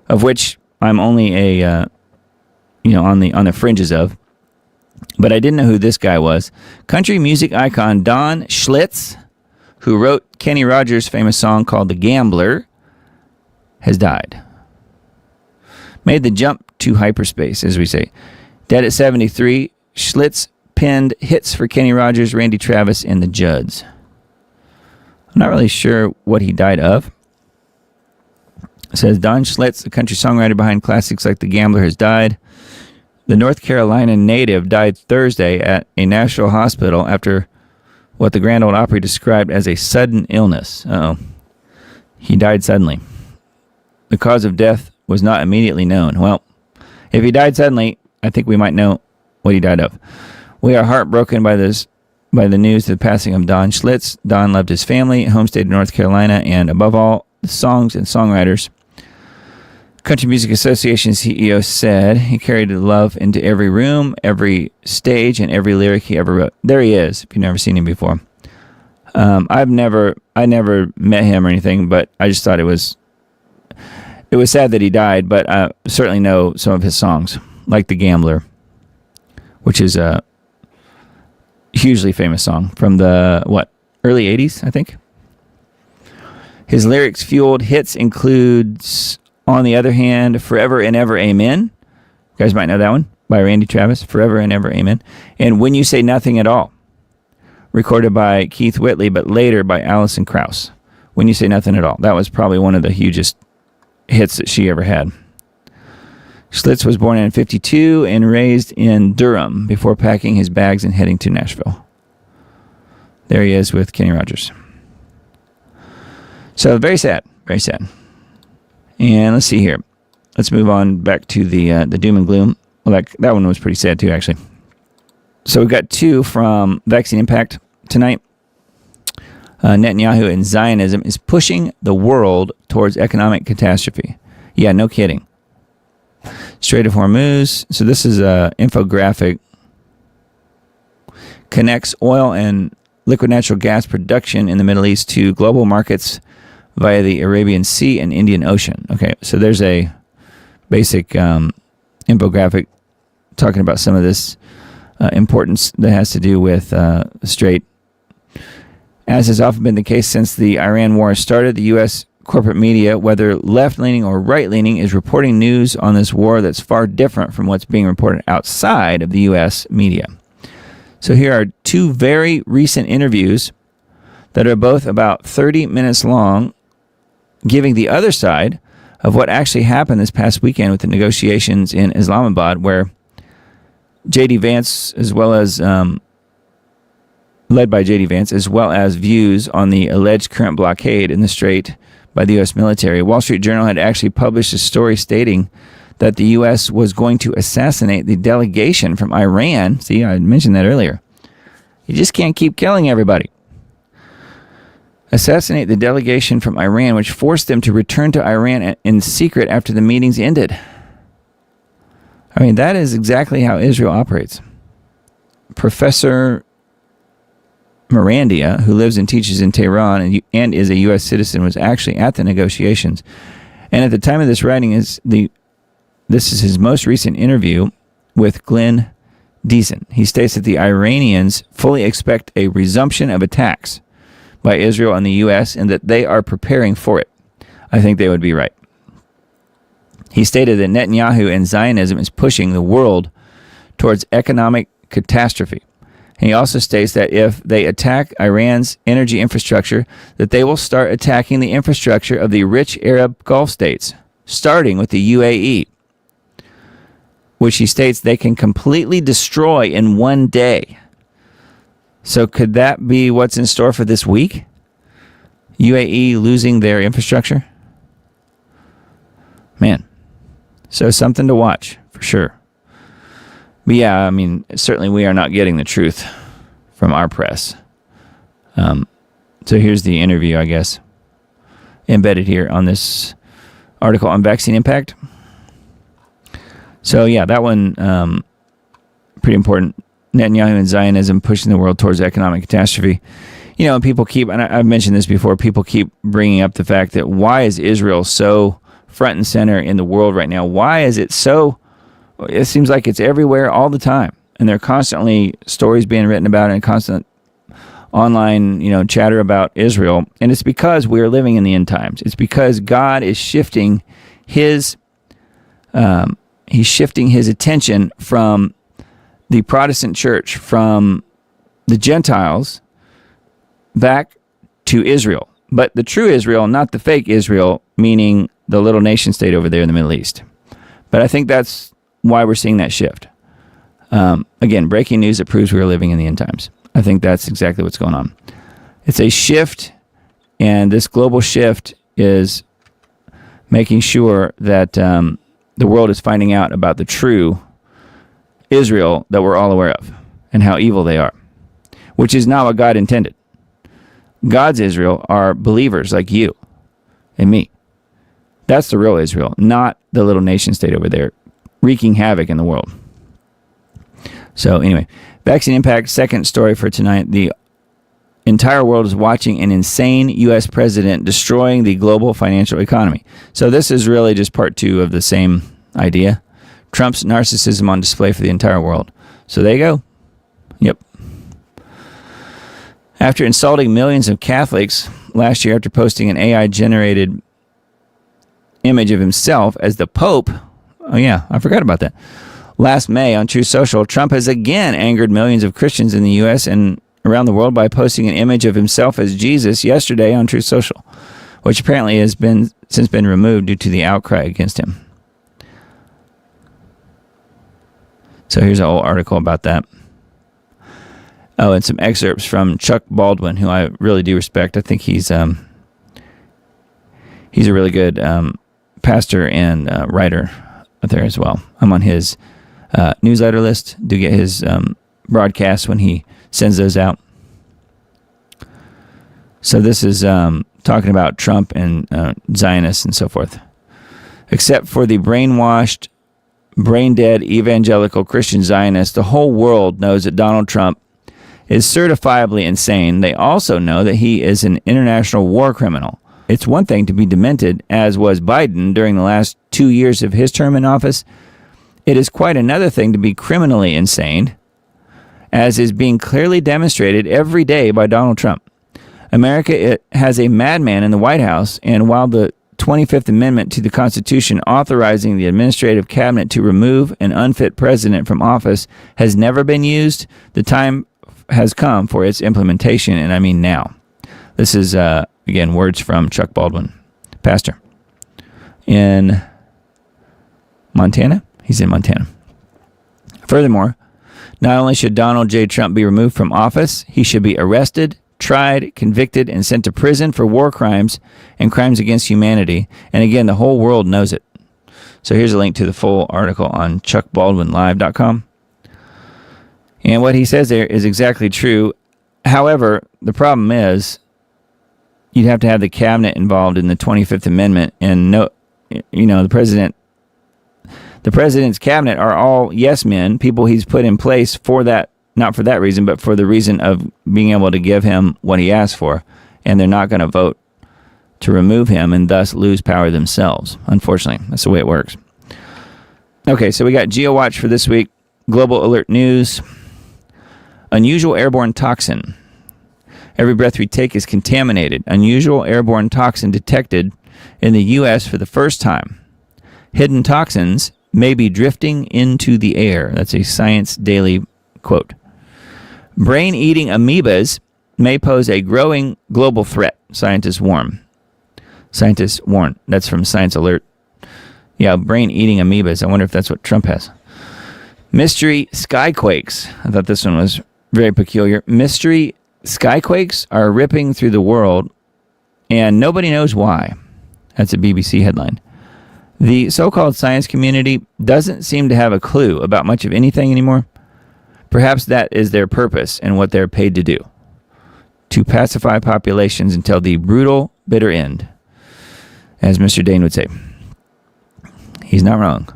of which I'm only on the fringes of, but I didn't know who this guy was. Country music icon Don Schlitz, who wrote Kenny Rogers' famous song called "The Gambler," has died. Made the jump to hyperspace, as we say. Dead at 73, Schlitz penned hits for Kenny Rogers, Randy Travis, and the Judds. I'm not really sure what he died of. It says Don Schlitz, the country songwriter behind classics like The Gambler, has died. The North Carolina native died Thursday at a Nashville hospital after what the Grand Ole Opry described as a sudden illness. Uh-oh. He died suddenly. The cause of death was not immediately known. Well, if he died suddenly, I think we might know what he died of. We are heartbroken by the news of the passing of Don Schlitz. Don loved his family, home state of North Carolina, and above all, the songs and songwriters. Country Music Association CEO said he carried love into every room, every stage, and every lyric he ever wrote. There he is, if you've never seen him before. I never met him or anything, but I just thought it was sad that he died, but I certainly know some of his songs, like The Gambler, which is a hugely famous song from the, early 80s, I think. His lyrics-fueled hits includes, on the other hand, Forever and Ever Amen. You guys might know that one, by Randy Travis, Forever and Ever Amen. And When You Say Nothing at All, recorded by Keith Whitley, but later by Alison Krauss. When You Say Nothing at All. That was probably one of the hugest hits that she ever had. Schlitz was born in 1952 and raised in Durham before packing his bags and heading to Nashville. There he is with Kenny Rogers. So very sad, very sad. And let's see here. Let's move on back to the doom and gloom. Well, that one was pretty sad too, actually. So we've got two from Vaccine Impact tonight. Netanyahu and Zionism is pushing the world towards economic catastrophe. Yeah, no kidding. Strait of Hormuz. So this is an infographic. Connects oil and liquid natural gas production in the Middle East to global markets via the Arabian Sea and Indian Ocean. Okay, so there's a basic infographic talking about some of this importance that has to do with the Strait. As has often been the case since the Iran war started, the U.S. corporate media, whether left-leaning or right-leaning, is reporting news on this war that's far different from what's being reported outside of the U.S. media. So here are two very recent interviews that are both about 30 minutes long, giving the other side of what actually happened this past weekend with the negotiations in Islamabad, where J.D. Vance, as well as led by J.D. Vance, as well as views on the alleged current blockade in the Strait by the U.S. military. Wall Street Journal had actually published a story stating that the U.S. was going to assassinate the delegation from Iran. See, I mentioned that earlier. You just can't keep killing everybody. Assassinate the delegation from Iran, which forced them to return to Iran in secret after the meetings ended. I mean, that is exactly how Israel operates. Professor Mirandia, who lives and teaches in Tehran and is a U.S. citizen, was actually at the negotiations. And at the time of this writing, this is his most recent interview with Glenn Deason. He states that the Iranians fully expect a resumption of attacks by Israel and the U.S. and that they are preparing for it. I think they would be right. He stated that Netanyahu and Zionism is pushing the world towards economic catastrophe And he also states that if they attack Iran's energy infrastructure, that they will start attacking the infrastructure of the rich Arab Gulf states, starting with the UAE, which he states they can completely destroy in one day. So could that be what's in store for this week? UAE losing their infrastructure? Man, so something to watch for sure. But yeah, I mean, certainly we are not getting the truth from our press. So here's the interview, I guess, embedded here on this article on vaccine impact. So yeah, that one, pretty important. Netanyahu and Zionism pushing the world towards economic catastrophe. You know, people keep, and I've mentioned this before, people keep bringing up the fact that why is Israel so front and center in the world right now? Why is it so, it seems like it's everywhere all the time. And there are constantly stories being written about it and constant online, chatter about Israel. And it's because we are living in the end times. It's because God is shifting his attention from the Protestant church, from the Gentiles, back to Israel. But the true Israel, not the fake Israel, meaning the little nation state over there in the Middle East. But I think that's why we're seeing that shift. Again, breaking news that proves we are living in the end times. I think that's exactly what's going on. It's a shift, and this global shift is making sure that the world is finding out about the true Israel that we're all aware of and how evil they are, which is not what God intended. God's Israel are believers like you and me. That's the real Israel, not the little nation state over there wreaking havoc in the world. So anyway, vaccine impact, second story for tonight. The entire world is watching an insane U.S. president destroying the global financial economy. So this is really just part two of the same idea. Trump's narcissism on display for the entire world. So there you go. Yep. After insulting millions of Catholics last year after posting an AI-generated image of himself as the Pope. Oh yeah, I forgot about that. Last May on Truth Social, Trump has again angered millions of Christians in the U.S. and around the world by posting an image of himself as Jesus yesterday on Truth Social, which apparently has since been removed due to the outcry against him. So here's a whole article about that. Oh, and some excerpts from Chuck Baldwin, who I really do respect. I think he's a really good pastor and writer out there as well. I'm on his newsletter list. Do get his broadcasts when he sends those out. So this is talking about Trump and Zionists and so forth. Except for the brainwashed, brain-dead evangelical Christian Zionists, the whole world knows that Donald Trump is certifiably insane. They also know that he is an international war criminal. It's one thing to be demented, as was Biden during the last 2 years of his term in office. It is quite another thing to be criminally insane, as is being clearly demonstrated every day by Donald Trump. America has a madman in the White House, and while the 25th Amendment to the Constitution authorizing the administrative cabinet to remove an unfit president from office has never been used, the time has come for its implementation, and I mean now. This is, again, words from Chuck Baldwin, pastor in Montana. He's in Montana. Furthermore, not only should Donald J. Trump be removed from office, he should be arrested, tried, convicted, and sent to prison for war crimes and crimes against humanity. And again, the whole world knows it. So here's a link to the full article on chuckbaldwinlive.com. And what he says there is exactly true. However, the problem is you'd have to have the cabinet involved in the 25th Amendment, and the president's cabinet are all yes men, people he's put in place for that, not for that reason, but for the reason of being able to give him what he asked for. And they're not going to vote to remove him and thus lose power themselves. Unfortunately, that's the way it works. Okay, so we got GeoWatch for this week. Global Alert News. Unusual airborne toxin. Every breath we take is contaminated. Unusual airborne toxin detected in the U.S. for the first time. Hidden toxins may be drifting into the air. That's a Science Daily quote. Brain-eating amoebas may pose a growing global threat, scientists warn. Scientists warn. That's from Science Alert. Yeah, brain-eating amoebas. I wonder if that's what Trump has. Mystery skyquakes. I thought this one was very peculiar. Mystery skyquakes are ripping through the world, and nobody knows why. That's a BBC headline. The so-called science community doesn't seem to have a clue about much of anything anymore. Perhaps that is their purpose and what they're paid to do. To pacify populations until the brutal, bitter end. As Mr. Dane would say. He's not wrong.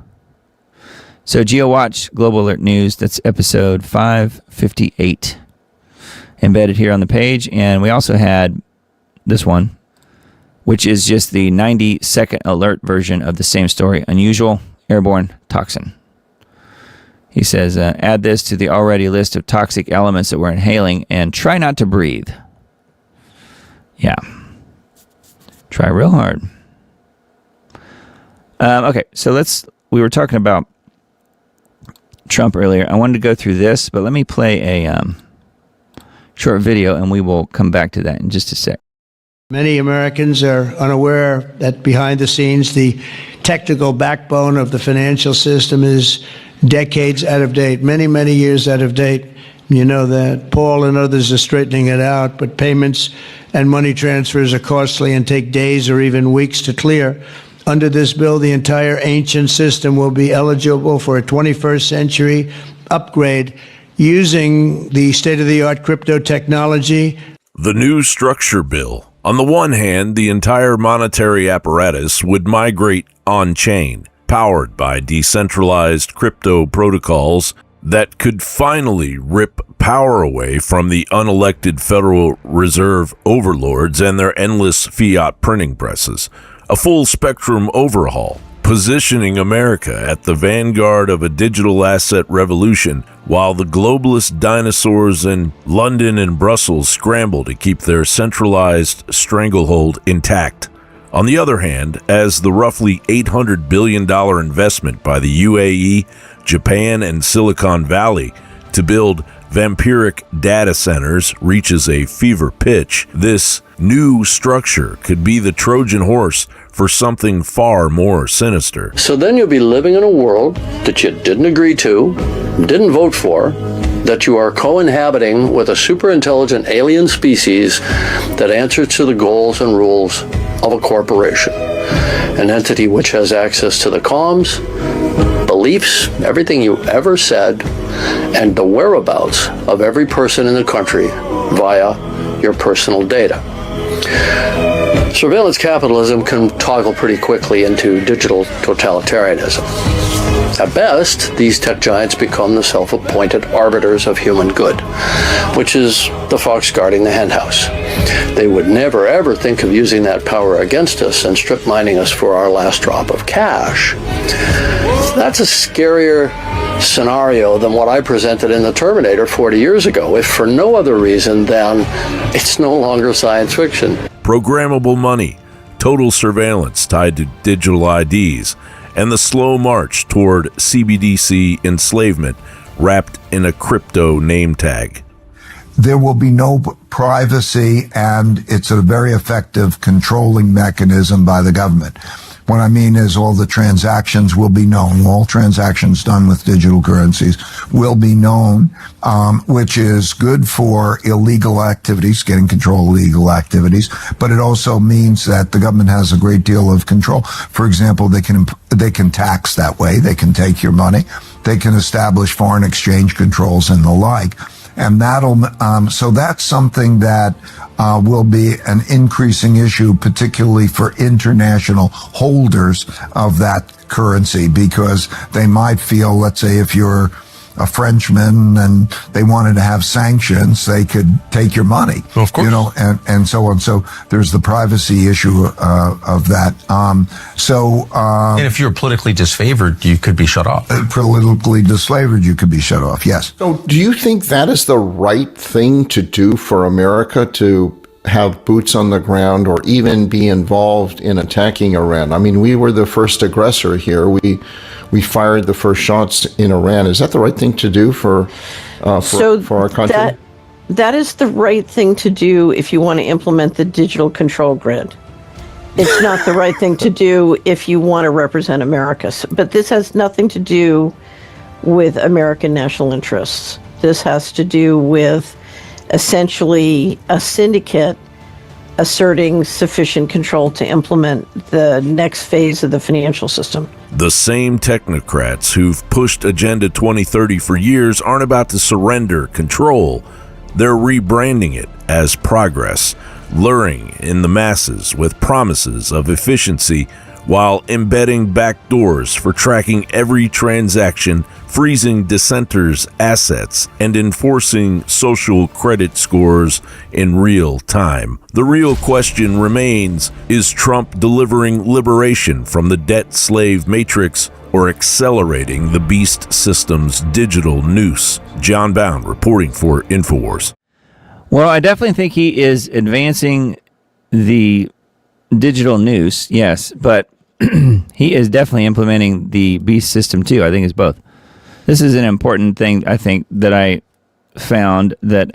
So GeoWatch Global Alert News, that's episode 558. Embedded here on the page. And we also had this one, which is just the 90-second alert version of the same story. Unusual airborne toxin. He says, add this to the already list of toxic elements that we're inhaling and try not to breathe. Yeah. Try real hard. Okay, so we were talking about Trump earlier. I wanted to go through this, but let me play a short video and we will come back to that in just a sec. Many Americans are unaware that behind the scenes, the technical backbone of the financial system is decades out of date, many, many years out of date. You know that. Paul and others are straightening it out, but payments and money transfers are costly and take days or even weeks to clear. Under this bill, the entire ancient system will be eligible for a 21st century upgrade using the state-of-the-art crypto technology. The new structure bill. On the one hand, the entire monetary apparatus would migrate on-chain, powered by decentralized crypto protocols that could finally rip power away from the unelected Federal Reserve overlords and their endless fiat printing presses. A full-spectrum overhaul, positioning America at the vanguard of a digital asset revolution while the globalist dinosaurs in London and Brussels scramble to keep their centralized stranglehold intact. On the other hand, as the roughly $800 billion investment by the UAE, Japan, and Silicon Valley to build vampiric data centers reaches a fever pitch, this new structure could be the Trojan horse for something far more sinister. So then you'll be living in a world that you didn't agree to, didn't vote for, that you are co-inhabiting with a super-intelligent alien species that answers to the goals and rules of a corporation. An entity which has access to the comms, beliefs, everything you ever said, and the whereabouts of every person in the country via your personal data. Surveillance capitalism can toggle pretty quickly into digital totalitarianism. At best, these tech giants become the self-appointed arbiters of human good, which is the fox guarding the henhouse. They would never ever think of using that power against us and strip mining us for our last drop of cash. That's a scarier scenario than what I presented in the Terminator 40 years ago, if for no other reason than it's no longer science fiction. Programmable money, total surveillance tied to digital IDs, and the slow march toward CBDC enslavement wrapped in a crypto name tag. There will be no privacy, and it's a very effective controlling mechanism by the government. What I mean is all the transactions will be known. All transactions done with digital currencies will be known, which is good for illegal activities, getting control of illegal activities. But it also means that the government has a great deal of control. For example, they can tax that way. They can take your money. They can establish foreign exchange controls and the like. And so that's something that will be an increasing issue, particularly for international holders of that currency, because they might feel, let's say, if you're a Frenchman and they wanted to have sanctions, they could take your money, of course, and so on. So there's the privacy issue of that. And if you're politically disfavored, you could be shut off. Politically disfavored, you could be shut off. Yes. So do you think that is the right thing to do for America, to have boots on the ground or even be involved in attacking Iran? I mean, we were the first aggressor here. We fired the first shots in Iran. Is that the right thing to do for our country? That is the right thing to do if you want to implement the digital control grid. It's not the right thing to do if you want to represent America. But this has nothing to do with American national interests. This has to do with essentially a syndicate asserting sufficient control to implement the next phase of the financial system. The same technocrats who've pushed Agenda 2030 for years aren't about to surrender control. They're rebranding it as progress, luring in the masses with promises of efficiency while embedding backdoors for tracking every transaction, freezing dissenters' assets, and enforcing social credit scores in real time. The real question remains, is Trump delivering liberation from the debt slave matrix or accelerating the beast system's digital noose? John Bound reporting for InfoWars. Well, I definitely think he is advancing the digital noose, yes, but he is definitely implementing the beast system too. I think it's both. This is an important thing, I think, that I found that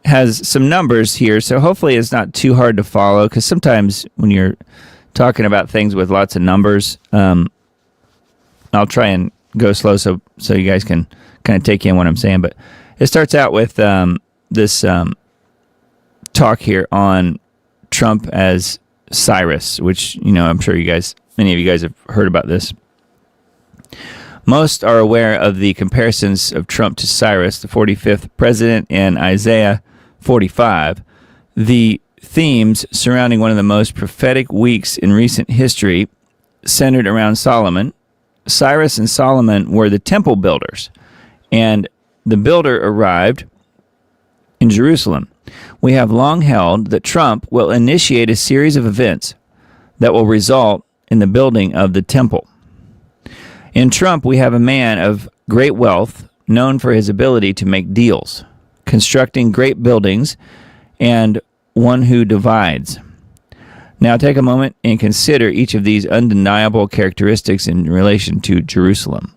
has some numbers here, so hopefully it's not too hard to follow, because sometimes when you're talking about things with lots of numbers, I'll try and go slow so you guys can kind of take in what I'm saying. But it starts out with this talk here on Trump as Cyrus, which, I'm sure many of you guys have heard about this. Most are aware of the comparisons of Trump to Cyrus, the 45th president, and Isaiah 45. The themes surrounding one of the most prophetic weeks in recent history centered around Solomon. Cyrus and Solomon were the temple builders, and the builder arrived in Jerusalem. We have long held that Trump will initiate a series of events that will result in the building of the temple. In Trump, we have a man of great wealth, known for his ability to make deals, constructing great buildings, and one who divides. Now take a moment and consider each of these undeniable characteristics in relation to Jerusalem.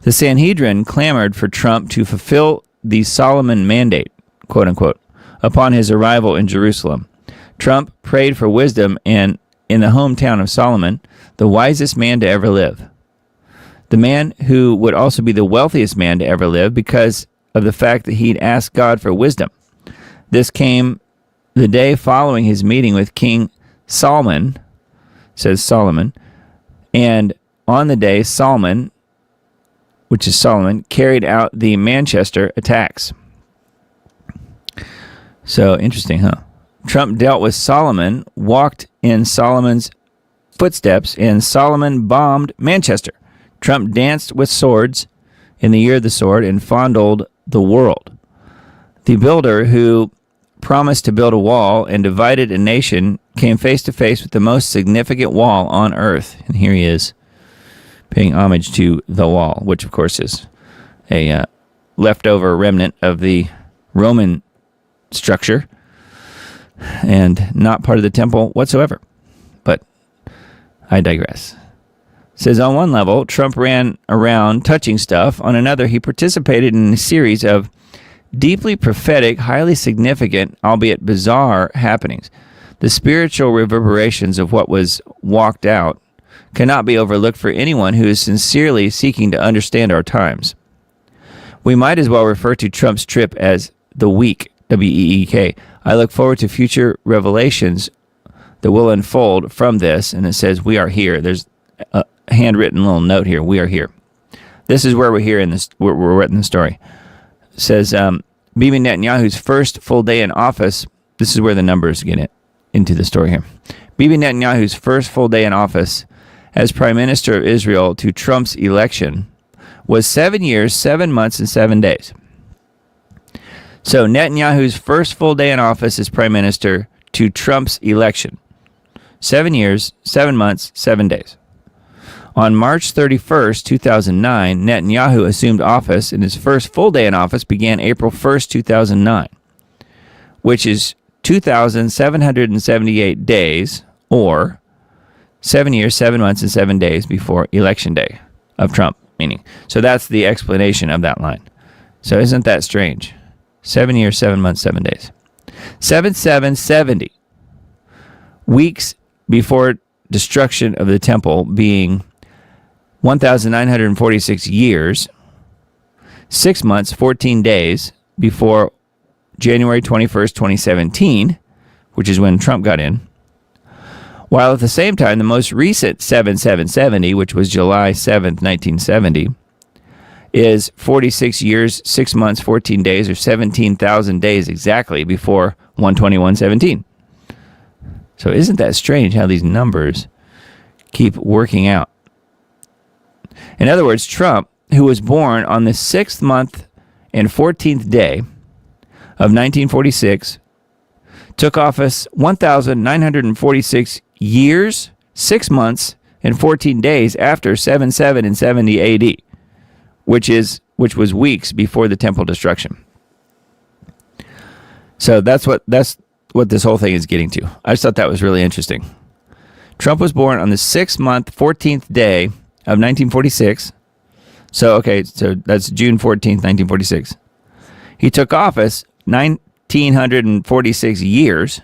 The Sanhedrin clamored for Trump to fulfill the Solomon mandate, quote unquote, upon his arrival in Jerusalem. Trump prayed for wisdom, and in the hometown of Solomon, the wisest man to ever live. The man who would also be the wealthiest man to ever live because of the fact that he'd asked God for wisdom. This came the day following his meeting with King Solomon, says Solomon, and on the day Solomon, which is Solomon, carried out the Manchester attacks. So interesting, huh? Trump dealt with Solomon, walked in Solomon's footsteps, and Solomon bombed Manchester. Trump danced with swords in the year of the sword and fondled the world. The builder who promised to build a wall and divided a nation came face to face with the most significant wall on earth. And here he is paying homage to the wall, which of course is a leftover remnant of the Roman structure and not part of the temple whatsoever. But I digress. It says on one level, Trump ran around touching stuff. On another, he participated in a series of deeply prophetic, highly significant, albeit bizarre happenings. The spiritual reverberations of what was walked out cannot be overlooked for anyone who is sincerely seeking to understand our times. We might as well refer to Trump's trip as the week, W-E-E-K. I look forward to future revelations that will unfold from this. And it says, we are here. There's a handwritten little note here. We are here. This is where we're here in this. We're in the story. It says, Bibi Netanyahu's first full day in office. This is where the numbers get into the story here. Bibi Netanyahu's first full day in office as Prime Minister of Israel to Trump's election was 7 years, 7 months, and 7 days. So Netanyahu's first full day in office as Prime Minister to Trump's election. 7 years, 7 months, 7 days. On March 31st, 2009, Netanyahu assumed office, and his first full day in office began April 1st, 2009, which is 2,778 days, or 7 years, 7 months, and 7 days before Election Day of Trump, meaning. So that's the explanation of that line. So isn't that strange? 7 years, 7 months, 7 days. 7770. Weeks before destruction of the temple, being 1,946 years, 6 months, 14 days before January 21st, 2017, which is when Trump got in. While at the same time, the most recent 7770, which was July 7th, 1970, is 46 years, 6 months, 14 days, or 17,000 days exactly before 12117. So isn't that strange how these numbers keep working out? In other words, Trump, who was born on the 6th month and 14th day of 1946, took office 1,946 years, 6 months, and 14 days after 77 and 70 AD, which was weeks before the temple destruction. So that's what this whole thing is getting to. I just thought that was really interesting. Trump was born on the 6th month, 14th day of 1946. So that's June 14th, 1946. He took office 1,946 years,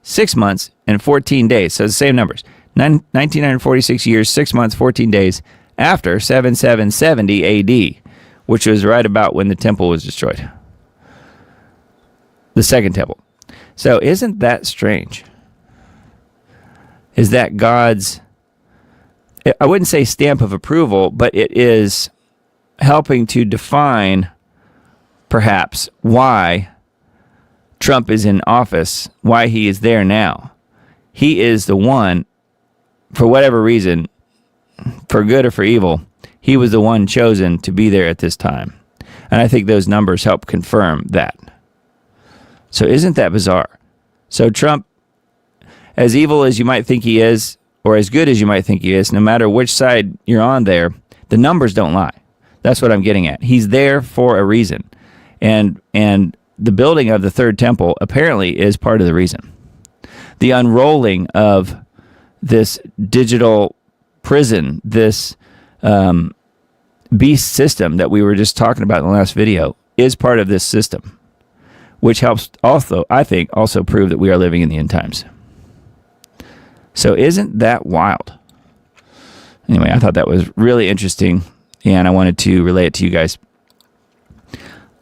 6 months, and 14 days. So the same numbers. 1,946 years, 6 months, 14 days after 7770 AD, which was right about when the temple was destroyed. The second temple. So isn't that strange? Is that God's, I wouldn't say stamp of approval, but it is helping to define perhaps why Trump is in office, why he is there now. He is the one, for whatever reason, for good or for evil, he was the one chosen to be there at this time. And I think those numbers help confirm that. So isn't that bizarre? So Trump, as evil as you might think he is, or as good as you might think he is, no matter which side you're on there, the numbers don't lie. That's what I'm getting at. He's there for a reason. And the building of the third temple apparently is part of the reason. The unrolling of this digital prison, this beast system that we were just talking about in the last video, is part of this system, which helps also, I think, also prove that we are living in the end times. So isn't that wild? Anyway, I thought that was really interesting, and I wanted to relay it to you guys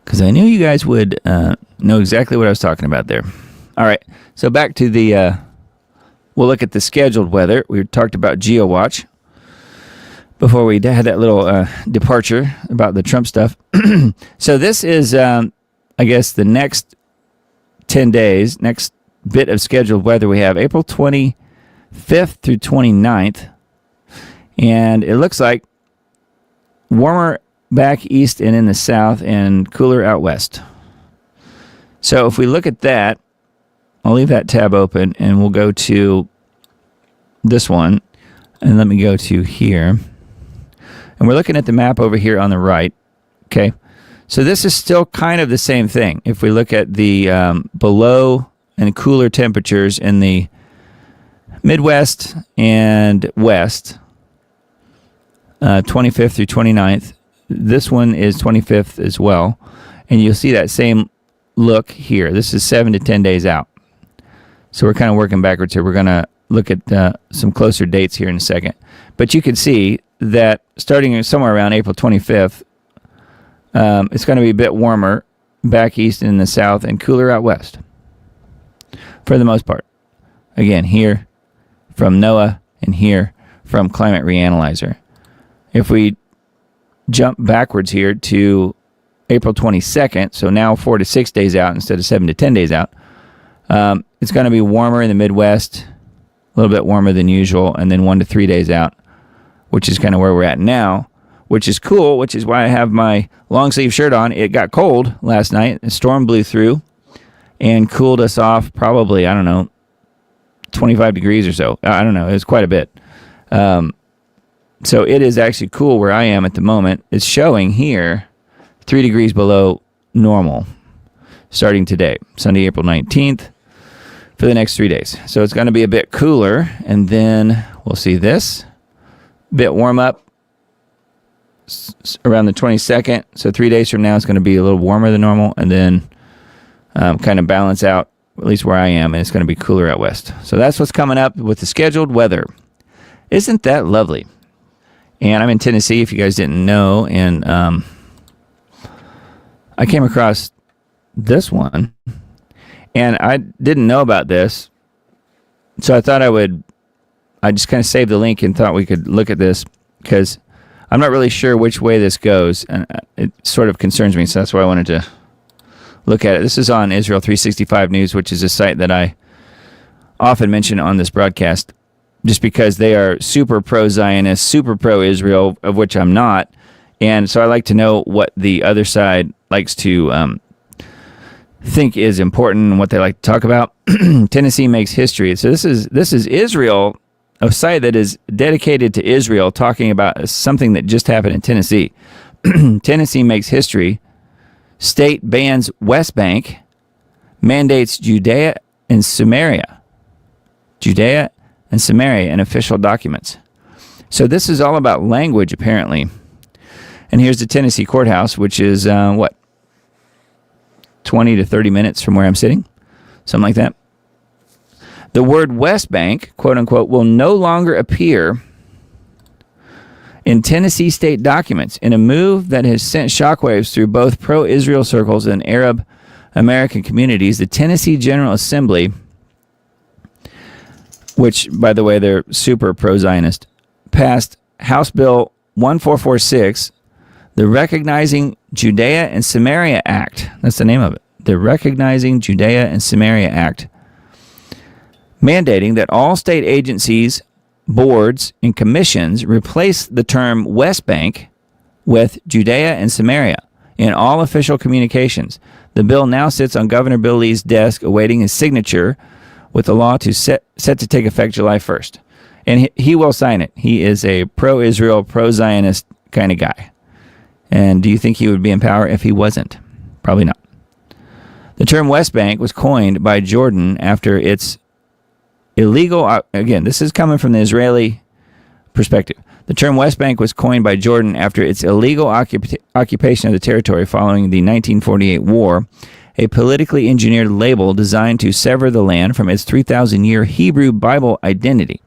because I knew you guys would know exactly what I was talking about there. All right, so back to we'll look at the scheduled weather. We talked about GeoWatch before we had that little departure about the Trump stuff. So this is, I guess, the next 10 days, next bit of scheduled weather we have, April 25th through 29th. And it looks like warmer back east and in the south and cooler out west. So if we look at that, I'll leave that tab open and we'll go to this one. And let me go to here. And we're looking at the map over here on the right. Okay. So this is still kind of the same thing. If we look at the below and cooler temperatures in the Midwest and West, 25th through 29th. This one is 25th as well. And you'll see that same look here. This is 7 to 10 days out. So we're kind of working backwards here. We're going to look at some closer dates here in a second. But you can see that starting somewhere around April 25th, it's going to be a bit warmer back east and in the south and cooler out west for the most part. Again, here from NOAA and here from Climate Reanalyzer. If we jump backwards here to April 22nd, so now 4 to 6 days out instead of 7 to 10 days out, it's going to be warmer in the Midwest, a little bit warmer than usual, and then 1 to 3 days out, which is kind of where we're at now, which is cool, which is why I have my long sleeve shirt on. It got cold last night. A storm blew through and cooled us off probably, 25 degrees or so. I don't know. It was quite a bit. So it is actually cool where I am at the moment. It's showing here 3 degrees below normal starting today, Sunday, April 19th, for the next 3 days. So it's going to be a bit cooler, and then we'll see this bit warm up around the 22nd. So 3 days from now, it's going to be a little warmer than normal, and then kind of balance out, at least where I am, and it's going to be cooler out west. So that's what's coming up with the scheduled weather. Isn't that lovely? And I'm in Tennessee, if you guys didn't know, and I came across this one, and I didn't know about this, so I thought I just kind of saved the link and thought we could look at this, because I'm not really sure which way this goes, and it sort of concerns me, so that's why I wanted to look at it. This is on Israel 365 News, which is a site that I often mention on this broadcast, just because they are super pro-Zionist, super pro-Israel, of which I'm not. And so I like to know what the other side likes to think is important and what they like to talk about. Tennessee makes history. So this is Israel, a site that is dedicated to Israel, talking about something that just happened in Tennessee. Tennessee makes history. State bans West Bank, mandates Judea and Samaria. Judea and Samaria in official documents. So this is all about language, apparently. And here's the Tennessee courthouse, which is, 20 to 30 minutes from where I'm sitting? Something like that. The word West Bank, quote unquote, will no longer appear in Tennessee state documents, in a move that has sent shockwaves through both pro-Israel circles and Arab American communities. The Tennessee General Assembly, which, by the way, they're super pro-Zionist, passed House Bill 1446, the Recognizing Judea and Samaria Act. That's the name of it. The Recognizing Judea and Samaria Act, mandating that all state agencies, boards, and commissions replace the term West Bank with Judea and Samaria in all official communications. The bill now sits on Governor Bill Lee's desk awaiting his signature, with the law set to take effect July 1st. And he will sign it. He is a pro-Israel, pro-Zionist kind of guy. And do you think he would be in power if he wasn't? Probably not. The term West Bank was coined by Jordan after its illegal... Again, this is coming from the Israeli perspective. The term West Bank was coined by Jordan after its illegal occupation of the territory following the 1948 war, a politically engineered label designed to sever the land from its 3,000-year Hebrew Bible identity.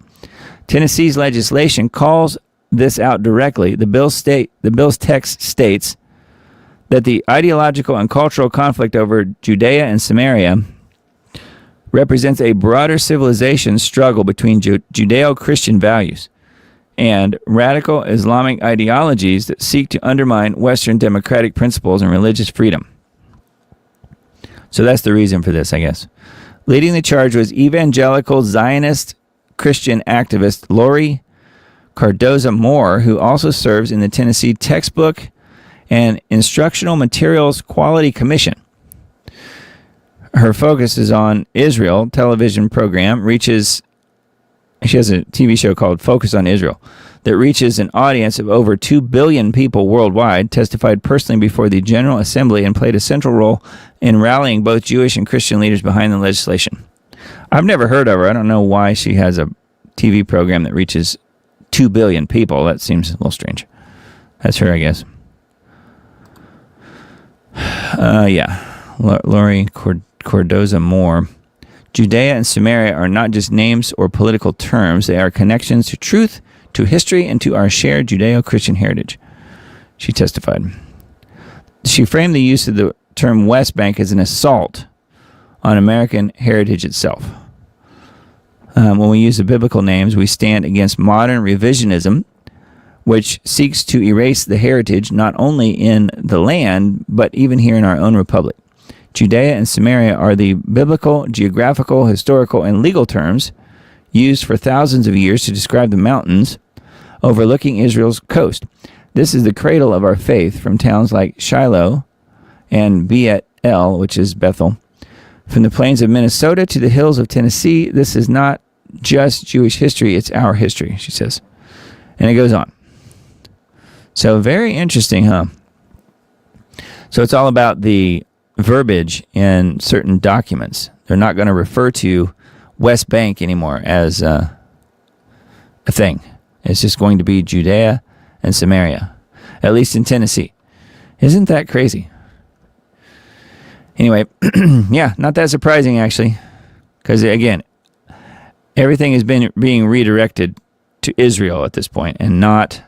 Tennessee's legislation calls this out directly. The bill's text states that the ideological and cultural conflict over Judea and Samaria represents a broader civilization struggle between Judeo-Christian values and radical Islamic ideologies that seek to undermine Western democratic principles and religious freedom. So that's the reason for this, I guess. Leading the charge was evangelical Zionist Christian activist Lori Cardoza Moore, who also serves in the Tennessee Textbook and Instructional Materials Quality Commission. Her focus is on Israel television program she has a TV show called Focus on Israel that reaches an audience of over 2 billion people worldwide, testified personally before the General Assembly, and played a central role in rallying both Jewish and Christian leaders behind the legislation. I've never heard of her. I don't know why she has a TV program that reaches 2 billion people. That seems a little strange. That's her, I guess. Lori Cardoza Moore. Judea and Samaria are not just names or political terms. They are connections to truth, to history, and to our shared Judeo-Christian heritage, she testified. She framed the use of the term West Bank as an assault on American heritage itself. When we use the biblical names, we stand against modern revisionism, which seeks to erase the heritage not only in the land, but even here in our own republic. Judea and Samaria are the biblical, geographical, historical, and legal terms used for thousands of years to describe the mountains overlooking Israel's coast. This is the cradle of our faith, from towns like Shiloh and Bet-El, which is Bethel. From the plains of Minnesota to the hills of Tennessee, this is not just Jewish history, it's our history, she says. And it goes on. So very interesting, huh? So it's all about the verbiage in certain documents. They're not going to refer to West Bank anymore as a thing. It's just going to be Judea and Samaria, at least in Tennessee. Isn't that crazy? Anyway, yeah, not that surprising actually, because again, everything has been being redirected to Israel at this point, and not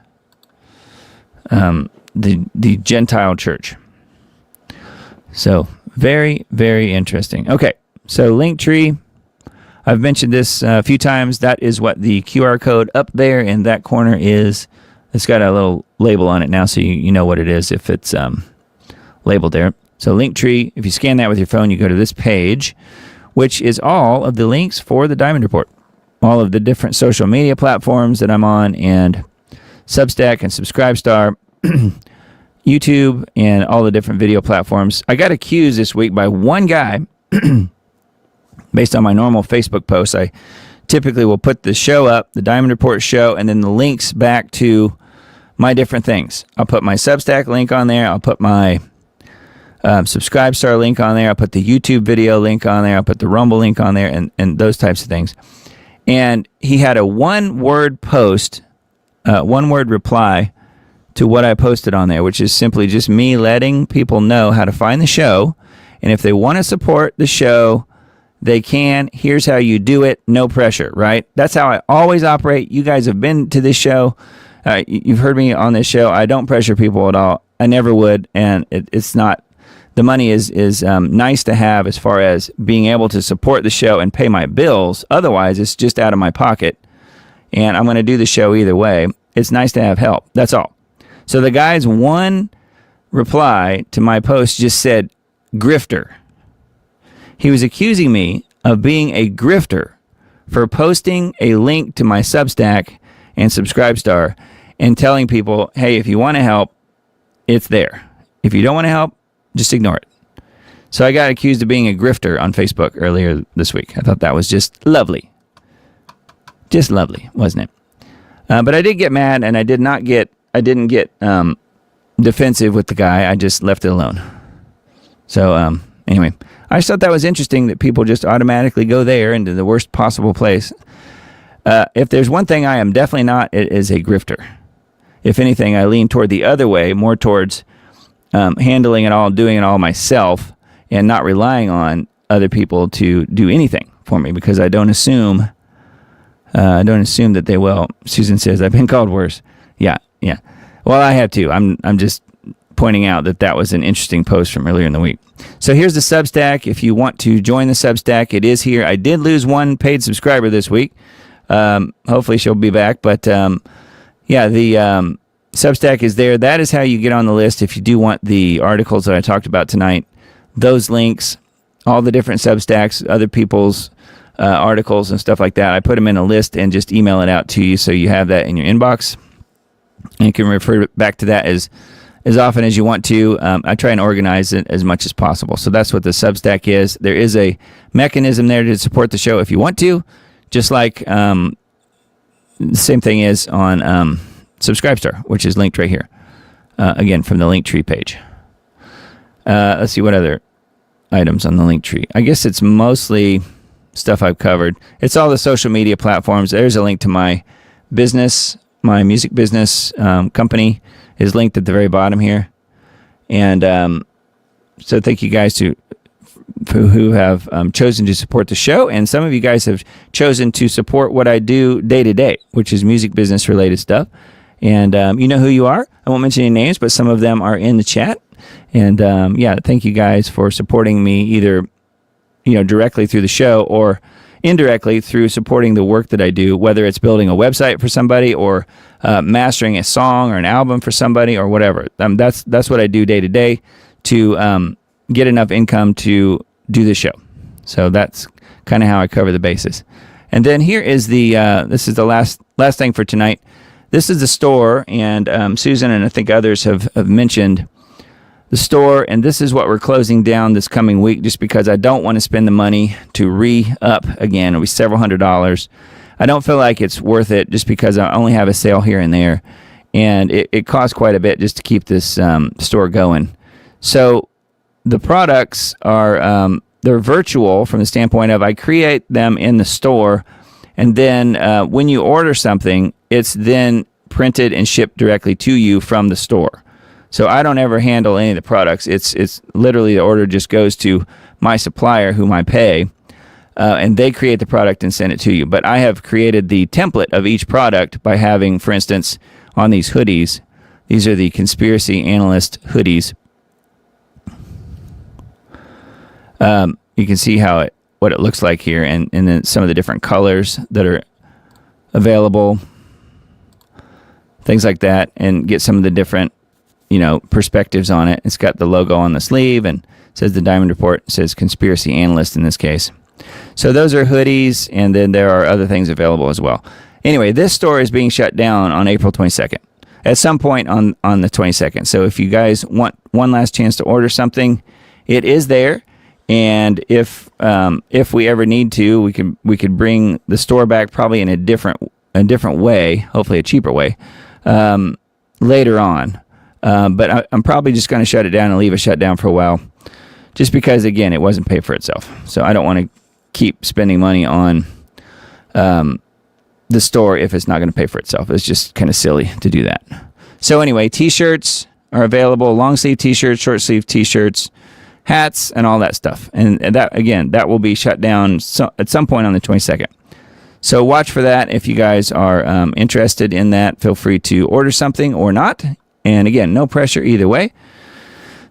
the Gentile church. So very, very interesting. Okay, so Linktree, I've mentioned this a few times. That is what the QR code up there in that corner is. It's got a little label on it now, so you know what it is if it's labeled there. So Linktree, if you scan that with your phone, you go to this page, which is all of the links for the Diamond Report. All of the different social media platforms that I'm on, and Substack and Subscribestar, YouTube, and all the different video platforms. I got accused this week by one guy, based on my normal Facebook posts. I typically will put the show up, the Diamond Report show, and then the links back to my different things. I'll put my Substack link on there. I'll put my Subscribestar link on there. I'll put the YouTube video link on there. I'll put the Rumble link on there, and those types of things. And he had a one-word post, one-word reply to what I posted on there, which is simply just me letting people know how to find the show. And if they want to support the show, they can. Here's how you do it. No pressure, right? That's how I always operate. You guys have been to this show. You've heard me on this show. I don't pressure people at all. I never would. And it's not, the money is nice to have as far as being able to support the show and pay my bills. Otherwise, it's just out of my pocket. And I'm going to do the show either way. It's nice to have help. That's all. So the guy's one reply to my post just said, grifter. He was accusing me of being a grifter for posting a link to my Substack and Subscribestar and telling people, hey, if you want to help, it's there. If you don't want to help, just ignore it. So I got accused of being a grifter on Facebook earlier this week. I thought that was just lovely. Just lovely, wasn't it? But I did get mad, and I didn't get defensive with the guy. I just left it alone. So anyway, I just thought that was interesting that people just automatically go there into the worst possible place. If there's one thing I am definitely not, it is a grifter. If anything, I lean toward the other way, more towards handling it all, doing it all myself, and not relying on other people to do anything for me, because I don't assume that they will. Susan says, I've been called worse. Yeah. Well, I have too. I'm just pointing out that was an interesting post from earlier in the week. So here's the Substack. If you want to join the Substack, it is here. I did lose one paid subscriber this week. Hopefully she'll be back. But the Substack is there. That is how you get on the list if you do want the articles that I talked about tonight. Those links, all the different Substacks, other people's articles and stuff like that. I put them in a list and just email it out to you so you have that in your inbox. And you can refer back to that as often as you want to. I try and organize it as much as possible. So that's what the Substack is. There is a mechanism there to support the show if you want to, just like the same thing is on Subscribestar, which is linked right here. Again, from the Linktree page. Let's see what other items on the Linktree. I guess it's mostly stuff I've covered. It's all the social media platforms. There's a link to my business, my music business company is linked at the very bottom here. And so thank you guys who have chosen to support the show. And some of you guys have chosen to support what I do day to day, which is music business related stuff. And you know who you are. I won't mention any names, but some of them are in the chat. And thank you guys for supporting me either directly through the show or indirectly through supporting the work that I do, whether it's building a website for somebody or mastering a song or an album for somebody or whatever. That's what I do day to day to get enough income to do the show. So that's kind of how I cover the bases. And then here is this is the last thing for tonight. This is the store, and Susan and I think others have mentioned the store, and this is what we're closing down this coming week just because I don't want to spend the money to re-up again. It'll be several $100s. I don't feel like it's worth it just because I only have a sale here and there, and it costs quite a bit just to keep this store going. So the products are they're virtual from the standpoint of I create them in the store, and then when you order something, it's then printed and shipped directly to you from the store. So I don't ever handle any of the products. It's literally the order just goes to my supplier, whom I pay, and they create the product and send it to you. But I have created the template of each product by having, for instance, on these hoodies, these are the Conspiracy Analyst hoodies. You can see what it looks like here, and then some of the different colors that are available, things like that, and get some of the different, perspectives on it. It's got the logo on the sleeve and it says the Diamond Report. It says Conspiracy Analyst in this case. So those are hoodies, and then there are other things available as well. Anyway, this store is being shut down on April 22nd, at some point on the 22nd. So if you guys want one last chance to order something, it is there. And if we ever need to, we could bring the store back probably in a different way, hopefully a cheaper way, later on. But I'm probably just going to shut it down and leave it shut down for a while, just because, again, it wasn't paid for itself. So I don't want to keep spending money on the store if it's not going to pay for itself. It's just kind of silly to do that. So anyway, T-shirts are available, long sleeve T-shirts, short sleeve T-shirts, hats, and all that stuff. And that will be shut down at some point on the 22nd. So watch for that. If you guys are interested in that, feel free to order something or not. And again, no pressure either way.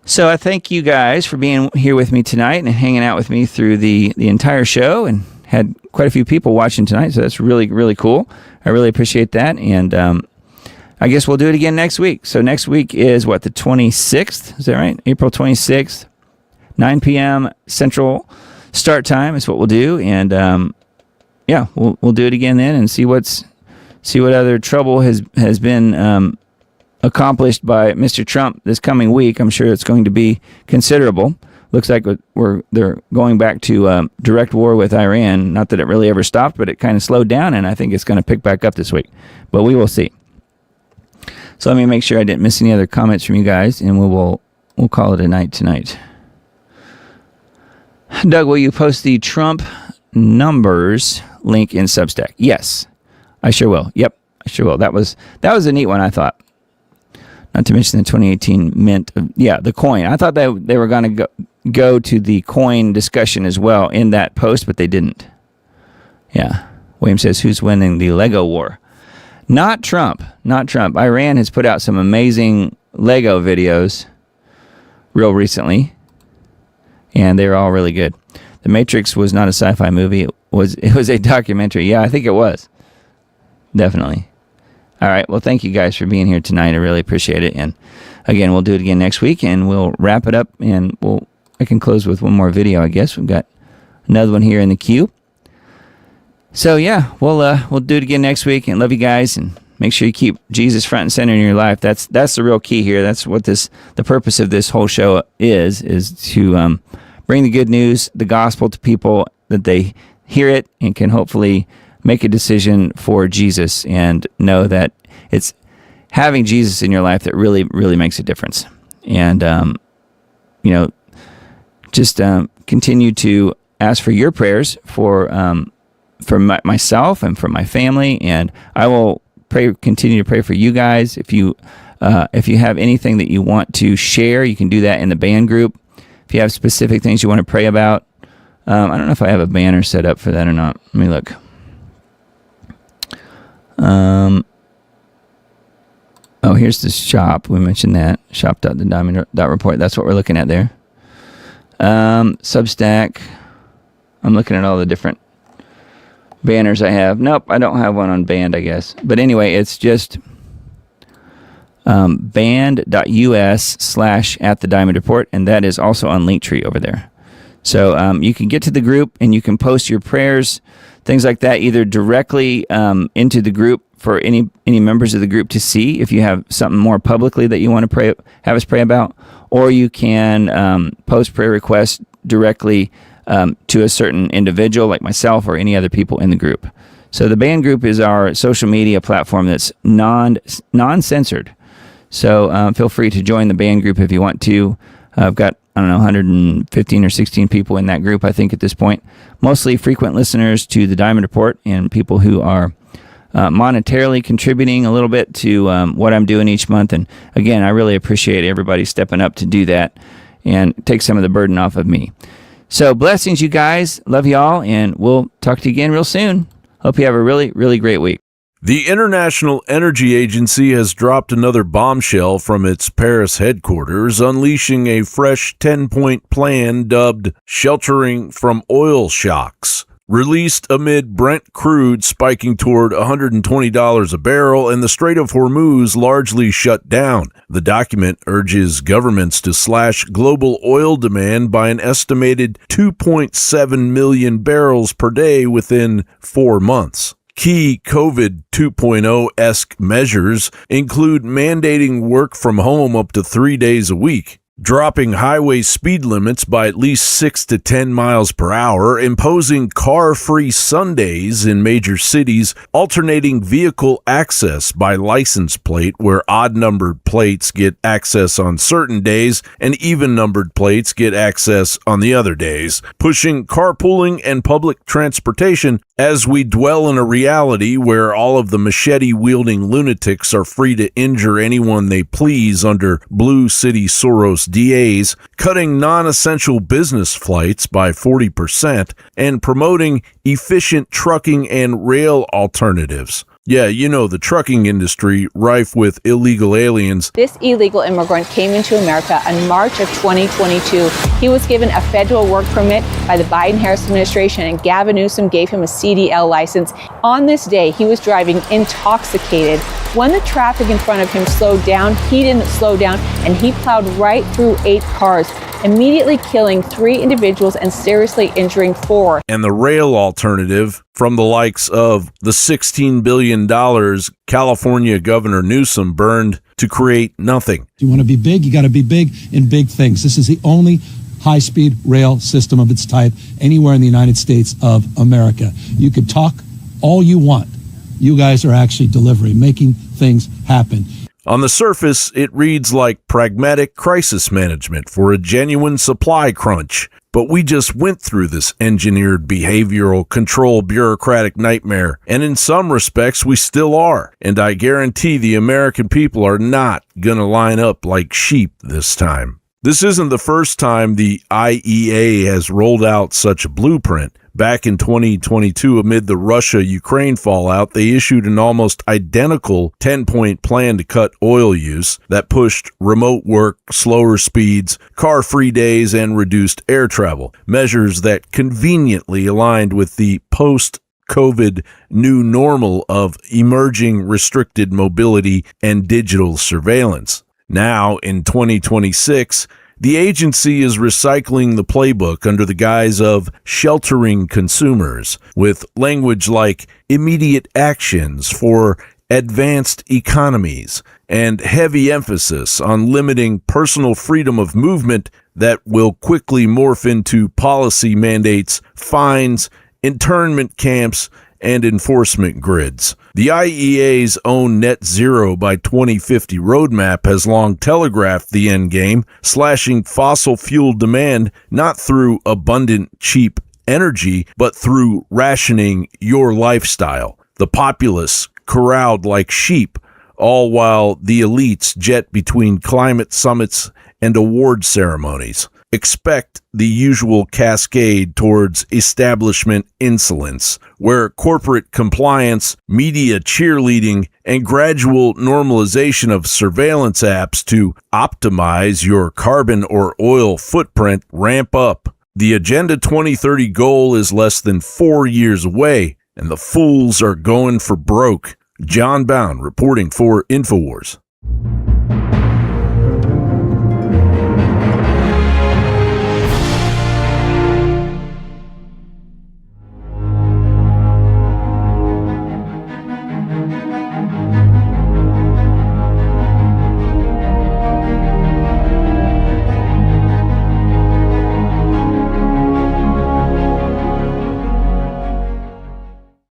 So I thank you guys for being here with me tonight and hanging out with me through the entire show, and had quite a few people watching tonight. So that's really, really cool. I really appreciate that. And I guess we'll do it again next week. So next week is the 26th? Is that right? April 26th, 9 p.m. Central start time is what we'll do. And we'll do it again then and see what other trouble has been accomplished by Mr. Trump this coming week. I'm sure it's going to be considerable. Looks like they're going back to direct war with Iran. Not that it really ever stopped, but it kind of slowed down, and I think it's going to pick back up this week. But we will see. So let me make sure I didn't miss any other comments from you guys, and we'll call it a night tonight. Doug, will you post the Trump numbers link in Substack? Yes, I sure will. Yep, I sure will. That was a neat one, I thought. Not to mention the 2018 mint. The coin. I thought that they were going to go to the coin discussion as well in that post, but they didn't. Yeah. William says, who's winning the Lego war? Not Trump. Not Trump. Iran has put out some amazing Lego videos real recently, and they're all really good. The Matrix was not a sci-fi movie. It was a documentary. Yeah, I think it was. Definitely. All right. Well, thank you guys for being here tonight. I really appreciate it. And again, we'll do it again next week, and we'll wrap it up, and I can close with one more video, I guess. We've got another one here in the queue. So yeah, we'll do it again next week, and love you guys, and make sure you keep Jesus front and center in your life. That's the real key here. That's what the purpose of this whole show is to bring the good news, the gospel to people, that they hear it and can hopefully make a decision for Jesus, and know that it's having Jesus in your life that really, really makes a difference. And, just continue to ask for your prayers for myself and for my family. And I will continue to pray for you guys. If you have anything that you want to share, you can do that in the band group. If you have specific things you want to pray about, I don't know if I have a banner set up for that or not. Let me look. Here's the shop. We mentioned that. Shop.thediamond.report. That's what we're looking at there. Substack. I'm looking at all the different banners I have. Nope, I don't have one on band, I guess. But anyway, it's just band.us/@thediamondreport, and that is also on Linktree over there. So you can get to the group, and you can post your prayers, things like that, either directly into the group for any members of the group to see if you have something more publicly that you want to have us pray about, or you can post prayer requests directly to a certain individual like myself or any other people in the group. So the band group is our social media platform that's non-censored. So feel free to join the band group if you want to. I've got 115 or 16 people in that group, I think, at this point. Mostly frequent listeners to the Diamond Report and people who are monetarily contributing a little bit to what I'm doing each month. And again, I really appreciate everybody stepping up to do that and take some of the burden off of me. So blessings, you guys. Love y'all, and we'll talk to you again real soon. Hope you have a really, really great week. The International Energy Agency has dropped another bombshell from its Paris headquarters, unleashing a fresh 10-point plan dubbed Sheltering from Oil Shocks. Released amid Brent crude spiking toward $120 a barrel and the Strait of Hormuz largely shut down. The document urges governments to slash global oil demand by an estimated 2.7 million barrels per day within 4 months. Key COVID 2.0-esque measures include mandating work from home up to 3 days a week, dropping highway speed limits by at least 6 to 10 miles per hour, imposing car-free Sundays in major cities, alternating vehicle access by license plate where odd-numbered plates get access on certain days and even-numbered plates get access on the other days, pushing carpooling and public transportation as we dwell in a reality where all of the machete-wielding lunatics are free to injure anyone they please under Blue City Soros DAs, cutting non-essential business flights by 40%, and promoting efficient trucking and rail alternatives. Yeah, you know, the trucking industry rife with illegal aliens. This illegal immigrant came into America in March of 2022. He was given a federal work permit by the Biden-Harris administration, and Gavin Newsom gave him a CDL license. On this day, he was driving intoxicated. When the traffic in front of him slowed down, he didn't slow down, and he plowed right through 8 cars, immediately killing 3 individuals and seriously injuring 4. And the rail alternative from the likes of the $16 billion California Governor Newsom burned to create nothing. If you want to be big, you got to be big in big things. This is the only high-speed rail system of its type anywhere in the United States of America. You could talk all you want. You guys are actually delivering, making things happen. On the surface, it reads like pragmatic crisis management for a genuine supply crunch. But we just went through this engineered behavioral control bureaucratic nightmare, and in some respects we still are. And I guarantee the American people are not gonna line up like sheep this time. This isn't the first time the IEA has rolled out such a blueprint. Back in 2022, amid the Russia-Ukraine fallout, they issued an almost identical 10-point plan to cut oil use that pushed remote work, slower speeds, car-free days, and reduced air travel, measures that conveniently aligned with the post-COVID new normal of emerging restricted mobility and digital surveillance. Now, in 2026, the agency is recycling the playbook under the guise of sheltering consumers, with language like immediate actions for advanced economies and heavy emphasis on limiting personal freedom of movement that will quickly morph into policy mandates, fines, internment camps, and enforcement grids. The IEA's own net zero by 2050 roadmap has long telegraphed the endgame, slashing fossil fuel demand not through abundant, cheap energy, but through rationing your lifestyle. The populace corralled like sheep, all while the elites jet between climate summits and award ceremonies. Expect the usual cascade towards establishment insolence, where corporate compliance, media cheerleading, and gradual normalization of surveillance apps to optimize your carbon or oil footprint ramp up. The Agenda 2030 goal is less than 4 years away, and the fools are going for broke. John Bound reporting for InfoWars.